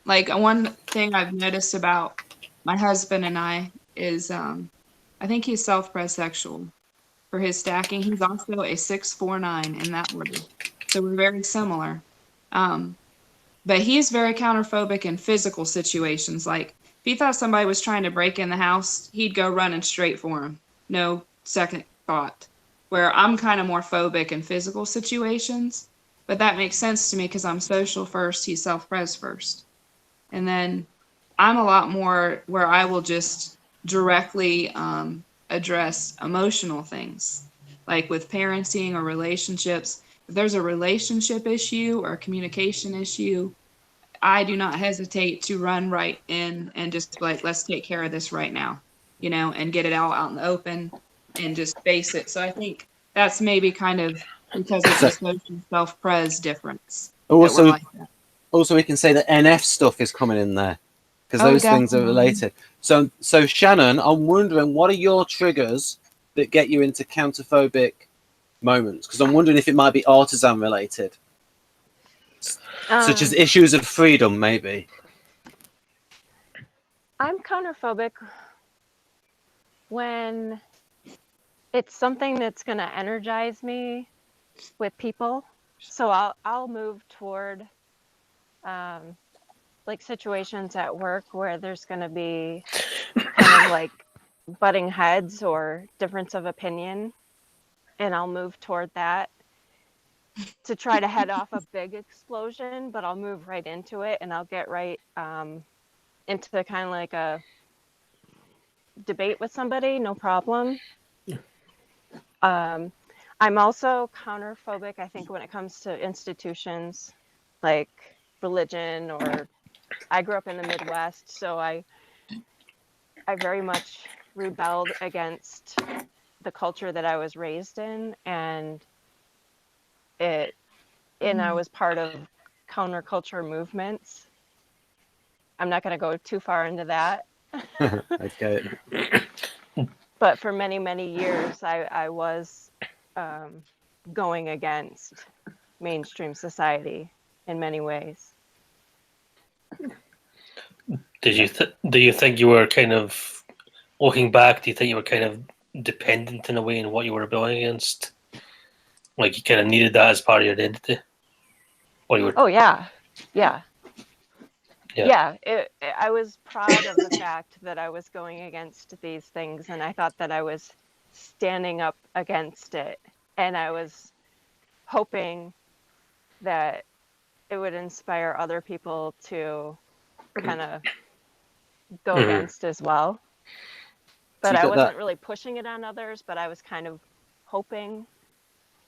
Like one thing I've noticed about my husband and I is I think he's self-presexual for his stacking. He's also a 649 in that order. So we're very similar. But he's very counterphobic in physical situations. Like if he thought somebody was trying to break in the house, he'd go running straight for him. No second thought. Where I'm kind of more phobic in physical situations. But that makes sense to me because I'm social first, he's self-pres first. And then I'm a lot more where I will just directly address emotional things. Like with parenting or relationships. If there's a relationship issue or a communication issue, I do not hesitate to run right in and just like, let's take care of this right now, and get it all out in the open and just face it. So I think that's maybe kind of because it's a social self-pres difference. Also, like that. Also, we can say that NF stuff is coming in there because those things are related. So Shannon, I'm wondering, what are your triggers that get you into counterphobic moments? Because I'm wondering if it might be artisan related, such as issues of freedom, maybe. I'm counterphobic when it's something that's going to energize me with people. So I'll move toward like situations at work where there's going to be kind of like butting heads or difference of opinion, and I'll move toward that to try to head off a big explosion, but I'll move right into it and I'll get right into kind of like a debate with somebody, no problem. I'm also counterphobic, I think, when it comes to institutions like religion, or I grew up in the Midwest, so I very much rebelled against the culture that I was raised in, and I was part of counterculture movements. I'm not going to go too far into that. Okay. But for many, many years, I was going against mainstream society in many ways. Do you think you were kind of, looking back, do you think you were kind of dependent in a way in what you were rebelling against? Like you kind of needed that as part of your identity? Or you were, Oh, yeah. Yeah. Yeah. I was proud of the fact that I was going against these things, and I thought that I was standing up against it, and I was hoping that it would inspire other people to kind of go Mhm. against as well. But you I got wasn't that- really pushing it on others, but I was kind of hoping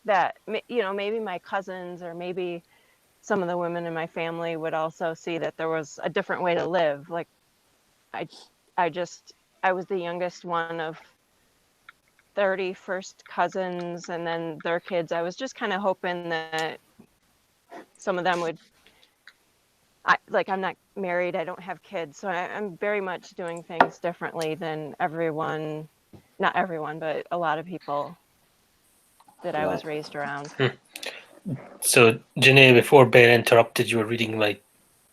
that, maybe my cousins or maybe some of the women in my family would also see that there was a different way to live. Like I was the youngest one of 30 first cousins, and then their kids. I was just kind of hoping that some of them would, I'm not married, I don't have kids, so I'm very much doing things differently than everyone, not everyone, but a lot of people that I was Right. raised around. So, Janae, before Ben interrupted, you were reading my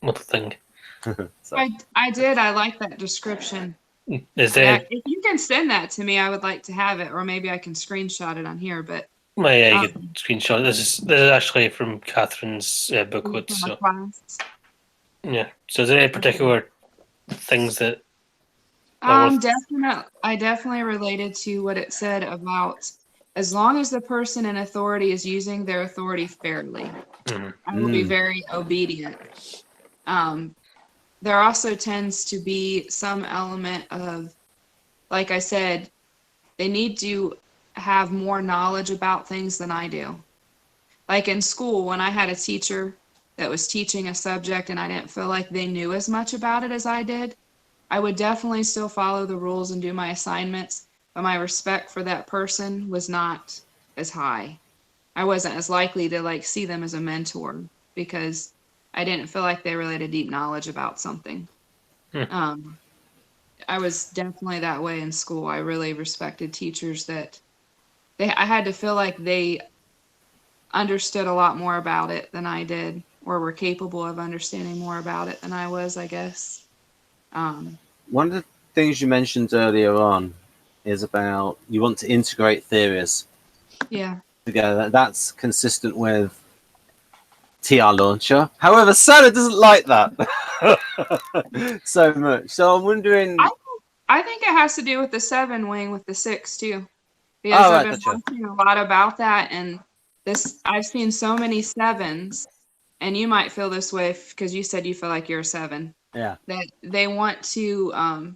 little thing. So, I did. I like that description. Is there? If you can send that to me, I would like to have it, or maybe I can screenshot it on here. But You could screenshot. This is actually from Catherine's booklet. from So my class. yeah. So, is there any particular things that? are worth- I definitely related to what it said about as long as the person in authority is using their authority fairly, Mhm. I will be very obedient. There also tends to be some element of, like I said, they need to have more knowledge about things than I do. Like in school, when I had a teacher that was teaching a subject and I didn't feel like they knew as much about it as I did, I would definitely still follow the rules and do my assignments, but my respect for that person was not as high. I wasn't as likely to see them as a mentor because I didn't feel like they really had a deep knowledge about something. I was definitely that way in school. I really respected teachers that I had to feel like they understood a lot more about it than I did, or were capable of understanding more about it than I was, I guess. one of the things you mentioned earlier on is about you want to integrate theories Yeah. together. That's consistent with TR Launcher. However, Sanna doesn't like that so much. So I'm wondering. I think it has to do with the 7 wing with the 6 too. Because I've been watching a lot about that, and I've seen so many 7s, and you might feel this way because you said you feel like you're a 7. Yeah. That they want to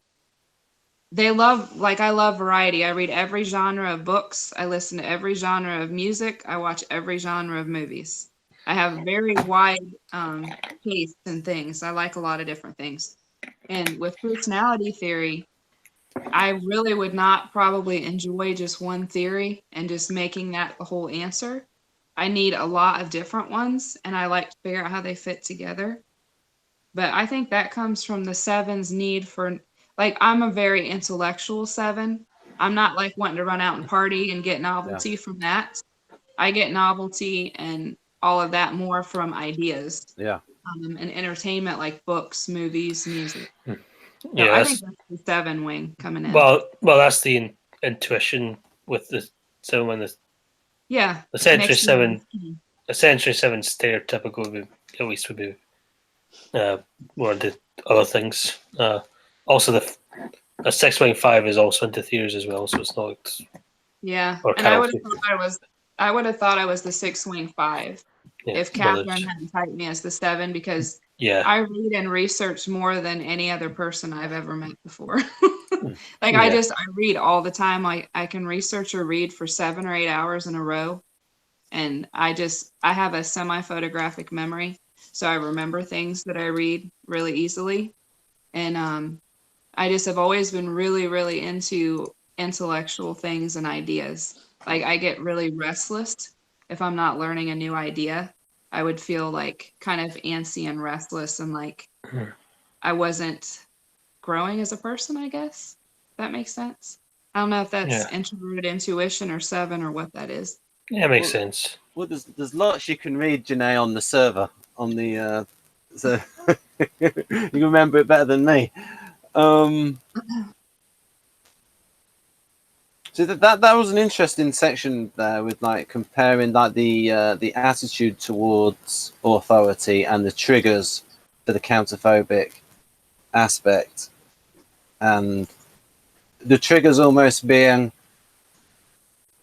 they love, I love variety. I read every genre of books, I listen to every genre of music, I watch every genre of movies. I have very wide tastes in things. I like a lot of different things. And with personality theory, I really would not probably enjoy just one theory and just making that the whole answer. I need a lot of different ones, and I like to figure out how they fit together. But I think that comes from the 7's need for, I'm a very intellectual 7. I'm not wanting to run out and party and get novelty from that. I get novelty and all of that more from ideas. Yeah. And entertainment, like books, movies, music. So Yeah, I think that's the 7 wing coming in. well, that's the intuition with the 7 and the Century 7. A Century 7 stereotypical would be, at least would be one of the other things. Also, a 6-wing 5 is also into theories as well, so it's not. Yeah, Or and I would have thought I was the 6 wing 5 if Catherine hadn't typed me as the 7, because Yeah. I read and research more than any other person I've ever met before. Like Yeah. I read all the time. I can research or read for 7 or 8 hours in a row. And I have a semi-photographic memory. So I remember things that I read really easily. And I just have always been really, really into intellectual things and ideas. Like I get really restless if I'm not learning a new idea. I would feel like kind of antsy and restless and like I wasn't growing as a person, I guess. If that makes sense. I don't know if that's introverted intuition or 7 or what that is. Yeah, makes sense. Well, there's lots you can read, Janae, on the server, on the so you can remember it better than me. So that was an interesting section there with like comparing like the attitude towards authority and the triggers for the counterphobic aspect, and the triggers almost being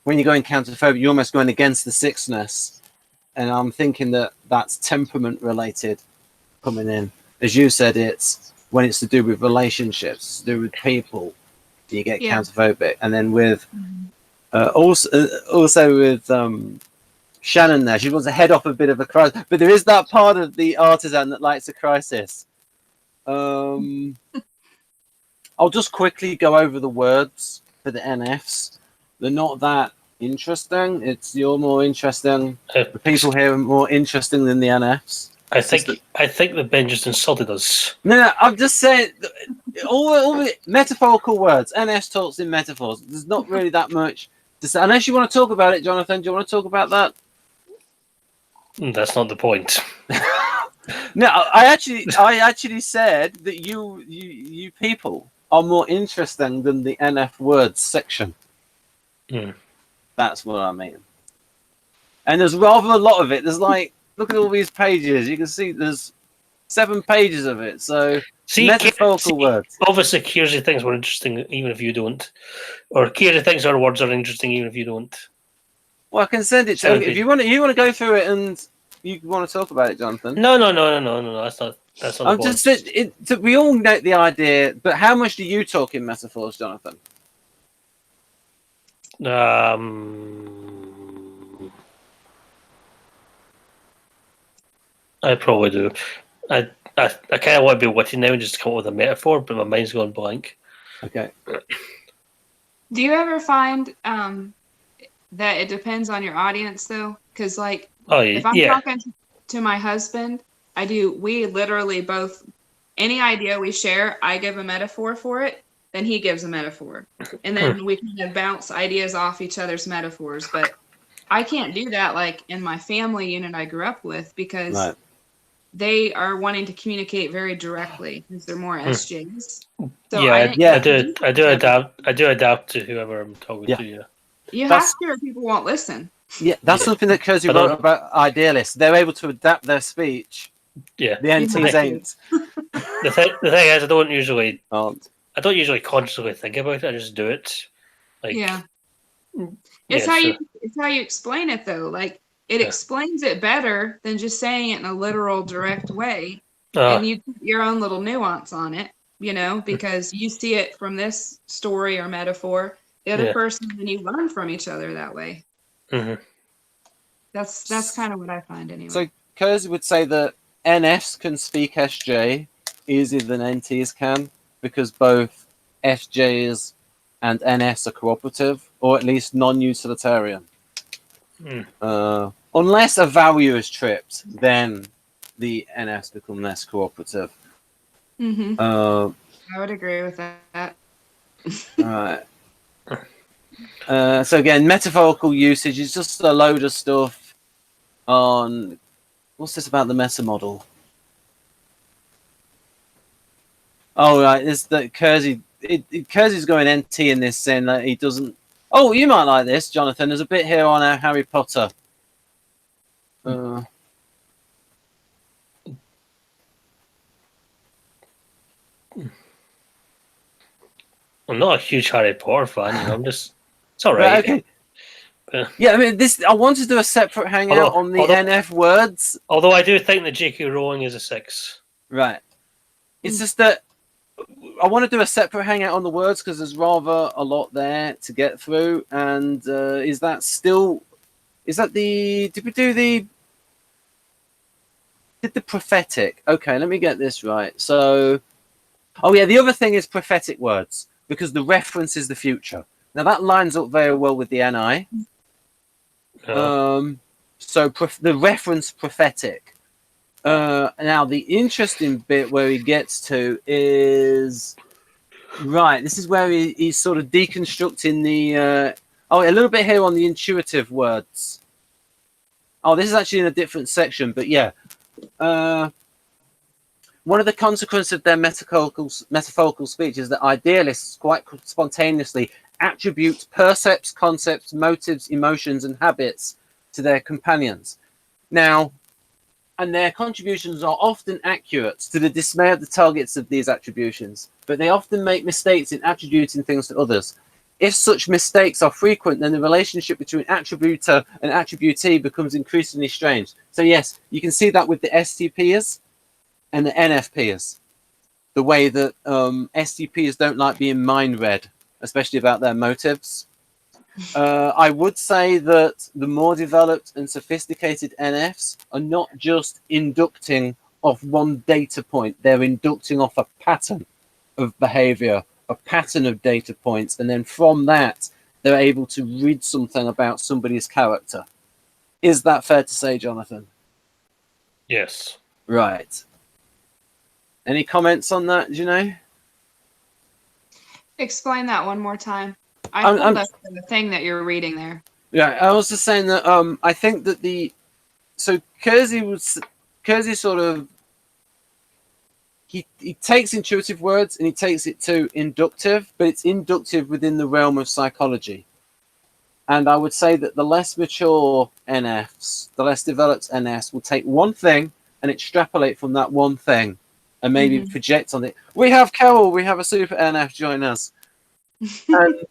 when you're going counterphobic, you're almost going against the sixness, and I'm thinking that that's temperament related coming in. As you said, it's when it's to do with relationships, to do with people. You get counterphobic, and then with also with Shannon there, she wants to head off a bit of a crisis, but there is that part of the artisan that likes a crisis. I'll just quickly go over the words for the NFs. They're not that interesting. You're more interesting. The people here are more interesting than the NFs. I think the Ben just insulted us. No, I'm just saying all the metaphorical words. NS talks in metaphors. There's not really that much to say. Unless you want to talk about it, Jonathan. Do you want to talk about that? That's not the point. No, I actually said that you people are more interesting than the NF words section. That's what I mean. And there's rather a lot of it. There's like, look at all these pages. You can see there's 7 pages of it. So metaphorical words. Obviously, Keirsey thinks we're interesting, even if you don't. Or Keirsey thinks our words are interesting, even if you don't. Well, I can send it to you if you want. You want to go through it and you want to talk about it, Jonathan. No. That's not. I'm just we all note the idea, but how much do you talk in metaphors, Jonathan? I probably do. I kind of want to be witty now and just come up with a metaphor, but my mind's gone blank. Okay. Do you ever find that it depends on your audience though? Because like, if I'm talking to my husband, we literally both, any idea we share, I give a metaphor for it, then he gives a metaphor. And then we kind of bounce ideas off each other's metaphors. But I can't do that like in my family unit I grew up with because they are wanting to communicate very directly because they're more SJs. So I do adapt to whoever I'm talking to. Yeah. You have to, or people won't listen. Yeah, that's something that Keirsey wrote about idealists. They're able to adapt their speech. Yeah, the NTs ain't. The thing is, I don't usually consciously think about it. I just do it. Like, it's how you explain it though. Like it explains it better than just saying it in a literal, direct way, and you put your own little nuance on it. You know, because you see it from this story or metaphor, the other person, and you learn from each other that way. Mm-hmm. That's kind of what I find anyway. So Keirsey would say that NFs can speak SJ easier than NTs can because both SJs and NFs are cooperative, or at least non-utilitarian. Unless a value is tripped, then the NFs become less cooperative. I would agree with that. All right. So again, metaphorical usage is just a load of stuff on what's this about the meta model? Oh right, it's that Keirsey. Keirsey's going NT in this, saying that he doesn't. Oh, you might like this, Jonathan. There's a bit here on Harry Potter. I'm not a huge Harry Potter fan. You know, I'm just. It's all right. Okay. Yeah, I mean, I want to do a separate hangout on the NF words. Although I do think that J.K. Rowling is a 6. Right. It's just that I want to do a separate hangout on the words because there's rather a lot there to get through. And is that the? Did we do the? Did the prophetic? Okay, let me get this right. So, oh yeah, the other thing is prophetic words because the reference is the future. Now that lines up very well with the NI. So the reference prophetic. Now the interesting bit where he gets to is right. This is where he's sort of deconstructing the. Oh, a little bit here on the intuitive words. Oh, this is actually in a different section, but yeah. One of the consequences of their metaphorical speech is that idealists quite spontaneously attribute percepts, concepts, motives, emotions, and habits to their companions. Now, and their contributions are often accurate to the dismay of the targets of these attributions, but they often make mistakes in attributing things to others. If such mistakes are frequent, then the relationship between attributor and attributee becomes increasingly strange. So yes, you can see that with the STPers and the NFPers. The way that STPers don't like being mind read, especially about their motives. I would say that the more developed and sophisticated NFs are not just inducting off one data point, they're inducting off a pattern of behavior, a pattern of data points, and then from that, they're able to read something about somebody's character. Is that fair to say, Jonathan? Yes. Right. Any comments on that, Janae? Explain that one more time. I I'm- pulled up the thing that you're reading there. Yeah, I was just saying that I think that Keirsey sort of he takes intuitive words and he takes it to inductive, but it's inductive within the realm of psychology. And I would say that the less mature NFs, the less developed NFs will take one thing and extrapolate from that one thing and maybe project on it. We have Carol, we have a super NF join us. And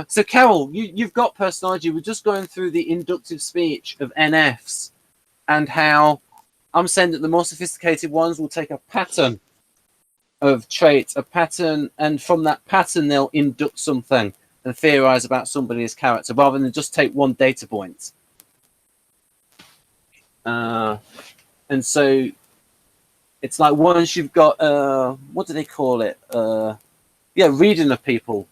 so Carol, you've got personality. We're just going through the inductive speech of NFs and how I'm saying that the more sophisticated ones will take a pattern of traits, a pattern, and from that pattern they'll induct something and theorize about somebody's character rather than just take one data point. And so it's like once you've got what do they call it? Reading of people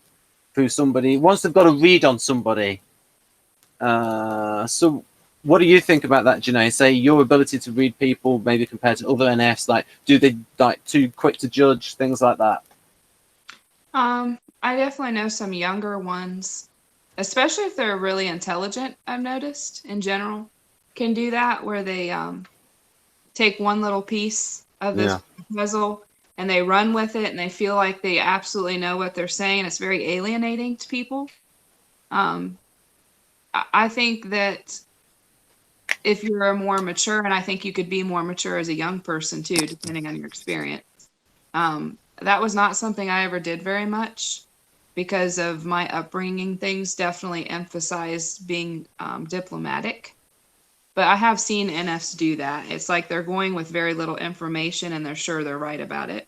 through somebody. Once they've got a read on somebody. So what do you think about that, Janae? Say your ability to read people, maybe compared to other NFs, like do they like too quick to judge, things like that? I definitely know some younger ones, especially if they're really intelligent, I've noticed in general, can do that where they take one little piece of this puzzle and they run with it and they feel like they absolutely know what they're saying. It's very alienating to people. I think that if you're more mature, and I think you could be more mature as a young person too, depending on your experience. That was not something I ever did very much because of my upbringing. Things definitely emphasize being diplomatic. But I have seen NFs do that. It's like they're going with very little information and they're sure they're right about it.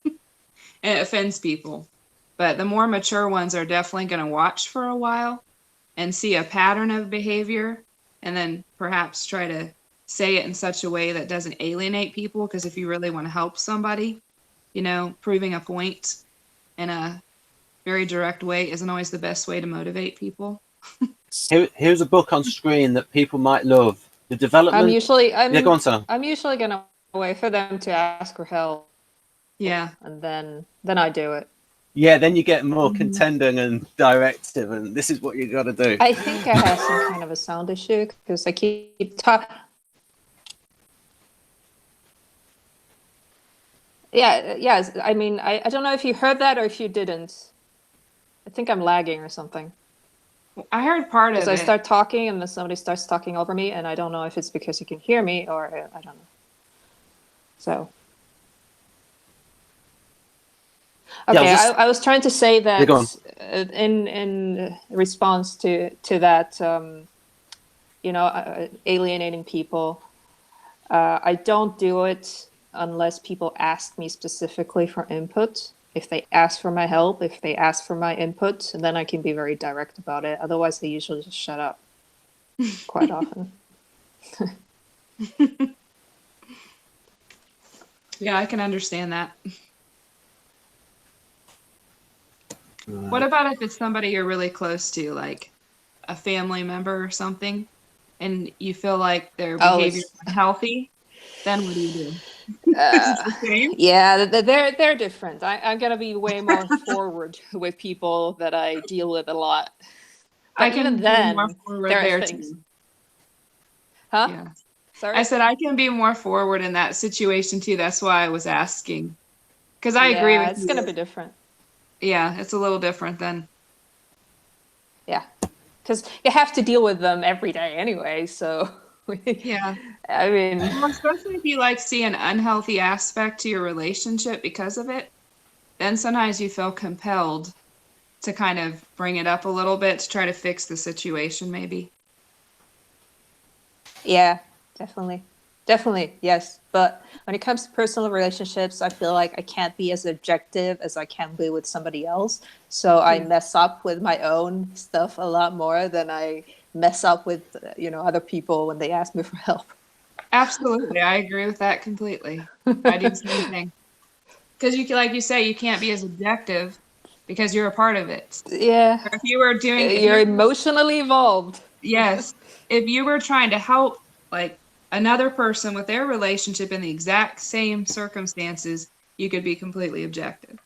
And it offends people. But the more mature ones are definitely going to watch for a while and see a pattern of behavior and then perhaps try to say it in such a way that doesn't alienate people. Because if you really want to help somebody, proving a point in a very direct way isn't always the best way to motivate people. Here's a book on screen that people might love. The development. I'm usually go on, Sanna. I'm usually gonna wait for them to ask for help. Yeah. And then I do it. Yeah, then you get more contending and directive, and this is what you got to do. I think I have some kind of a sound issue because I keep talking. Yeah, yes. I mean, I don't know if you heard that or if you didn't. I think I'm lagging or something. I heard part of it. Because I start talking and then somebody starts talking over me, and I don't know if it's because you can hear me or I don't know. So. Okay, I was trying to say that in response to that, alienating people, I don't do it unless people ask me specifically for input. If they ask for my help, if they ask for my input, then I can be very direct about it. Otherwise, they usually just shut up quite often. Yeah, I can understand that. What about if it's somebody you're really close to, like a family member or something, and you feel like their behavior is unhealthy? Then what do you do? It's the same? Yeah, they're different. I'm gonna be way more forward with people that I deal with a lot. But I can even be then, more forward there are there things. too. Huh? Yeah. Sorry. I said I can be more forward in that situation too. That's why I was asking. Because I agree with it's you. gonna be different. Yeah, it's a little different then. Yeah, because you have to deal with them every day anyway. So Yeah. I mean, Well, especially if you like see an unhealthy aspect to your relationship because of it, then sometimes you feel compelled to kind of bring it up a little bit to try to fix the situation, maybe. yeah, definitely. Definitely, yes. But when it comes to personal relationships, I feel like I can't be as objective as I can be with somebody else. So I mess up with my own stuff a lot more than I mess up with, other people when they ask me for help. Absolutely. I agree with that completely. I do the same thing. Because like you say, you can't be as objective because you're a part of it. Yeah, Or if you were doing, if you're you're, emotionally involved. yes, if you were trying to help like another person with their relationship in the exact same circumstances, you could be completely objective.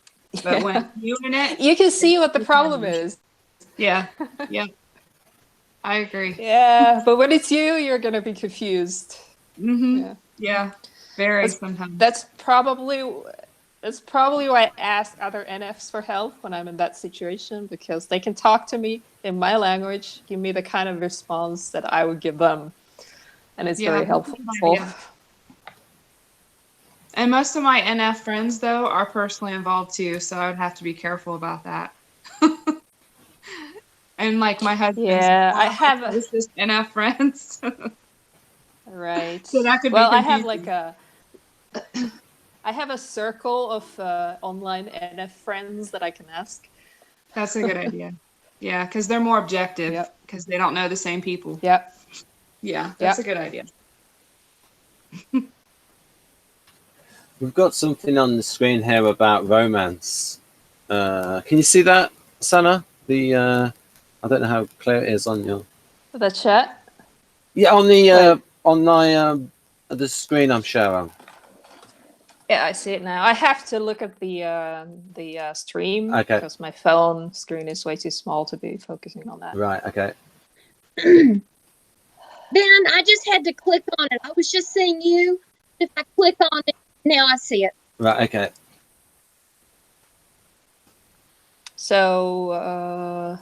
But when you in it, You can see what the problem is. yeah, yeah, I agree. Yeah, but when it's you, you're gonna be confused. Mm-hmm. Yeah, very sometimes. That's probably why I ask other NFs for help when I'm in that situation, because they can talk to me in my language, give me the kind of response that I would give them, and it's very helpful. Yeah. And most of my NF friends, though, are personally involved too, so I would have to be careful about that. And like my husband's, I have closest NF friends. right. So that could well, be I have confusing. I have a circle of online NF friends that I can ask. That's a good idea. Yeah, because they're more objective because they don't know the same people. Yep. Yeah, that's a good idea. We've got something on the screen here about romance. Can you see that, Sanna? I don't know how clear it is on your. The chat. Yeah, on the on my the screen I'm sharing. Yeah, I see it now. I have to look at the stream because my phone screen is way too small to be focusing on that. Right. Okay. Ben, I just had to click on it. I was just seeing you. If I click on it, now I see it. Right. Okay. So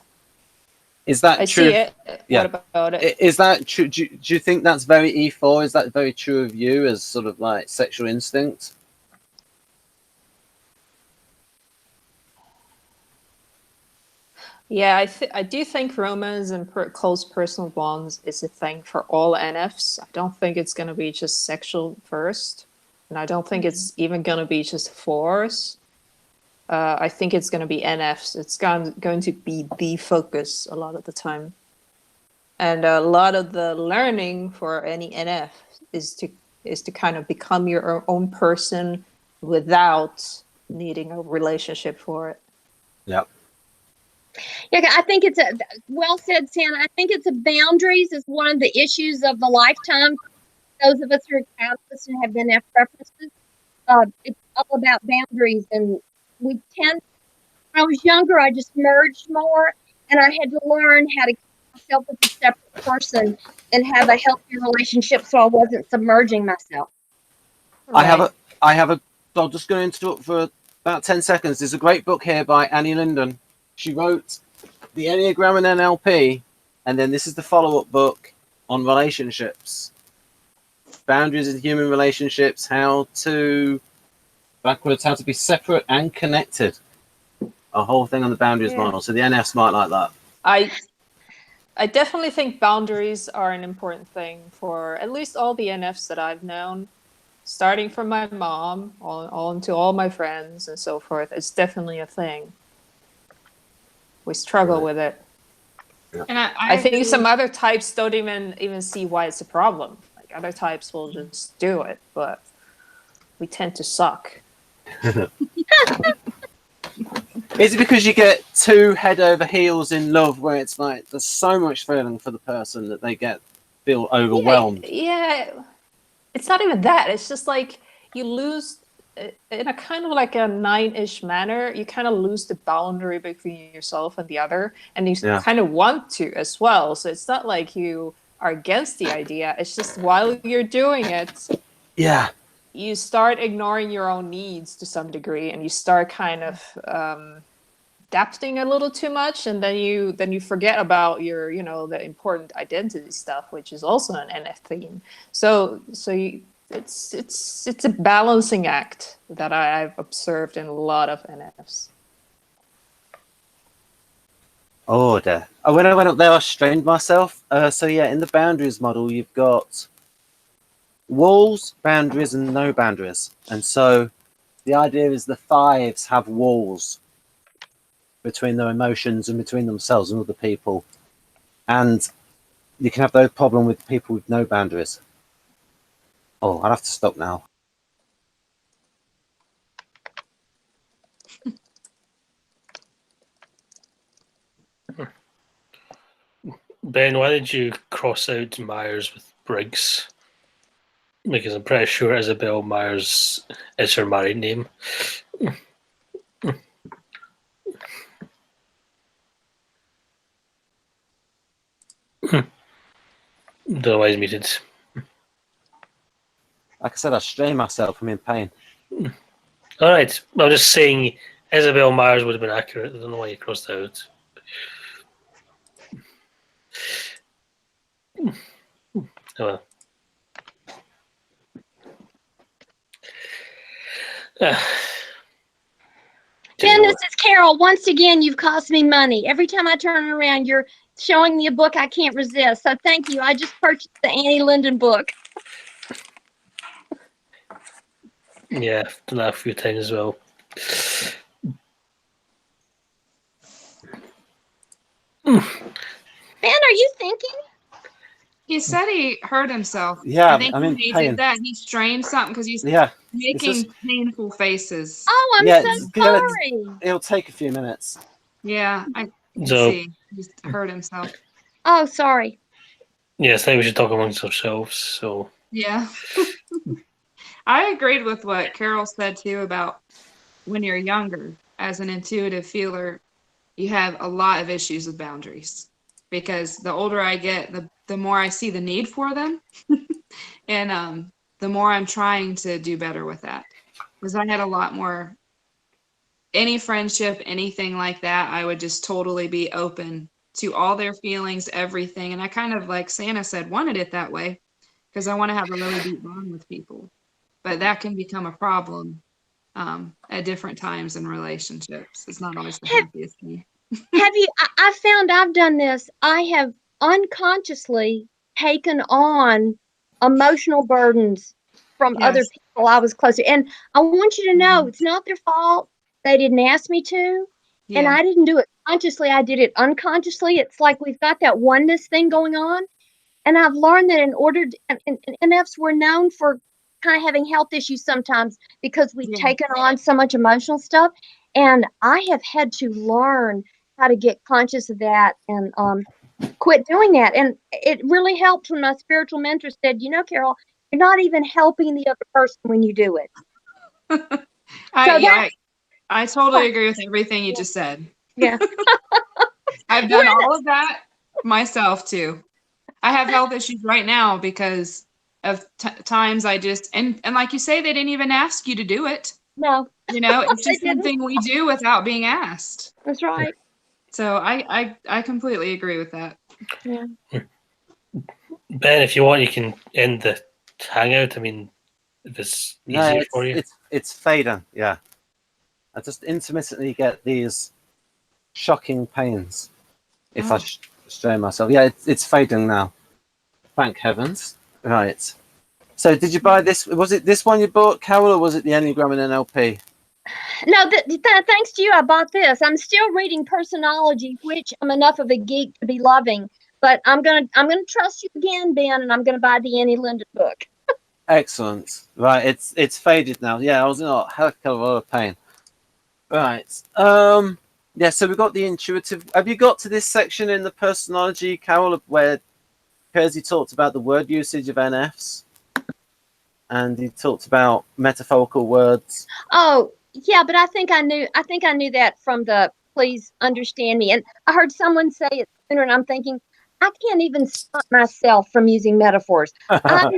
is that I true? See it. Yeah. What about it? Is that true? Do you think that's very E4? Is that very true of you as sort of like sexual instinct? Yeah, I do think romance and close personal bonds is a thing for all NFs. I don't think it's going to be just sexual first, and I don't think it's even going to be just fours. I think it's going to be NFs. It's going to be the focus a lot of the time. And a lot of the learning for any NF is to kind of become your own person without needing a relationship for it. Yeah. Yeah, I think it's well said, Sanna. I think it's boundaries is one of the issues of the lifetime. Those of us who are Catholics and have been NF preferences, it's all about boundaries. And we tend, when I was younger, I just merged more, and I had to learn how to keep myself as a separate person and have a healthy relationship, so I wasn't submerging myself. Right. I have a. I'll just go into it for about 10 seconds. There's a great book here by Annie Linden. She wrote the Enneagram and NLP, and then this is the follow-up book on relationships, boundaries in human relationships, how to be separate and connected. A whole thing on the boundaries model. So the NFs might like that. I definitely think boundaries are an important thing for at least all the NFs that I've known. starting from my mom on to all my friends and so forth. It's definitely a thing. We struggle with it. And I think agree. some other types don't even see why it's a problem. Like other types will just do it, but we tend to suck. Is it because you get too head over heels in love, where it's like there's so much feeling for the person that they feel overwhelmed? Yeah, it's not even that. It's just like you lose in a kind of like a 9-ish manner. You kind of lose the boundary between yourself and the other, and you kind of want to as well. So it's not like you are against the idea. It's just while you're doing it, you start ignoring your own needs to some degree, and you start kind of adapting a little too much, and then you forget about your, the important identity stuff, which is also an NF theme. So it's a balancing act that I've observed in a lot of NFs. Oh dear. When I went up there, I strained myself. So yeah, in the boundaries model, you've got walls, boundaries, and no boundaries. And so the idea is the 5s have walls between their emotions and between themselves and other people. And you can have no problem with people with no boundaries. Oh, I'll have to stop now. Ben, why did you cross out Myers with Briggs? Because I'm pretty sure Isabel Myers is her married name. Otherwise muted. Like I said, I strained myself. I'm in pain. All right. I'm just saying Isabel Myers would have been accurate. I don't know why you crossed out. Oh well. Jen, this is Carol. Once again, you've cost me money. Every time I turn around, you're showing me a book I can't resist. So thank you. I just purchased the Annie Linden book. Yeah, I've done that a few times as well. Ben, are you thinking? He said he hurt himself. Yeah, I think I'm in when he pain. did that, he strained something because he's making painful faces. Oh, I'm so sorry. It'll take a few minutes. Yeah, I can So- see. He's hurt himself. Oh, sorry. Yes, I think we should talk amongst ourselves. So Yeah. I agreed with what Carol said too about when you're younger, as an intuitive feeler, you have a lot of issues with boundaries because the older I get, the more I see the need for them. And the more I'm trying to do better with that. Because I had a lot more, any friendship, anything like that, I would just totally be open to all their feelings, everything. And I kind of, like Sanna said, wanted it that way because I want to have a really deep bond with people. But that can become a problem at different times in relationships. It's not always the happiest thing. Have you? I found I've done this. I have unconsciously taken on emotional burdens from other Yes. people I was close to. And I want you to know it's not their fault. They didn't ask me to. And Yeah. I didn't do it consciously. I did it unconsciously. It's like we've got that oneness thing going on. And I've learned that in order to, and NFs were known for kind of having health issues sometimes because we've taken on so much emotional stuff. And I have had to learn how to get conscious of that and quit doing that. And it really helped when my spiritual mentor said, you know, Carol, you're not even helping the other person when you do it. I totally agree with everything you just said. Yeah. I've done all of that myself too. I have health issues right now because of times I just, and like you say, they didn't even ask you to do it. No. You know, it's just something we do without being asked. That's right. So I completely agree with that. Yeah. Ben, if you want, you can end the hangout. I mean, if it's easier for you. It's fading. Yeah, I just intermittently get these shocking pains if I strain myself. Yeah, it's fading now. Thank heavens. Right. So did you buy this? Was it this one you bought, Carol, or was it the Enneagram and NLP? No, thanks to you, I bought this. I'm still reading Personology, which I'm enough of a geek to be loving. But I'm gonna trust you again, Ben, and I'm gonna buy the Annie Linda book. Excellent. Right, it's faded now. Yeah, I was in a heck of a lot of pain. Right. Yeah, so we got the intuitive. Have you got to this section in the Personology, Carol, where Keirsey talked about the word usage of NFs? And he talked about metaphorical words. Oh, yeah, but I think I knew that from the Please Understand Me. And I heard someone say it sooner, and I'm thinking, I can't even stop myself from using metaphors. I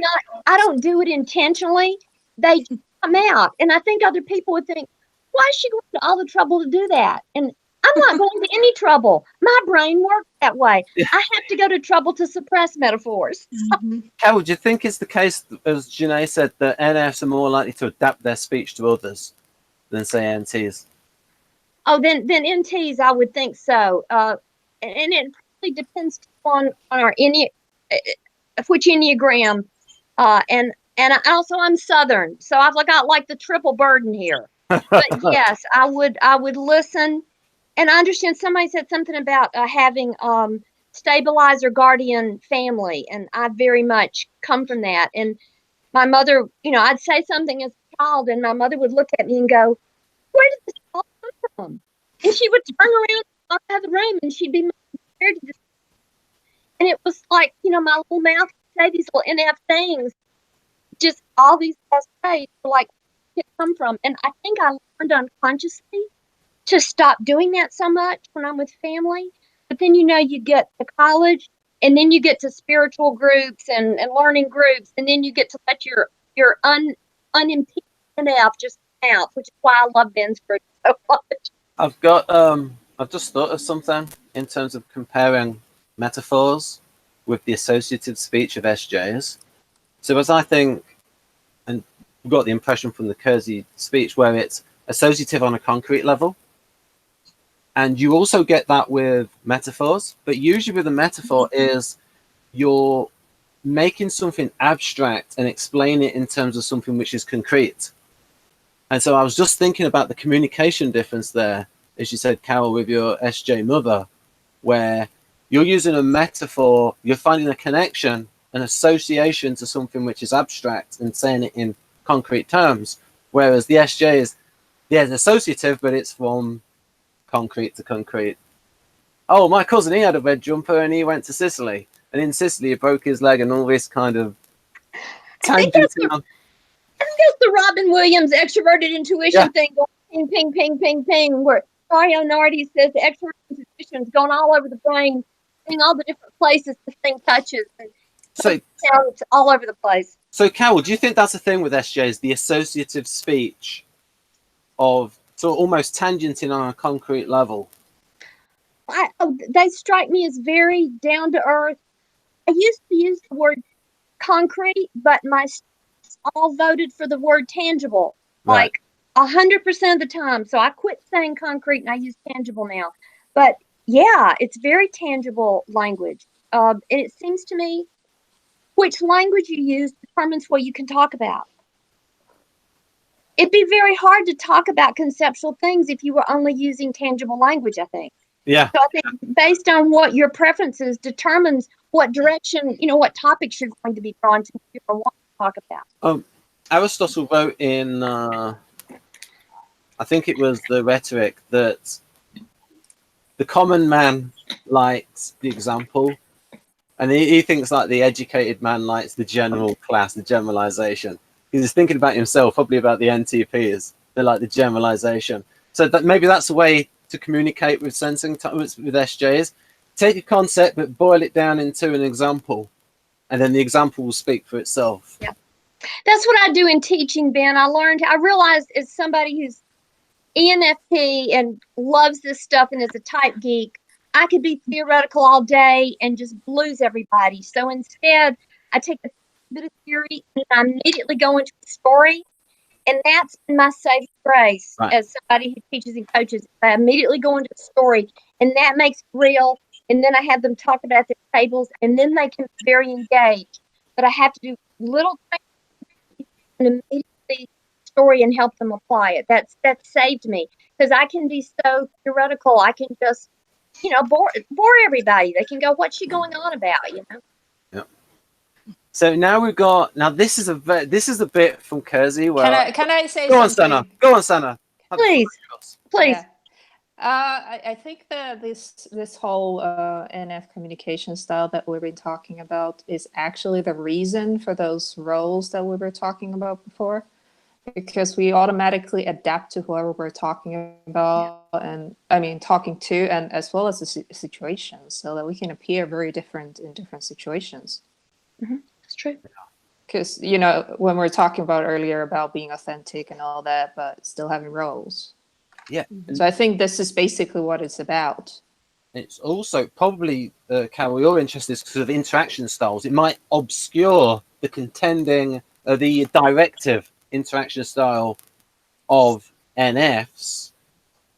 don't do it intentionally. They come out. And I think other people would think, why is she going to all the trouble to do that? And I'm not going to any trouble. My brain works that way. I have to go to trouble to suppress metaphors. Carol, do you think it's the case, as Janae said, that NFs are more likely to adapt their speech to others than, say, NTs? Oh, then NTs, I would think so. And it probably depends on our which Enneagram. And also I'm Southern, so I've got like the triple burden here. But yes, I would listen. And I understand somebody said something about having stabilizer guardian family, and I very much come from that. And my mother, I'd say something as a child, and my mother would look at me and go, "Where did this all come from?" And she would turn around out of the room, and she'd be prepared to just. And it was like, my little mouth would say these little NF things, just all these days, like, where did it come from? And I think I learned unconsciously to stop doing that so much when I'm with family. But then, you get to college, and then you get to spiritual groups and learning groups, and then you get to let your unimpeded NF just come out, which is why I love Ben's group so much. I've just thought of something in terms of comparing metaphors with the associative speech of SJs. So as I think, and we got the impression from the Keirsey speech where it's associative on a concrete level, and you also get that with metaphors, but usually with a metaphor is you're making something abstract and explain it in terms of something which is concrete. And so I was just thinking about the communication difference there, as you said, Carol, with your SJ mother, where you're using a metaphor, you're finding a connection, an association to something which is abstract and saying it in concrete terms, whereas the SJ is, it's associative, but it's from concrete to concrete. Oh, my cousin, he had a red jumper and he went to Sicily, and in Sicily he broke his leg and all this kind of tangent. I think that's the Robin Williams extroverted intuition thing going ping, ping, ping, ping, ping, where Dario Nardi says the extroverted intuition is going all over the brain, seeing all the different places the thing touches, and so sounds all over the place. So, Carol, do you think that's a thing with SJs, the associative speech of almost tangenting on a concrete level? They strike me as very down to earth. I used to use the word concrete, but my all voted for the word tangible, like 100% of the time. So I quit saying concrete and I use tangible now. But yeah, it's very tangible language. And it seems to me which language you use determines what you can talk about. It'd be very hard to talk about conceptual things if you were only using tangible language, I think. Yeah. So I think based on what your preferences determines what direction, what topics you're going to be drawn to or want to talk about. Aristotle wrote in, I think it was the Rhetoric, that the common man likes the example, and he thinks like the educated man likes the general class, the generalization. He's thinking about himself, probably about the NTPs. They like the generalization. So that maybe that's a way to communicate with sensing with SJs. Take a concept, but boil it down into an example, and then the example will speak for itself. Yeah, that's what I do in teaching, Ben. I realized as somebody who's ENFP and loves this stuff and is a type geek, I could be theoretical all day and just lose everybody. So instead, I take a bit of theory and I immediately go into a story. And that's been my saving grace as somebody who teaches and coaches. I immediately go into a story, and that makes it real. And then I have them talk about their tables, and then they can be very engaged. But I have to do little things an immediate story and help them apply it. That saved me, because I can be so theoretical. I can just, bore everybody. They can go, "What's she going on about?" So now we've got. Now this is a bit from Keirsey. Where Can I say go on, something? Sanna. Go on, Sanna. Please. Please. Yeah. I think that this whole NF communication style that we've been talking about is actually the reason for those roles that we were talking about before, because we automatically adapt to whoever we're talking about, and talking to, and as well as the situation, so that we can appear very different in different situations. Mm-hmm. That's true. Because when we're talking about earlier about being authentic and all that, but still having roles. Yeah. So I think this is basically what it's about. It's also probably, Carol, your interest is because of interaction styles. It might obscure the contending, the directive interaction style of NFs,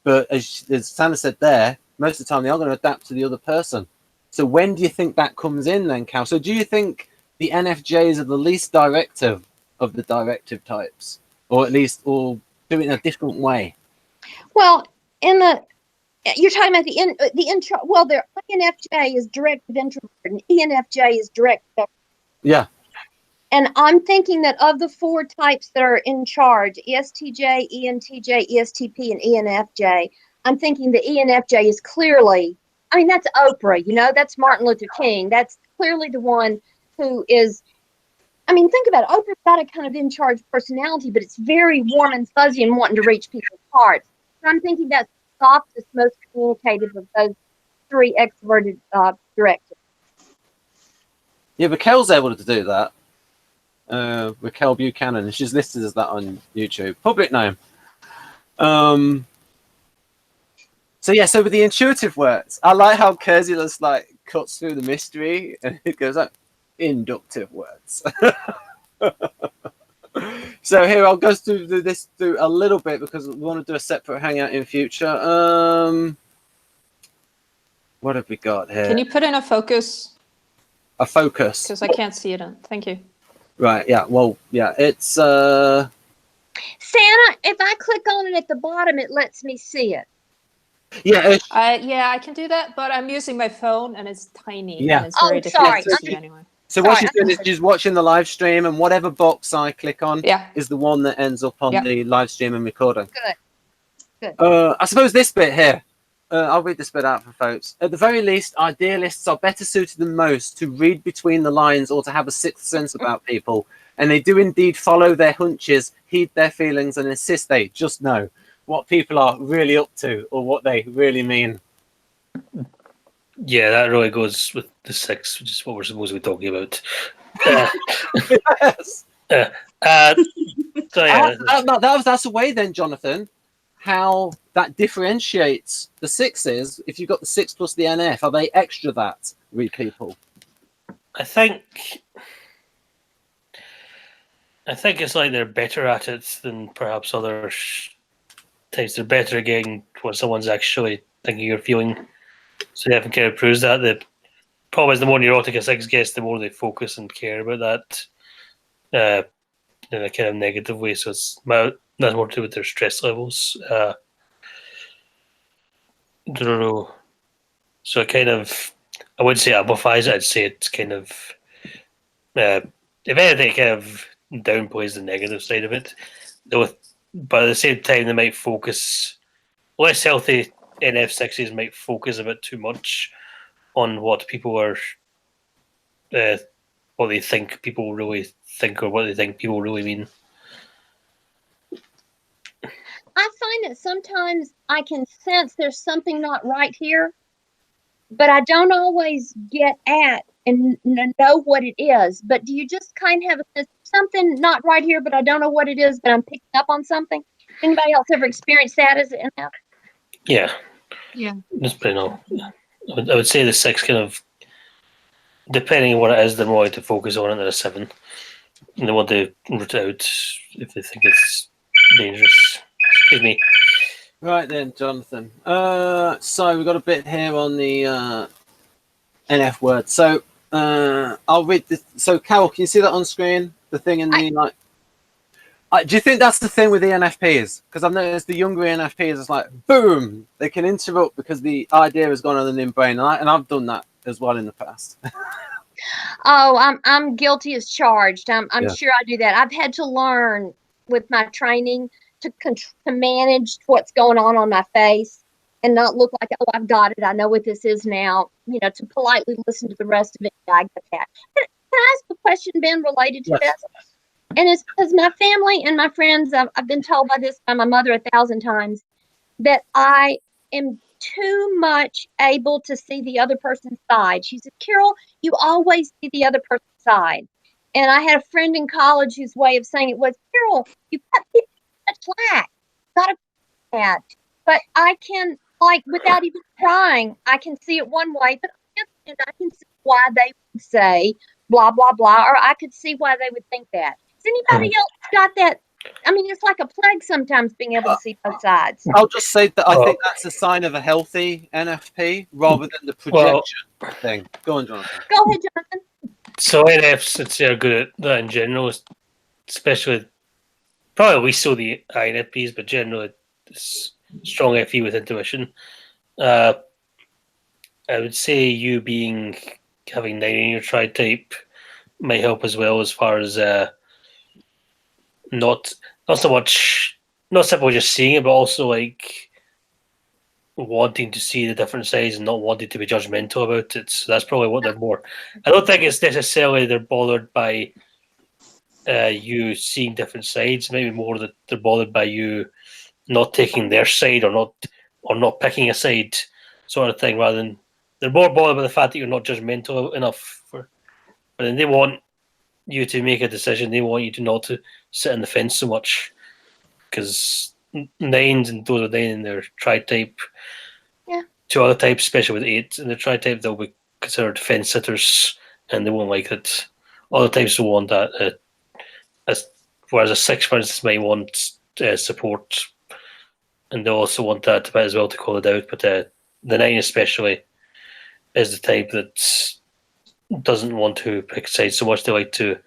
but as Sanna said there, most of the time they are going to adapt to the other person. So when do you think that comes in then, Cal? So do you think the NFJs are the least directive of the directive types, or at least, or do it in a different way? Well, you're talking about the intro. Well, the INFJ is directive introvert, and ENFJ is directive. Yeah. And I'm thinking that of the 4 types that are in charge, ESTJ, ENTJ, ESTP, and ENFJ, I'm thinking the ENFJ is clearly, that's Oprah, that's Martin Luther King. That's clearly the one who is, think about it. Oprah's got a kind of in-charge personality, but it's very warm and fuzzy and wanting to reach people's hearts. So I'm thinking that's the softest, most communicative of those 3 extroverted directives. Yeah, Raquel's able to do that. Raquel Buchanan, and she's listed as that on YouTube. Public name. So with the intuitive words, I like how Keirsey just cuts through the mystery and it goes like inductive words. So here I'll go through this a little bit because we want to do a separate hangout in future. What have we got here? Can you put in a focus? A focus. Because I can't see it. Thank you. Right. Yeah. Well. Yeah. It's. Sanna, if I click on it at the bottom, it lets me see it. Yeah. I can do that, but I'm using my phone and it's tiny. Yeah. And it's very difficult to see anyway. So what she's doing is she's watching the live stream, and whatever box I click on is the one that ends up on the live stream and recording. Good. I suppose this bit here. I'll read this bit out for folks. At the very least, idealists are better suited than most to read between the lines or to have a sixth sense about people. And they do indeed follow their hunches, heed their feelings, and insist they just know what people are really up to or what they really mean. Yeah, that really goes with the 6, which is what we're supposed to be talking about. Yes. So yeah, that's a way then, Jonathan, how that differentiates the 6s. If you've got the 6 plus the NF, are they extra that, read people? I think it's like they're better at it than perhaps other types. They're better at getting what someone's actually thinking or feeling. So yeah, it kind of proves that. The problem is the more neurotic a 6 gets, the more they focus and care about that in a kind of negative way. So it's that's more to do with their stress levels. I don't know. So it kind of, I wouldn't say amplifies it. I'd say it's kind of, if anything, it kind of downplays the negative side of it. But at the same time, they might focus, less healthy NF6s might focus a bit too much on what people are, what they think people really think or what they think people really mean. I find that sometimes I can sense there's something not right here, but I don't always get at and know what it is. But do you just kind of have a sense something not right here, but I don't know what it is, but I'm picking up on something? Anybody else ever experienced that as an NF? Yeah. Yeah. That's pretty normal. I would say the 6 kind of, depending on what it is, they're more likely to focus on it than a 7. And they want to root it out if they think it's dangerous. Excuse me. Right then, Jonathan. So we've got a bit here on the NF word. So I'll read this. So Carol, can you see that on screen? The thing in the Do you think that's the thing with the ENFPs? Because I've noticed the younger ENFPs, it's like, boom, they can interrupt because the idea has gone on in the brain. And I've done that as well in the past. Oh, I'm guilty as charged. I'm Yeah. sure I do that. I've had to learn with my training to manage what's going on my face and not look like, oh, I've got it. I know what this is now. You know, to politely listen to the rest of it. Yeah, I get that. Can I ask a question, Ben, related to this? And it's because my family and my friends, I've been told by my mother 1,000 times that I am too much able to see the other person's side. She said, Carol, you always see the other person's side. And I had a friend in college whose way of saying it was, Carol, you cut people slack. Gotta do that. But I can, like, without even trying, I can see it one way, but I can see why they would say blah, blah, blah, or I could see why they would think that. Has anybody else got that? I mean, it's like a plague sometimes being able to see both sides. I'll just say that I think that's a sign of a healthy NFP rather than the projection thing. Go on, Jonathan. Go ahead, Jonathan. So NFs, I'd say, are good at that in general, especially probably we saw the INFPs, but generally strong FE with intuition. I would say you having 9 in your Tritype might help as well, as far as not simply just seeing it, but also like wanting to see the different sides and not wanting to be judgmental about it. So that's probably what they're more. I don't think it's necessarily they're bothered by you seeing different sides. Maybe more that they're bothered by you not taking their side or not picking a side, sort of thing. Rather than they're more bothered by the fact that you're not judgmental enough but then they want you to make a decision. They want you to not to sit on the fence so much, because 9s and those are 9 in their Tritype. Yeah. 2 other types, especially with 8 in the Tritype, they'll be considered fence sitters, and they won't like it. Other types will want that, whereas a 6, for instance, might want support, and they also want that as well to call it out. But the 9 especially is the type that doesn't want to pick sides so much. They like to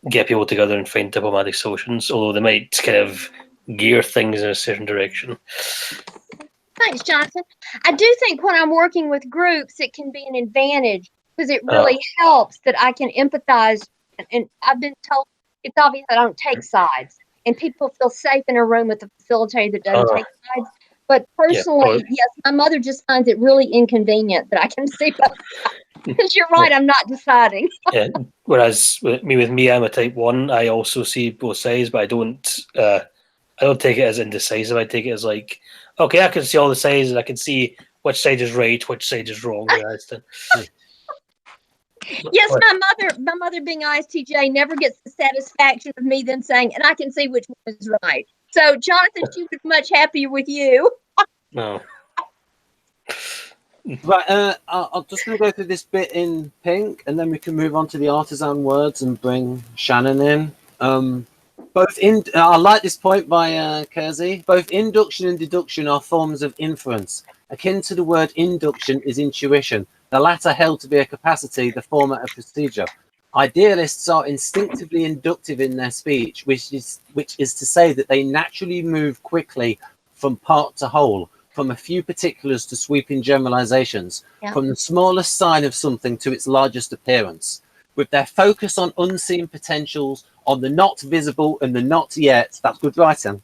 get people together and find diplomatic solutions, although they might kind of gear things in a certain direction. Thanks, Jonathan. I do think when I'm working with groups, it can be an advantage because it really helps that I can empathize. And I've been told it's obvious I don't take sides, and people feel safe in a room with a facilitator that doesn't take sides. But personally, yes, my mother just finds it really inconvenient that I can see both sides. Because you're right, I'm not deciding. Yeah. Whereas with me, I'm a type 1. I also see both sides, but I don't take it as indecisive. I take it as like, okay, I can see all the sides, and I can see which side is right, which side is wrong. Yes, my mother being ISTJ never gets the satisfaction of me then saying, and I can see which one is right. So, Jonathan, she was much happier with you. No. Right, I'm just going to go through this bit in pink, and then we can move on to the artisan words and bring Shannon in. I like this point by Keirsey. Both induction and deduction are forms of inference. Akin to the word induction is intuition. The latter held to be a capacity, the former a procedure. Idealists are instinctively inductive in their speech, which is to say that they naturally move quickly from part to whole, from a few particulars to sweeping generalizations, from the smallest sign of something to its largest appearance. With their focus on unseen potentials, on the not visible and the not yet, that's good writing.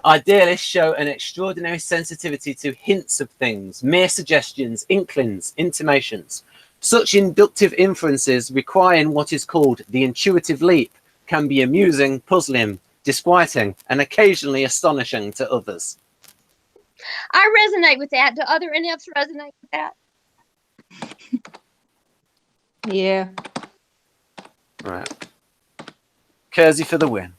Idealists show an extraordinary sensitivity to hints of things, mere suggestions, inklings, intimations. Such inductive inferences requiring what is called the intuitive leap can be amusing, puzzling, disquieting, and occasionally astonishing to others. I resonate with that. Do other NFs resonate with that? Yeah. Right. Keirsey for the win.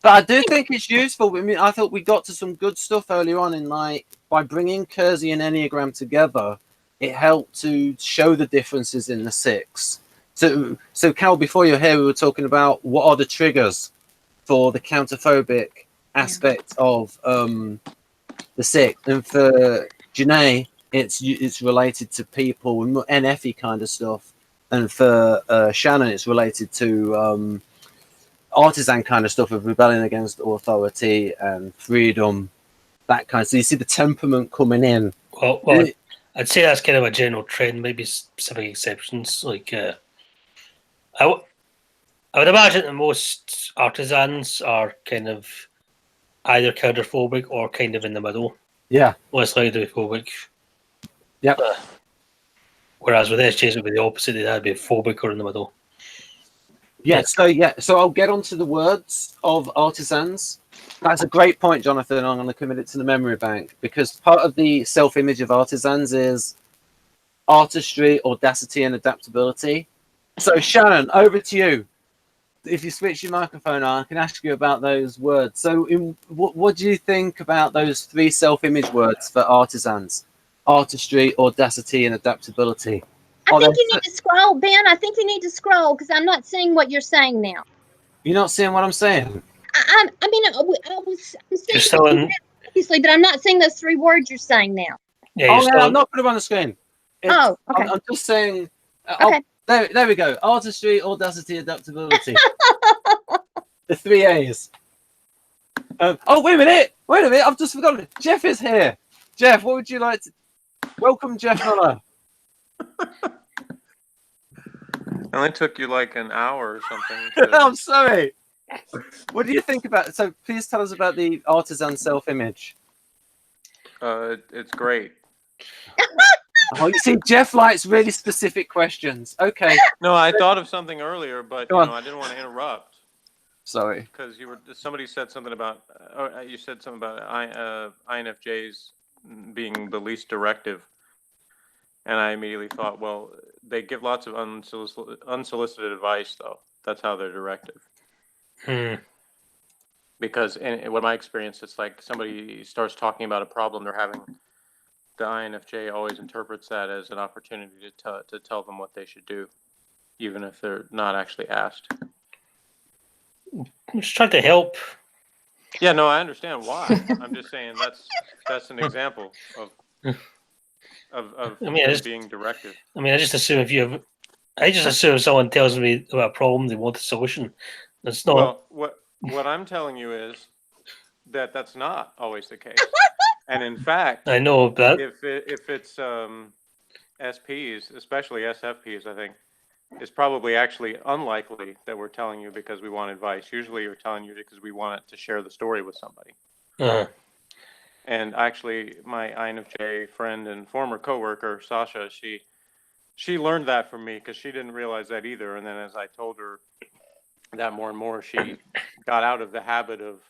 But I do think it's useful. I mean, I thought we got to some good stuff earlier on in by bringing Keirsey and Enneagram together, it helped to show the differences in the 6. So Cal, before you're here, we were talking about what are the triggers for the counterphobic aspect of the 6. And for Janae, it's related to people and NFE kind of stuff. and for Shannon, it's related to artisan kind of stuff of rebelling against authority and freedom, that kind. So you see the temperament coming in. Well, I'd say that's kind of a general trend. Maybe specific exceptions. Like, I would imagine that most artisans are kind of either counterphobic or kind of in the middle. Yeah. Less likely to be phobic. Yep. Whereas with SJs, it would be the opposite. They'd be phobic or in the middle. Yeah. So I'll get onto the words of artisans. That's a great point, Jonathan. I'm going to commit it to the memory bank, because part of the self-image of artisans is artistry, audacity, and adaptability. So Shannon, over to you. If you switch your microphone on, I can ask you about those words. So what do you think about those 3 self-image words for artisans? Artistry, audacity, and adaptability. I think you need to scroll, Ben. I think you need to scroll because I'm not seeing what you're saying now. You're not seeing what I'm saying? I'm seeing obviously, but I'm not seeing those 3 words you're saying now. Yeah, I'm not putting them on the screen. Okay. I'm just saying. Okay. There we go. Artistry, audacity, adaptability. The 3 A's. Oh, wait a minute. I've just forgotten. Jeff is here. Jeff, what would you like to... Welcome, Jeff Muller. It only took you like an hour or something. I'm sorry. What do you think about... So please tell us about the artisan self-image. It's great. Oh, you see, Jeff likes really specific questions. Okay. No, I thought of something earlier, but I didn't want to interrupt. Sorry. Because somebody said something about... you said something about INFJs being the least directive. And I immediately thought, well, they give lots of unsolicited advice, though. That's how they're directive. Because in my experience, it's like somebody starts talking about a problem they're having. The INFJ always interprets that as an opportunity to tell them what they should do, even if they're not actually asked. I'm just trying to help. Yeah, no, I understand why. I'm just saying that's an example of being directive. I mean, I just assume if someone tells me about a problem, they want a solution. That's not. Well, what I'm telling you is that that's not always the case. And in fact, I know that if it's SPs, especially SFPs, I think, it's probably actually unlikely that we're telling you because we want advice. Usually we're telling you because we want to share the story with somebody. And actually, my INFJ friend and former coworker, Sasha, she learned that from me because she didn't realize that either. And then as I told her that more and more, she got out of the habit of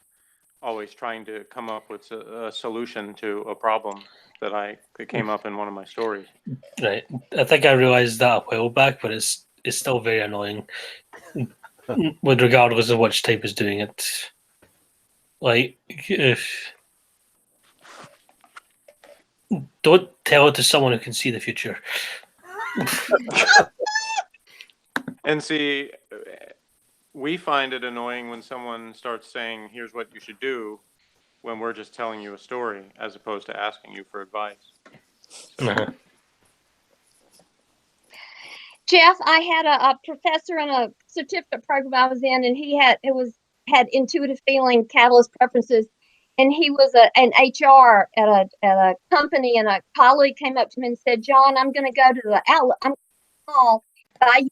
always trying to come up with a solution to a problem that came up in one of my stories. Right. I think I realized that a while back, but it's still very annoying, with regardless of which type is doing it. Like, don't tell it to someone who can see the future. And see, we find it annoying when someone starts saying, here's what you should do, when we're just telling you a story, as opposed to asking you for advice. Jeff, I had a professor in a certificate program I was in, and he had intuitive feeling, catalyst preferences, and he was an HR at a company, and a colleague came up to me and said, "John, I'm going to go to the outlet. I'm call, but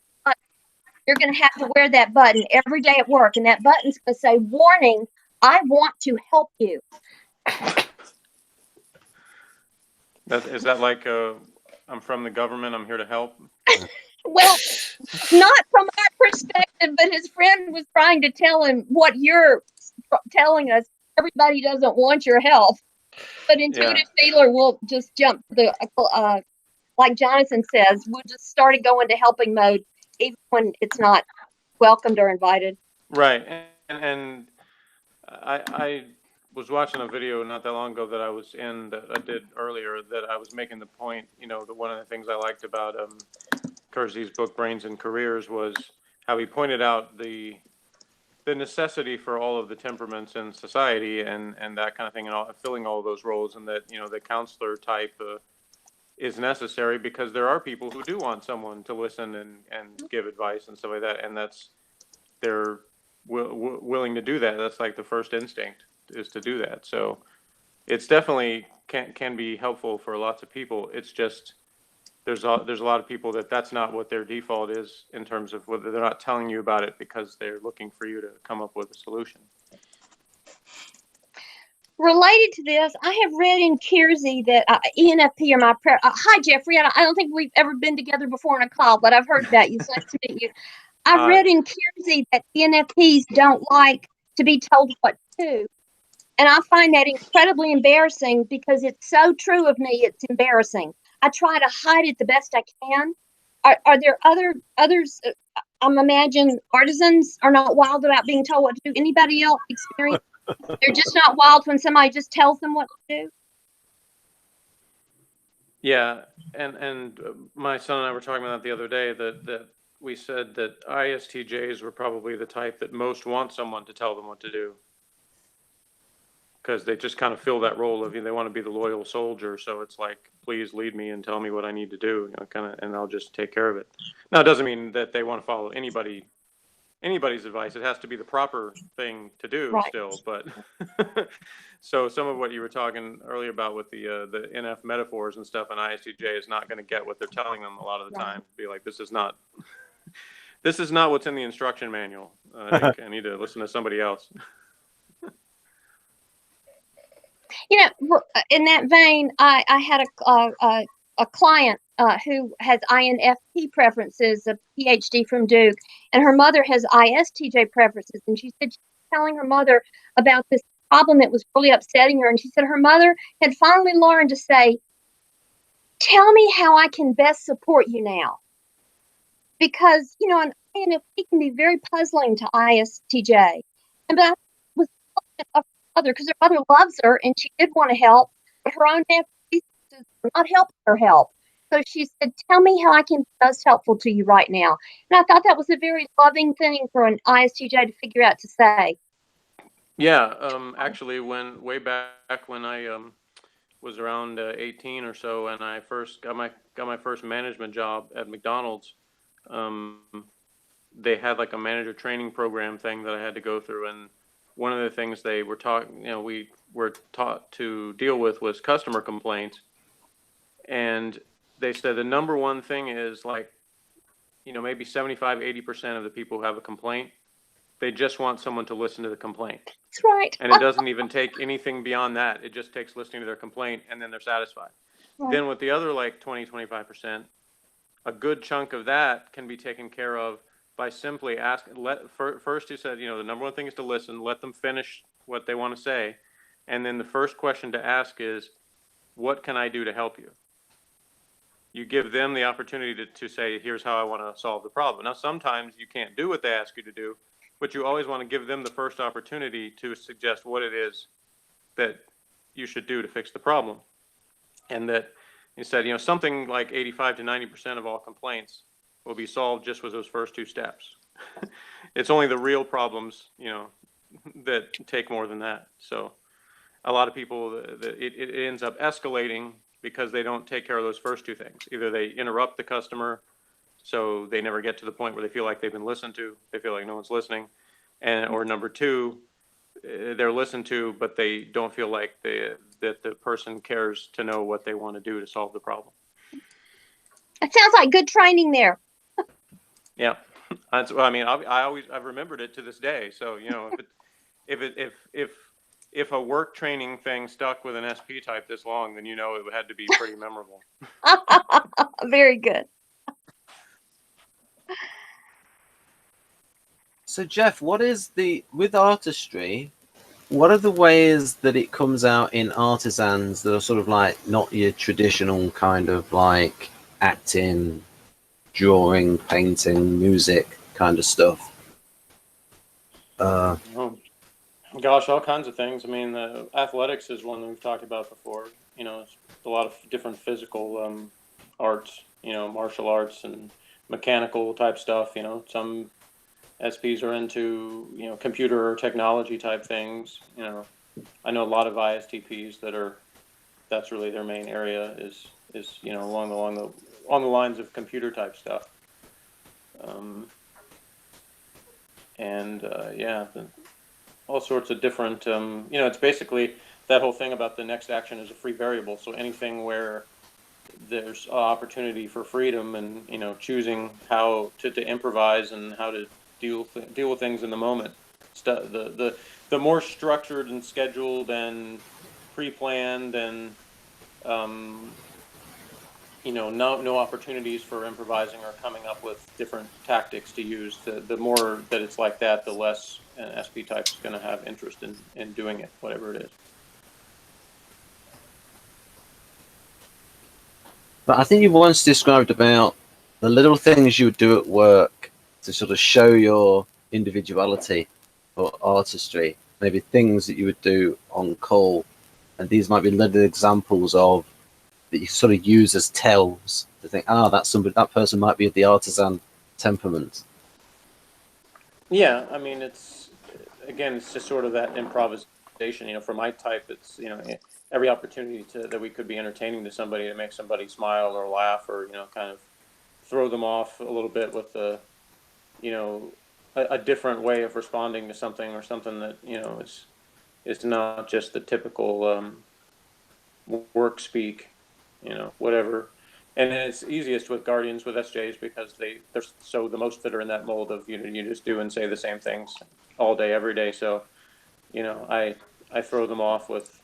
you're going to have to wear that button every day at work, and that button's going to say, 'Warning, I want to help you.'" Is that like I'm from the government, I'm here to help? Well, not from our perspective, but his friend was trying to tell him what you're telling us. Everybody doesn't want your help, but intuitive feeler will just jump the like Jonathan says, we'll just start going to helping mode, even when it's not welcomed or invited. Right, and I was watching a video not that long ago that I was in that I did earlier that I was making the point, that one of the things I liked about Keirsey's book Brains and Careers was how he pointed out the necessity for all of the temperaments in society and that kind of thing, and filling all of those roles, and that the counselor type is necessary, because there are people who do want someone to listen and give advice and stuff like that, and they're willing to do that. That's like the first instinct, is to do that. So it's definitely can be helpful for lots of people. It's just there's a lot of people that's not what their default is, in terms of whether they're not telling you about it because they're looking for you to come up with a solution. Related to this, I have read in Keirsey that ENFP are my prayer. Hi, Jeffrey. I don't think we've ever been together before on a call, but I've heard about you. So nice to meet you. I've read in Keirsey that ENFPs don't like to be told what to do. And I find that incredibly embarrassing, because it's so true of me. It's embarrassing. I try to hide it the best I can. Are there others? I'm imagine artisans are not wild about being told what to do. Anybody else experience? They're just not wild when somebody just tells them what to do. Yeah, and my son and I were talking about that the other day, that we said that ISTJs were probably the type that most want someone to tell them what to do, because they just kind of fill that role of, they want to be the loyal soldier. So it's like, please lead me and tell me what I need to do, kind of, and I'll just take care of it. Now, it doesn't mean that they want to follow anybody's advice. It has to be the proper thing to do, right. Still, but so some of what you were talking earlier about with the NF metaphors and stuff, an ISTJ is not going to get what they're telling them a lot of the time. Be like, this is not what's in the instruction manual. I think I need to listen to somebody else. In that vein, I had a client who has INFP preferences, a PhD from Duke, and her mother has ISTJ preferences. And she said she was telling her mother about this problem that was really upsetting her. And she said her mother had finally learned to say, tell me how I can best support you now. Because, an INFP can be very puzzling to ISTJ. But I was looking at her mother, because her mother loves her and she did want to help, but her own FP were not helping her help. So she said, tell me how I can be most helpful to you right now. And I thought that was a very loving thing for an ISTJ to figure out to say. Yeah, actually, way back when I was around 18 or so, and I first got my first management job at McDonald's, they had like a manager training program thing that I had to go through, and one of the things they were we were taught to deal with was customer complaints, and they said the number one thing is, like, maybe 75-80% of the people who have a complaint, they just want someone to listen to the complaint. That's right. And it doesn't even take anything beyond that. It just takes listening to their complaint, and then they're satisfied. Right. Then with the other, like, 20-25%, a good chunk of that can be taken care of by simply asking. First, you said, the number one thing is to listen, let them finish what they want to say. And then the first question to ask is, what can I do to help you? You give them the opportunity to say, here's how I want to solve the problem. Now, sometimes you can't do what they ask you to do, but you always want to give them the first opportunity to suggest what it is that you should do to fix the problem. And that you said, something like 85 to 90% of all complaints will be solved just with those first two steps. It's only the real problems, that take more than that. So a lot of people, it ends up escalating because they don't take care of those first two things. Either they interrupt the customer, so they never get to the point where they feel like they've been listened to. They feel like no one's listening. Or number two, they're listened to, but they don't feel like that the person cares to know what they want to do to solve the problem. It sounds like good training there. Yeah, I've remembered it to this day. So if a work training thing stuck with an SP type this long, then it had to be pretty memorable. Very good. So Jeff, with artistry, what are the ways that it comes out in artisans that are sort of like not your traditional kind of like acting, drawing, painting, music kind of stuff? Gosh, all kinds of things. I mean, athletics is one that we've talked about before. It's a lot of different physical arts, martial arts and mechanical type stuff. Some SPs are into, computer or technology type things. I know a lot of ISTPs that's really their main area is is, you know, along the lines of computer type stuff. All sorts of different, you know, it's basically that whole thing about the next action is a free variable. So anything where there's opportunity for freedom and, you know, choosing how to improvise and how to deal with things in the moment. The more structured and scheduled and pre-planned and, you know, no opportunities for improvising or coming up with different tactics to use. The more that it's like that, the less an SP type is going to have interest in doing it, whatever it is. But I think you once described about the little things you would do at work to sort of show your individuality or artistry, maybe things that you would do on call. And these might be little examples of that you sort of use as tells to think, that's somebody, that person might be of the artisan temperament. Yeah, I mean, it's just sort of that improvisation. You know, for my type, it's, you know, every opportunity that we could be entertaining to somebody to make somebody smile or laugh or, you know, kind of throw them off a little bit with the, you know, a different way of responding to something or something that, you know, is not just the typical work speak, you know, whatever. And it's easiest with guardians, with SJs, because they're so the most that are in that mold of, you know, you just do and say the same things all day, every day. So, you know, I throw them off with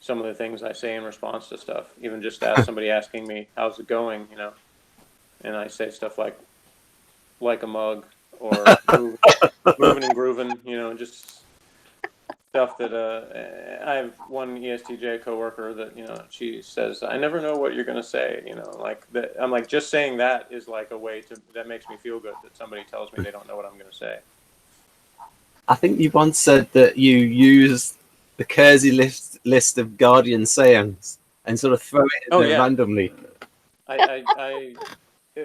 some of the things I say in response to stuff. Even just somebody asking me, how's it going, you know, and I say stuff like a mug or moving and grooving, you know, just stuff that I have one ESTJ coworker that, you know, she says, I never know what you're going to say, you know, like that. I'm like, just saying that is like a way that makes me feel good that somebody tells me they don't know what I'm going to say. I think you once said that you use the Keirsey list of guardian sayings and sort of throw it in there randomly.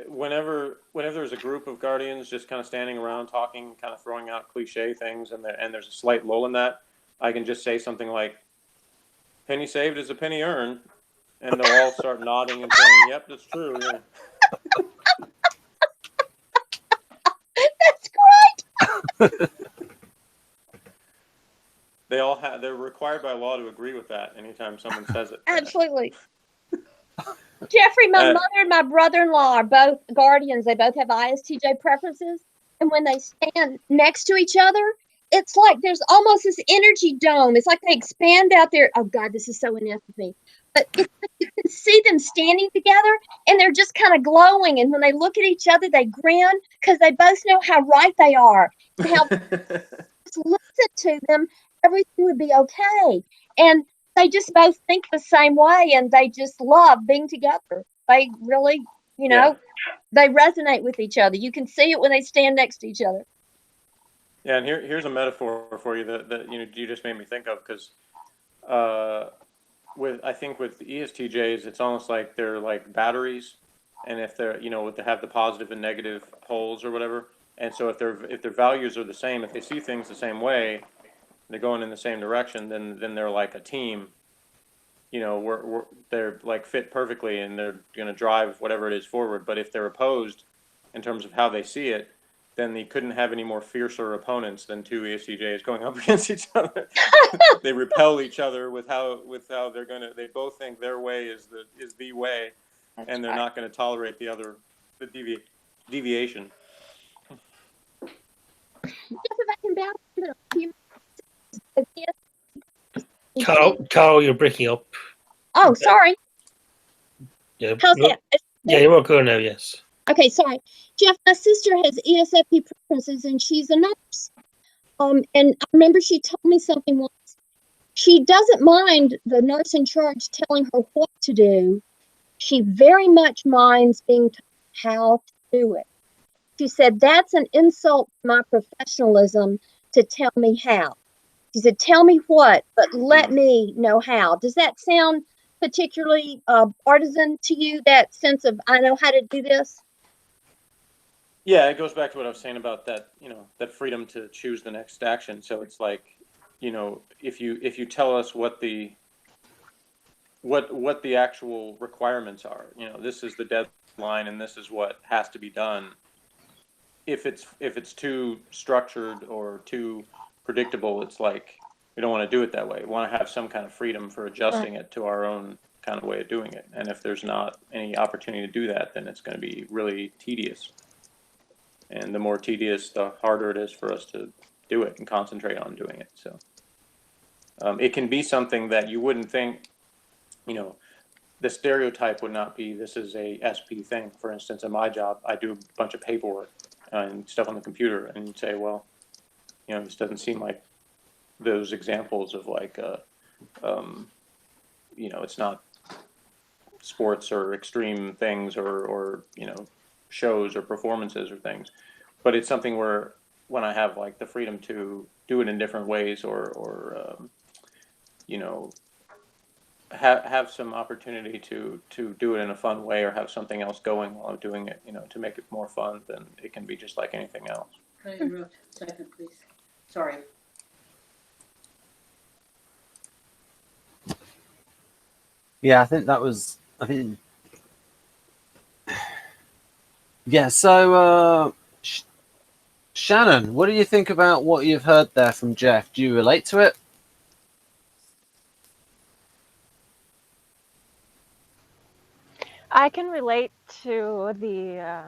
Whenever there's a group of guardians just kind of standing around talking, kind of throwing out cliche things, and there's a slight lull in that, I can just say something like, penny saved is a penny earned, and they'll all start nodding and saying, yep, that's true. Yeah. That's great. They're required by law to agree with that anytime someone says it. Absolutely. Jeffrey, my mother and my brother-in-law are both guardians. They both have ISTJ preferences. And when they stand next to each other, it's like there's almost this energy dome. It's like they expand out there. Oh, God, this is so enough of me. But you can see them standing together, and they're just kind of glowing. And when they look at each other, they grin because they both know how right they are. And how just listen to them, everything would be okay. And they just both think the same way, and they just love being together. They really, you know, they resonate with each other. You can see it when they stand next to each other. Yeah, and here's a metaphor for you that you know you just made me think of, because I think with the ESTJs, it's almost like they're like batteries, and if they're, you know, they have the positive and negative poles or whatever, and so if their values are the same, if they see things the same way, they're going in the same direction, then they're like a team. You know, they're like fit perfectly, and they're going to drive whatever it is forward. But if they're opposed in terms of how they see it, then they couldn't have any more fiercer opponents than two ESTJs going up against each other. They repel each other with how they're going to. They both think their way is the way, and they're not going to tolerate the deviation. Carol, you're breaking up. Oh, sorry. Yeah. How's that? Yeah, you're okay now, yes. Okay, sorry. Jeff, my sister has ESFP preferences, and she's a nurse. And I remember she told me something once. She doesn't mind the nurse in charge telling her what to do. She very much minds being told how to do it. She said, that's an insult to my professionalism to tell me how. She said, tell me what, but let me know how. Does that sound particularly partisan to you, that sense of, I know how to do this? Yeah, it goes back to what I was saying about that, you know, that freedom to choose the next action. So it's like, you know, if you tell us what the what the actual requirements are. You know, this is the deadline and this is what has to be done. If it's too structured or too predictable, it's like we don't want to do it that way. We want to have some kind of freedom for adjusting it to our own kind of way of doing it. And if there's not any opportunity to do that, then it's going to be really tedious. And the more tedious, the harder it is for us to do it and concentrate on doing it. So it can be something that you wouldn't think, you know, the stereotype would not be this is a SP thing. For instance, in my job, I do a bunch of paperwork and stuff on the computer, and you'd say, well, you know, this doesn't seem like those examples of like, you know, it's not sports or extreme things or, you know, shows or performances or things, but it's something where when I have like the freedom to do it in different ways or you know, have some opportunity to do it in a fun way or have something else going while I'm doing it, you know, to make it more fun, then it can be just like anything else. Can I interrupt a second, please? Sorry. Yeah, I think yeah, so Shannon, what do you think about what you've heard there from Jeff? Do you relate to it? I can relate to the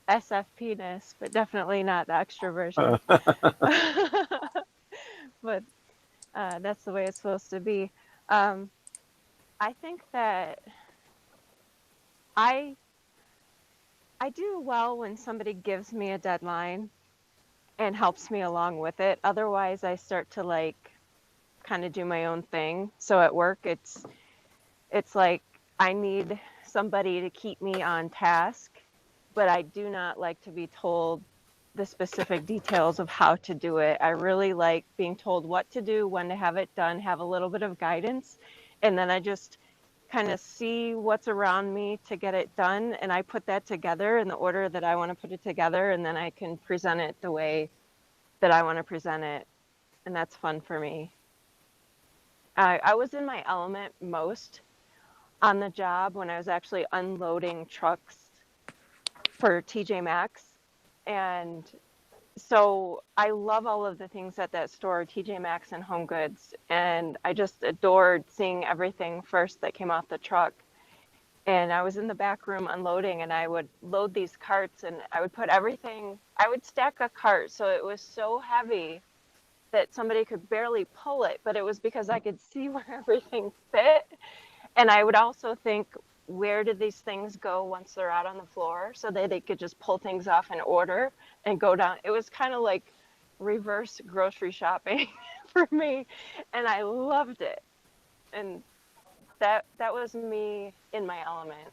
SFP-ness, but definitely not the extroversion. But that's the way it's supposed to be. I think that I do well when somebody gives me a deadline and helps me along with it. Otherwise, I start to like kind of do my own thing. So at work, it's like I need somebody to keep me on task, but I do not like to be told the specific details of how to do it. I really like being told what to do, when to have it done, have a little bit of guidance, and then I just kind of see what's around me to get it done, and I put that together in the order that I want to put it together, and then I can present it the way that I want to present it, and that's fun for me. I was in my element most on the job when I was actually unloading trucks for TJ Maxx. And so I love all of the things at that store, TJ Maxx and Home Goods. And I just adored seeing everything first that came off the truck. And I was in the back room unloading, and I would load these carts, and I would put everything, I would stack a cart so it was so heavy that somebody could barely pull it, but it was because I could see where everything fit. And I would also think, where did these things go once they're out on the floor, so that they could just pull things off in order and go down. It was kind of like reverse grocery shopping for me, and I loved it. And that was me in my element.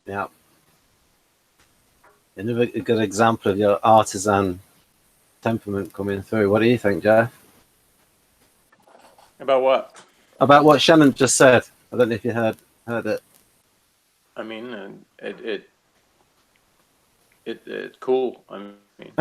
Yeah. Another good example of your artisan temperament coming through. What do you think, Jeff? About what? About what Shannon just said. I don't know if you heard it. I mean, it's cool. I mean,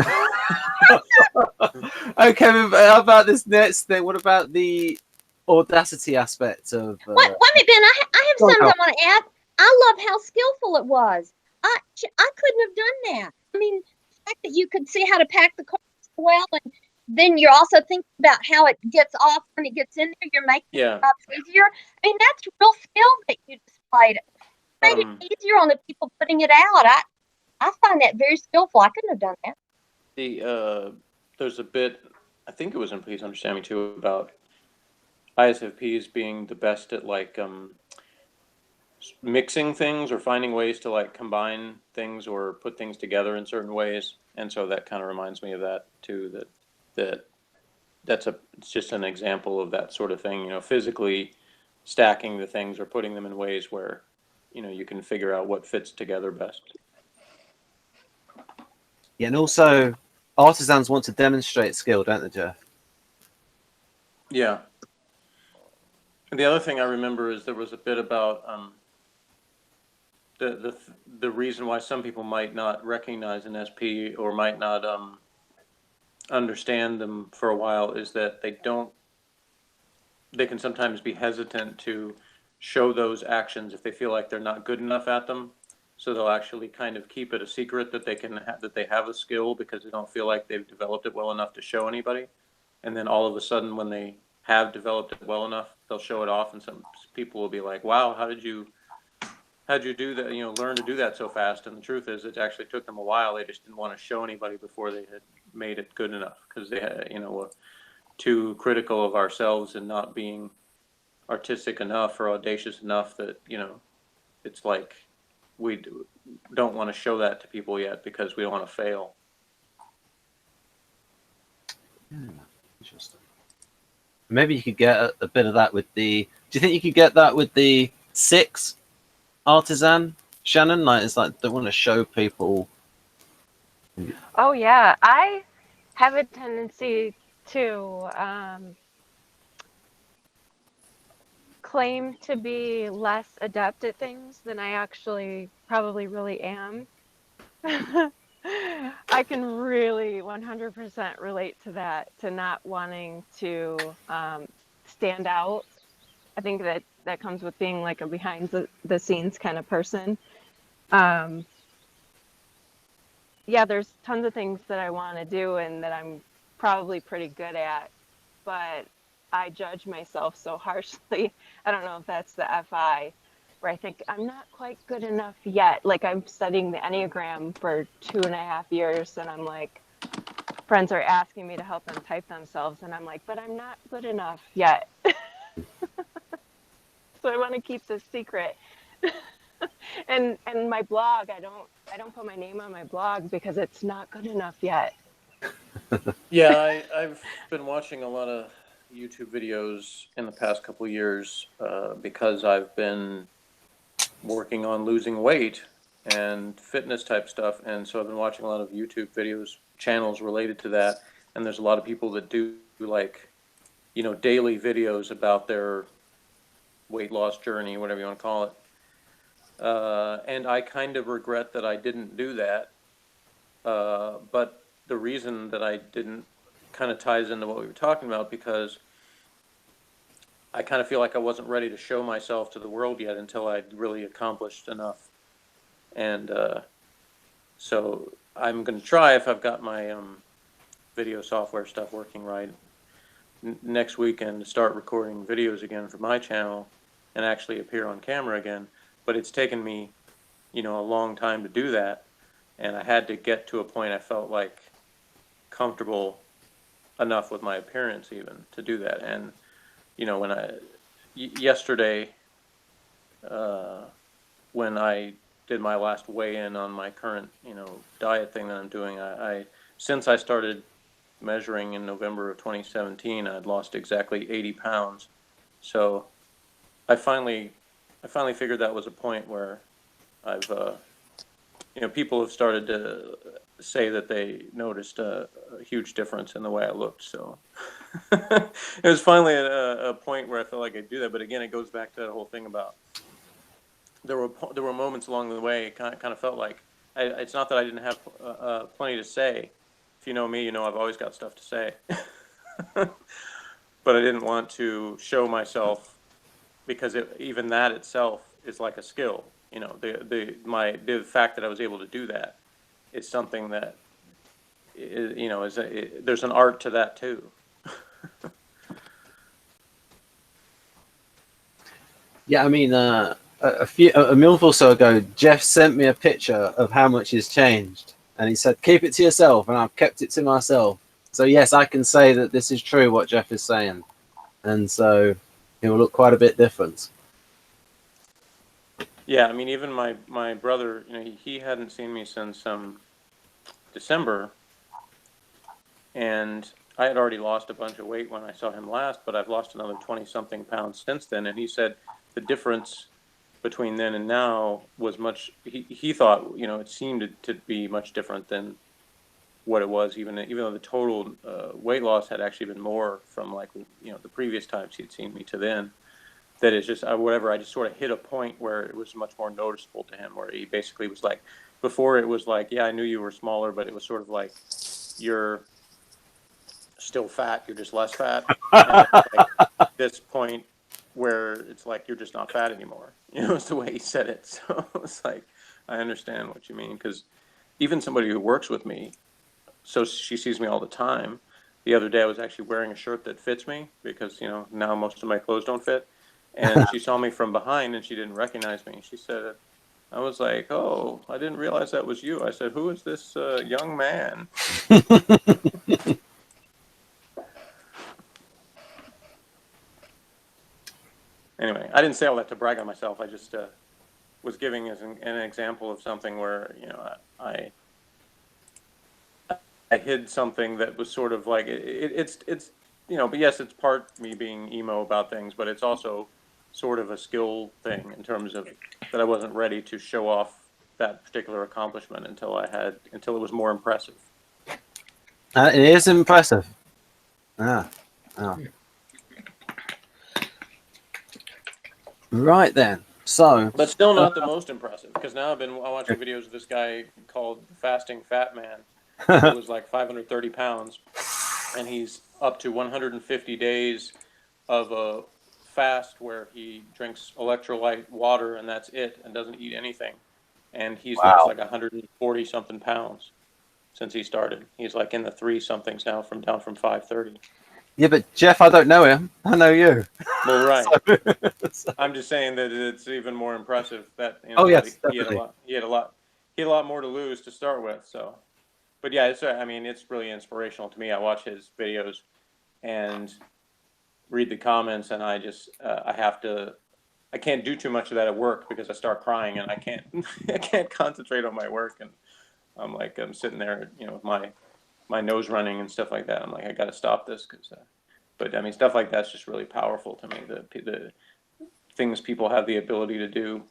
Okay, how about this next thing? What about the audacity aspect of? Wait a minute, Ben. I have Go on, something Al. I want to add. I love how skillful it was. I couldn't have done that. I mean, the fact that you could see how to pack the car so well, and then you're also thinking about how it gets off when it gets in there. You're making yeah. it easier. I mean, that's real skill that you displayed. It made it easier on the people putting it out. I find that very skillful. I couldn't have done that. There's a bit, I think it was in Please Understand Me too, about ISFPs being the best at like mixing things or finding ways to like combine things or put things together in certain ways. And so that kind of reminds me of that too, it's just an example of that sort of thing, you know, physically stacking the things or putting them in ways where, you know, you can figure out what fits together best. Yeah, and also artisans want to demonstrate skill, don't they, Jeff? Yeah. And the other thing I remember is there was a bit about the reason why some people might not recognize an SP or might not understand them for a while is that they can sometimes be hesitant to show those actions if they feel like they're not good enough at them. So they'll actually kind of keep it a secret that they have a skill because they don't feel like they've developed it well enough to show anybody. And then all of a sudden, when they have developed it well enough, they'll show it off, and some people will be like, "Wow, how did you do that? Learn to do that so fast?" And the truth is, it actually took them a while. They just didn't want to show anybody before they had made it good enough because they had, were too critical of ourselves and not being artistic enough or audacious enough that it's like we don't want to show that to people yet because we don't want to fail. Yeah, interesting. Maybe you could get a bit of that with the. Do you think you could get that with the 6 artisan, Shannon? Like, it's like they want to show people. Oh yeah, I have a tendency to claim to be less adept at things than I actually probably really am. I can really 100% relate to that, to not wanting to stand out. I think that comes with being like a behind the scenes kind of person. Yeah, there's tons of things that I want to do and that I'm probably pretty good at, but I judge myself so harshly. I don't know if that's the FI, where I think I'm not quite good enough yet. Like, I'm studying the Enneagram for 2.5 years, and I'm like, friends are asking me to help them type themselves, and I'm like, but I'm not good enough yet. So I want to keep this secret. And my blog, I don't put my name on my blog because it's not good enough yet. Yeah, I've been watching a lot of YouTube videos in the past couple of years because I've been working on losing weight and fitness type stuff, and so I've been watching a lot of YouTube videos, channels related to that, and there's a lot of people that do like, daily videos about their weight loss journey, whatever you want to call it. And I kind of regret that I didn't do that. But the reason that I didn't kind of ties into what we were talking about, because I kind of feel like I wasn't ready to show myself to the world yet until I'd really accomplished enough. And so I'm going to try, if I've got my video software stuff working right, next weekend to start recording videos again for my channel and actually appear on camera again. But it's taken me, a long time to do that. And I had to get to a point I felt like comfortable enough with my appearance even to do that. And, when yesterday, when I did my last weigh-in on my current, diet thing that I'm doing, since I started measuring in November of 2017, I'd lost exactly 80 pounds. So I finally figured that was a point where I've, people have started to say that they noticed a huge difference in the way I looked. So it was finally a point where I felt like I could do that. But again, it goes back to that whole thing about there were moments along the way. It kind of felt like it's not that I didn't have plenty to say. If you know me, I've always got stuff to say. But I didn't want to show myself because even that itself is like a skill. The fact that I was able to do that is something that there's an art to that too. Yeah, I mean, a month or so ago, Jeff sent me a picture of how much he's changed, and he said, "Keep it to yourself," and I've kept it to myself. So yes, I can say that this is true what Jeff is saying, and so it will look quite a bit different. Yeah, I mean, even my brother, he hadn't seen me since December, and I had already lost a bunch of weight when I saw him last, but I've lost another 20-something pounds since then. And he said the difference between then and now was much. He thought, it seemed to be much different than what it was, even though the total weight loss had actually been more from the previous times he'd seen me to then. That is just whatever. I just sort of hit a point where it was much more noticeable to him, where he basically was like, before it was like, yeah, I knew you were smaller, but it was sort of like your still fat, you're just less fat. And it's like this point where it's like you're just not fat anymore. You know, it's the way he said it. So it's like, I understand what you mean, because even somebody who works with me, so she sees me all the time. The other day I was actually wearing a shirt that fits me because, you know, now most of my clothes don't fit. And she saw me from behind and she didn't recognize me. She said, I was like, oh, I didn't realize that was you. I said, who is this young man? Anyway, I didn't say all that to brag on myself. I just was giving as an example of something where, you know, I hid something that was sort of like, it's, you know, but yes, it's part me being emo about things, but it's also sort of a skill thing in terms of that I wasn't ready to show off that particular accomplishment until it was more impressive. It is impressive. Ah. Right then. So, but still not the most impressive, because now I've been watching videos of this guy called the Fasting Fat Man. It was like 530 pounds, and he's up to 150 days of a fast where he drinks electrolyte water and that's it, and doesn't eat anything. And he's lost like 140 something pounds since he started. He's like in the 3 somethings now, down from 530. Yeah, but Jeff, I don't know him. I know you. Well, right. So, I'm just saying that it's even more impressive that, you oh know, yes, he had a lot more to lose to start with. So, but yeah, I mean, it's really inspirational to me. I watch his videos and read the comments, and I just I can't do too much of that at work because I start crying and I can't concentrate on my work, and I'm sitting there, you know, with my nose running and stuff like that. I'm like, I got to stop this, but I mean, stuff like that's just really powerful to me. The things people have the ability to do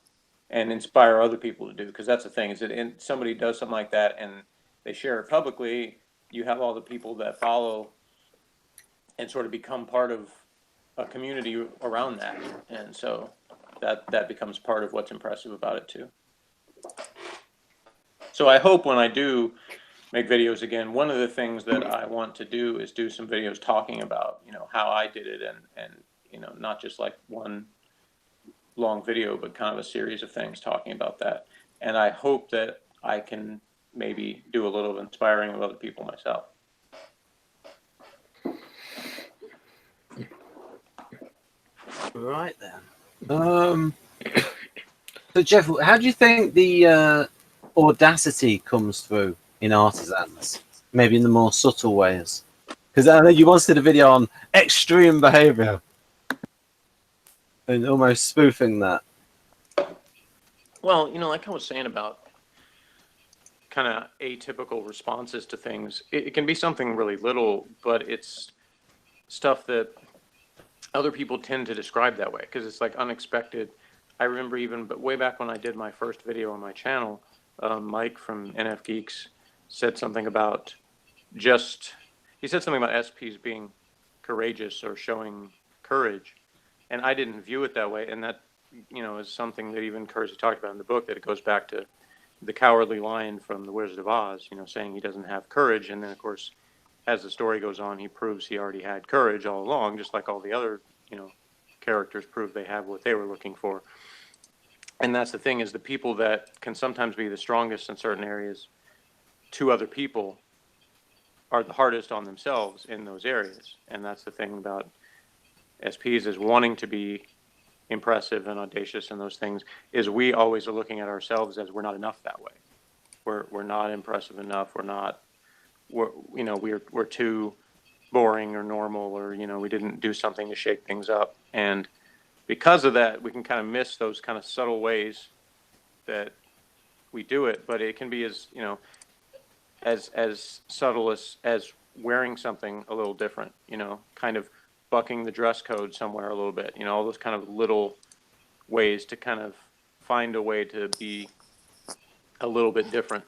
and inspire other people to do, because that's the thing, is that somebody does something like that and they share it publicly, you have all the people that follow and sort of become part of a community around that, and so that becomes part of what's impressive about it too. So I hope when I do make videos again, one of the things that I want to do is do some videos talking about, you know, how I did it, and you know, not just like one long video, but kind of a series of things talking about that. And I hope that I can maybe do a little inspiring of other people myself. right then. So Jeff, how do you think the audacity comes through in artisans? Maybe in the more subtle ways, because I know you once did a video on extreme behavior and almost spoofing that. Well, you know, like I was saying about kind of atypical responses to things, it can be something really little, but it's stuff that other people tend to describe that way because it's like unexpected. I remember but way back when I did my first video on my channel, Mike from NF Geeks said something about he said something about SPs being courageous or showing courage, and I didn't view it that way. And that, you know, is something that even Keirsey talked about in the book, that it goes back to the cowardly lion from The Wizard of Oz, you know, saying he doesn't have courage. And then, of course, as the story goes on, he proves he already had courage all along, just like all the other, you know, characters prove they have what they were looking for. And that's the thing, is the people that can sometimes be the strongest in certain areas to other people are the hardest on themselves in those areas. And that's the thing about SPs, is wanting to be impressive and audacious in those things, is we always are looking at ourselves as we're not enough that way. We're not impressive enough. We're too boring or normal, or, you know, we didn't do something to shake things up. And because of that, we can kind of miss those kind of subtle ways that we do it. But it can be as, you know, as subtle as wearing something a little different, you know, kind of bucking the dress code somewhere a little bit, you know, all those kind of little ways to kind of find a way to be a little bit different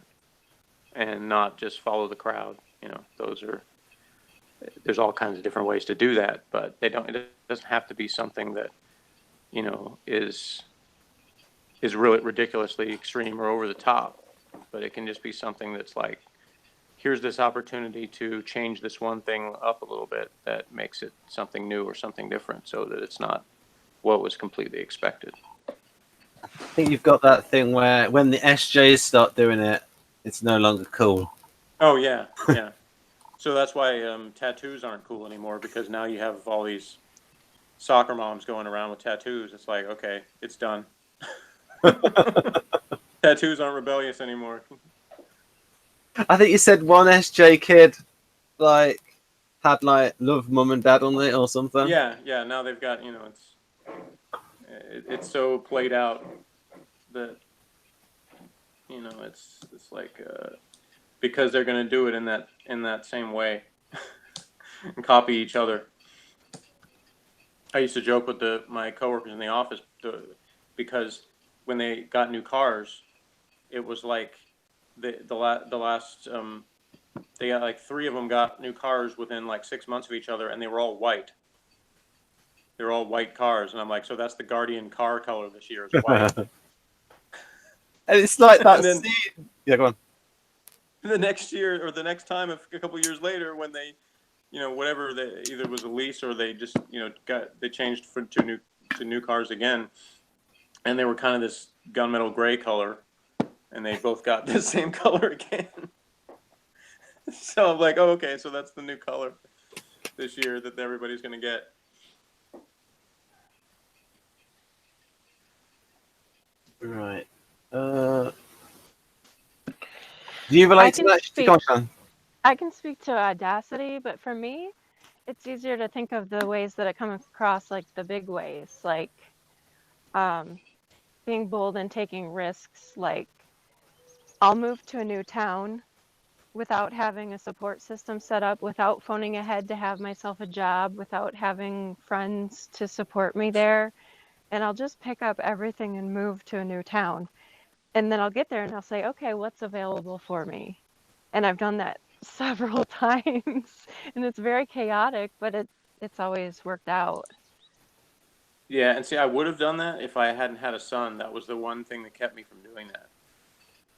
and not just follow the crowd. You know, there's all kinds of different ways to do that, but it doesn't have to be something that, you know, is really ridiculously extreme or over the top, but it can just be something that's like, here's this opportunity to change this one thing up a little bit that makes it something new or something different, so that it's not what was completely expected. I think you've got that thing where when the SJs start doing it, it's no longer cool. Oh yeah, yeah. So that's why tattoos aren't cool anymore, because now you have all these soccer moms going around with tattoos. It's like, okay, it's done. Tattoos aren't rebellious anymore. I think you said one SJ kid like had like love mum and dad on it or something. Yeah, yeah. Now they've got, it's so played out that it's like because they're going to do it in that same way and copy each other. I used to joke with my coworkers in the office because when they got new cars, it was like the last they got like 3 of them got new cars within like 6 months of each other, and they were all white. They were all white cars, and I'm like, so that's the Guardian car color this year is white. And it's like that then, scene. Yeah, go on. The next year or the next time, a couple years later, when they, whatever, either was a lease or they just, they changed to new cars again, and they were kind of this gunmetal gray color, and they both got the same color again. So I'm like, oh, okay, so that's the new color this year that everybody's going to get. Right. Do you relate to that? Go on, Shannon. I can speak to audacity, but for me, it's easier to think of the ways that it comes across, like the big ways, like being bold and taking risks. Like, I'll move to a new town without having a support system set up, without phoning ahead to have myself a job, without having friends to support me there. And I'll just pick up everything and move to a new town. And then I'll get there and I'll say, okay, what's available for me? And I've done that several times, and it's very chaotic, but it's always worked out. Yeah, and see, I would have done that if I hadn't had a son. That was the one thing that kept me from doing that,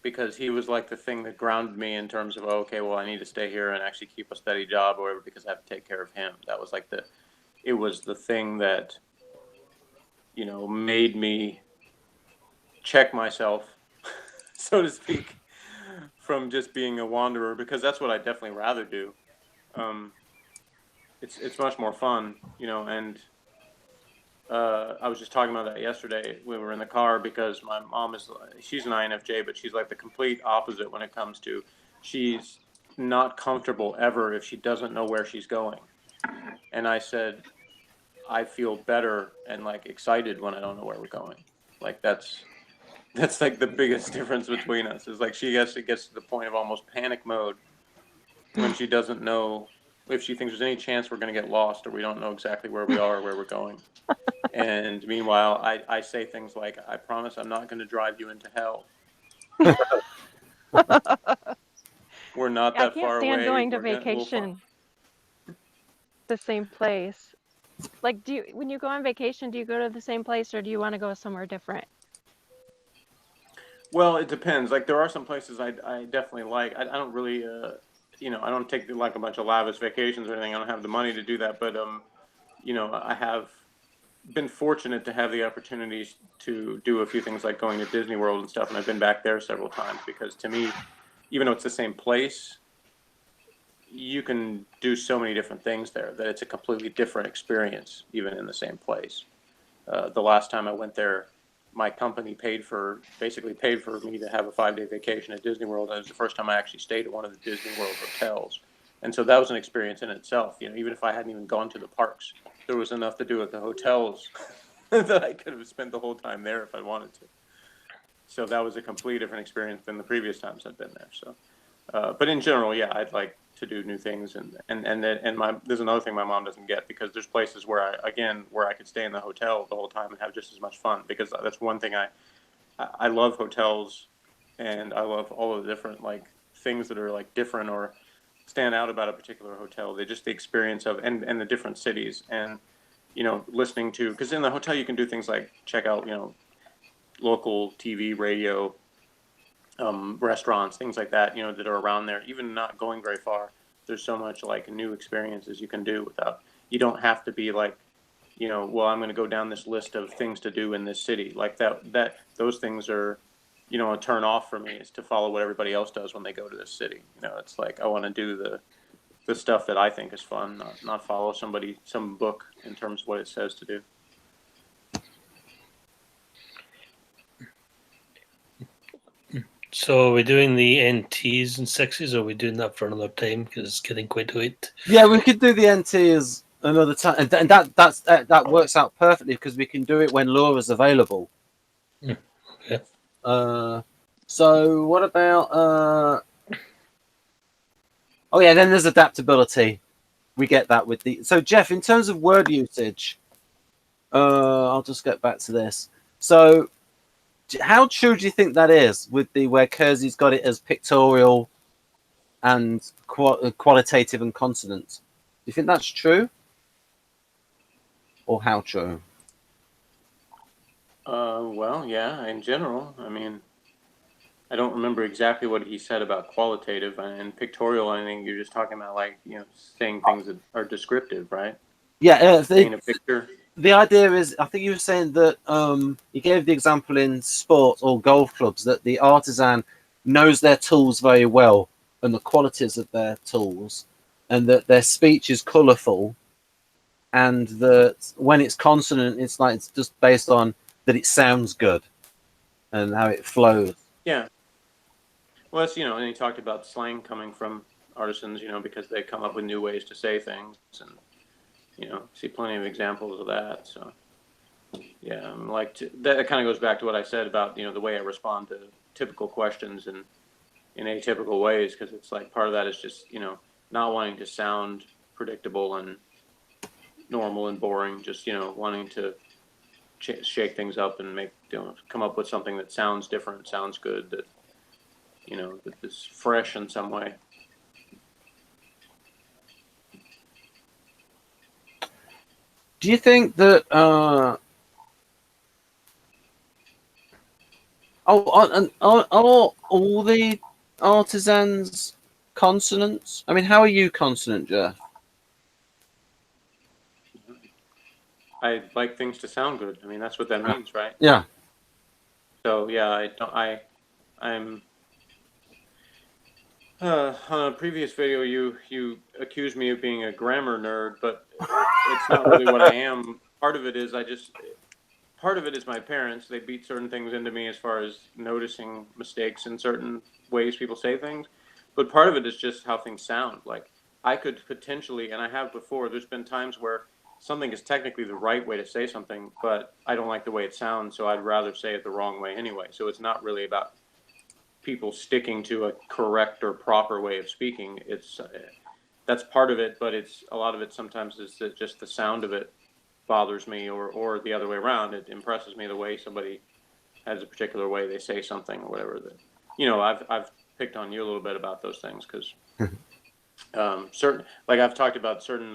because he was like the thing that grounded me in terms of, oh, okay, well, I need to stay here and actually keep a steady job or whatever, because I have to take care of him. That was like it was the thing that, made me check myself, so to speak, from just being a wanderer, because that's what I'd definitely rather do. It's much more fun, and I was just talking about that yesterday. We were in the car because my mom she's an INFJ, but she's like the complete opposite when it comes to, she's not comfortable ever if she doesn't know where she's going. And I said, I feel better and like excited when I don't know where we're going. Like that's like the biggest difference between us, is like she gets to the point of almost panic mode when she doesn't know, if she thinks there's any chance we're going to get lost or we don't know exactly where we are or where we're going. And meanwhile, I say things like, I promise I'm not going to drive you into hell. We're not that far away. I can't stand going to vacation the same place. Like, when you go on vacation, do you go to the same place or do you want to go somewhere different? Well, it depends. Like, there are some places I definitely like. I don't really, I don't take like a bunch of lavish vacations or anything. I don't have the money to do that. But, I have been fortunate to have the opportunities to do a few things like going to Disney World and stuff. And I've been back there several times because, to me, even though it's the same place, you can do so many different things there that it's a completely different experience, even in the same place. The last time I went there, my company basically paid for me to have a 5-day vacation at Disney World. That was the first time I actually stayed at one of the Disney World hotels. And so that was an experience in itself. Even if I hadn't even gone to the parks, there was enough to do at the hotels that I could have spent the whole time there if I wanted to. So that was a completely different experience than the previous times I've been there. So, but in general, yeah, I'd like to do new things, and there's another thing my mom doesn't get, because there's places where I could stay in the hotel the whole time and have just as much fun, because that's one thing I love hotels, and I love all of the different like things that are like different or stand out about a particular hotel. They just the experience of and the different cities, and listening to, because in the hotel you can do things like check out local TV, radio, restaurants, things like that, that are around there. Even not going very far, there's so much like new experiences you can do without. You don't have to be like, well, I'm going to go down this list of things to do in this city. Like those things are, a turn off for me, is to follow what everybody else does when they go to this city. It's like I want to do the stuff that I think is fun, not follow some book in terms of what it says to do. So are we doing the NTs and 6s, or are we doing that for another time because it's getting quite late? Yeah, we could do the NTs another time, and that works out perfectly because we can do it when Laura's available. Okay. So what about? Oh yeah, then there's adaptability. We get that with the. So Jeff, in terms of word usage, I'll just get back to this. So, how true do you think that is with the where Keirsey's got it as pictorial and qualitative and consonant? Do you think that's true, or how true? Well, yeah, in general. I mean, I don't remember exactly what he said about qualitative and pictorial. I think you're just talking about like, saying things that are descriptive, right? Yeah, Paint a picture. The idea is, I think you were saying that you gave the example in sports or golf clubs that the artisan knows their tools very well and the qualities of their tools, and that their speech is colourful, and that when it's consonant, it's just based on that it sounds good and how it flows. Yeah. Well, that's, and he talked about slang coming from artisans, because they come up with new ways to say things, and see plenty of examples of that. So, yeah, that kind of goes back to what I said about, the way I respond to typical questions and in atypical ways, because it's like part of that is just, not wanting to sound predictable and normal and boring, just, wanting to shake things up and come up with something that sounds different, sounds good, that, that is fresh in some way. Do you think that are all the artisans consonants? I mean, how are you consonant, Jeff? I like things to sound good. I mean, that's what that means, right? Yeah. So yeah, I'm on a previous video, you accused me of being a grammar nerd, but it's not really what I am. Part of it is my parents. They beat certain things into me as far as noticing mistakes in certain ways people say things. But part of it is just how things sound. Like I could potentially, and I have before, there's been times where something is technically the right way to say something, but I don't like the way it sounds, so I'd rather say it the wrong way anyway. So it's not really about people sticking to a correct or proper way of speaking. It's that's part of it, but it's a lot of it sometimes is that just the sound of it bothers me, or the other way around. It impresses me the way somebody has a particular way they say something or whatever. That I've picked on you a little bit about those things because certain, like I've talked about certain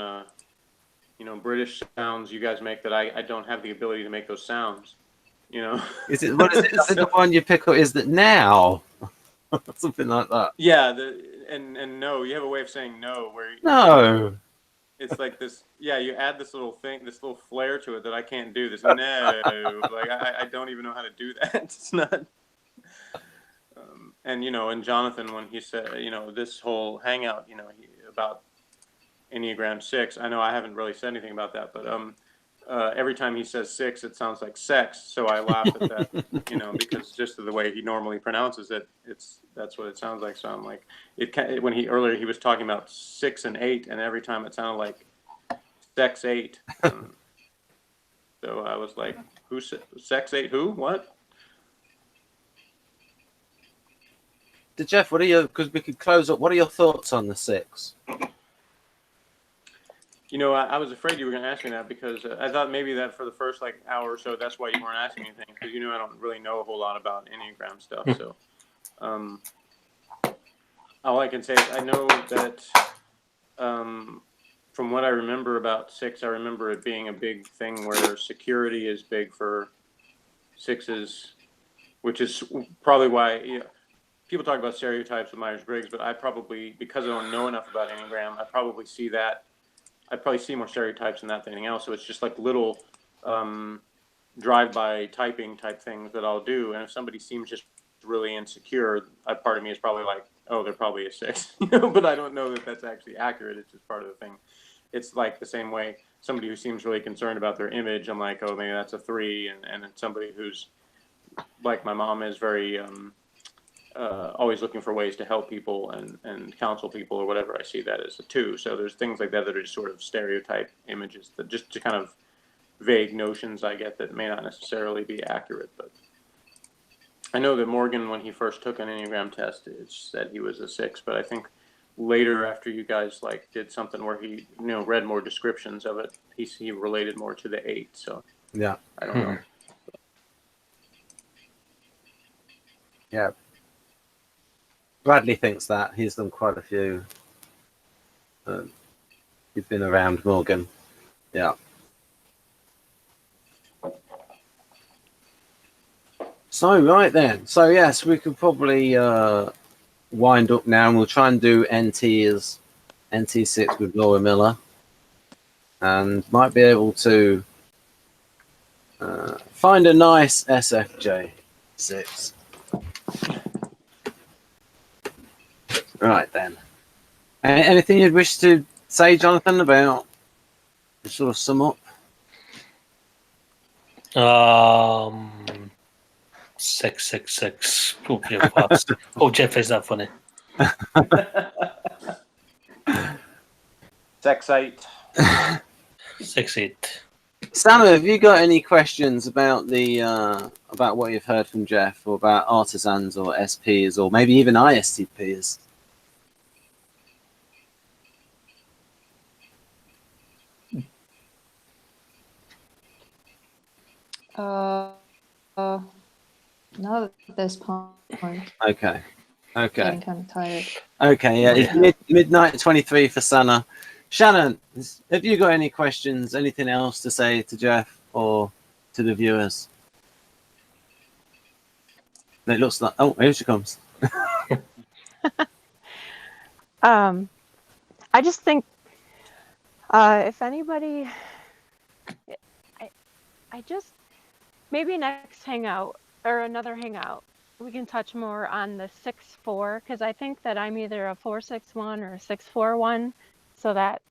British sounds you guys make that I don't have the ability to make those sounds. Is it what is it? I think the one you pick up is that now, something like that. Yeah, and no, you have a way of saying no where No. It's like this. Yeah, you add this little thing, this little flair to it that I can't do. This no, like I don't even know how to do that. It's not. And and Jonathan, when he said, this whole hangout, about Enneagram 6. I know I haven't really said anything about that, but every time he says 6, it sounds like sex. So I laugh at that, because just of the way he normally pronounces it, that's what it sounds like. So I'm like, when earlier he was talking about 6 and 8, and every time it sounded like sex 8. So I was like, who sex 8? Who? What? Jeff, because we could close up, what are your thoughts on the 6? I was afraid you were going to ask me that because I thought maybe that for the first hour or so, that's why you weren't asking anything, because I don't really know a whole lot about Enneagram stuff. So all I can say is I know that from what I remember about 6, I remember it being a big thing where security is big for 6s, which is probably why people talk about stereotypes with Myers-Briggs, but I probably, because I don't know enough about Enneagram, I probably see more stereotypes in that than anything else. So it's just like little drive-by typing type things that I'll do. And if somebody seems just really insecure, part of me is probably like, oh, they're probably a 6, but I don't know that that's actually accurate. It's just part of the thing. It's like the same way somebody who seems really concerned about their image, I'm like, oh, maybe that's a 3. And then somebody who's like my mom is very always looking for ways to help people and counsel people or whatever, I see that as a 2. So there's things like that that are just sort of stereotype images that just to kind of vague notions I get that may not necessarily be accurate. But I know that Morgan, when he first took an Enneagram test, it said he was a 6, but I think later, after you guys like did something where he read more descriptions of it, he related more to the 8. So Yeah. I don't know. Yeah. Bradley thinks that. He's done quite a few. He's been around Morgan. Yeah. So, right then. So, yes, we could probably wind up now, and we'll try and do NT6 with Laura Miller. And might be able to find a nice SFJ 6. Right then. Anything you'd wish to say, Jonathan, about to sort of sum up? 666. Oh, Jeff is that funny. Sexite. 68. Sanna, have you got any questions about the about what you've heard from Jeff, or about artisans or SPs, or maybe even ISTPs? Not at this point. Okay. Getting kind of tired. Okay, yeah, it's midnight 23 for Sanna. Shannon, have you got any questions, anything else to say to Jeff or to the viewers? It looks like, oh, here she comes. I just think if anybody, I just maybe next hangout or another hangout, we can touch more on the 6-4, because I think that I'm either a 4-6-1 or a 6-4-1, so that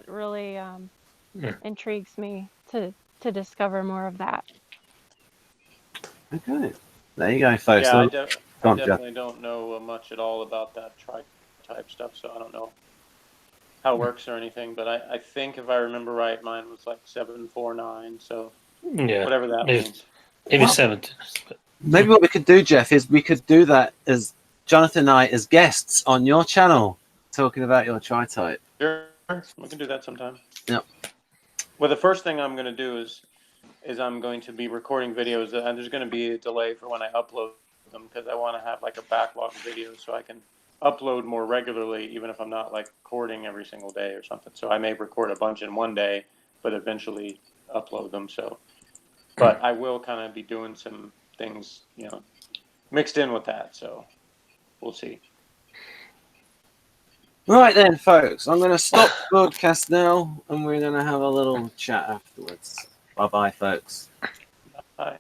really intrigues me to discover more of that. Okay, there you go, folks. Yeah, I definitely don't know much at all about that Tritype stuff, so I don't know how it works or anything. But I think if I remember right, mine was like 749. So Yeah, whatever that means. Maybe 70. Maybe what we could do, Jeff, is we could do that as Jonathan and I as guests on your channel, talking about your Tritype. Sure, we can do that sometime. Yep. Well, the first thing I'm going to do is I'm going to be recording videos, and there's going to be a delay for when I upload them, because I want to have like a backlog of videos so I can upload more regularly, even if I'm not like recording every single day or something. So I may record a bunch in one day, but eventually upload them. So, but I will kind of be doing some things, mixed in with that. So we'll see. Right then, folks, I'm going to stop the broadcast now, and we're going to have a little chat afterwards. Bye-bye, folks. Bye.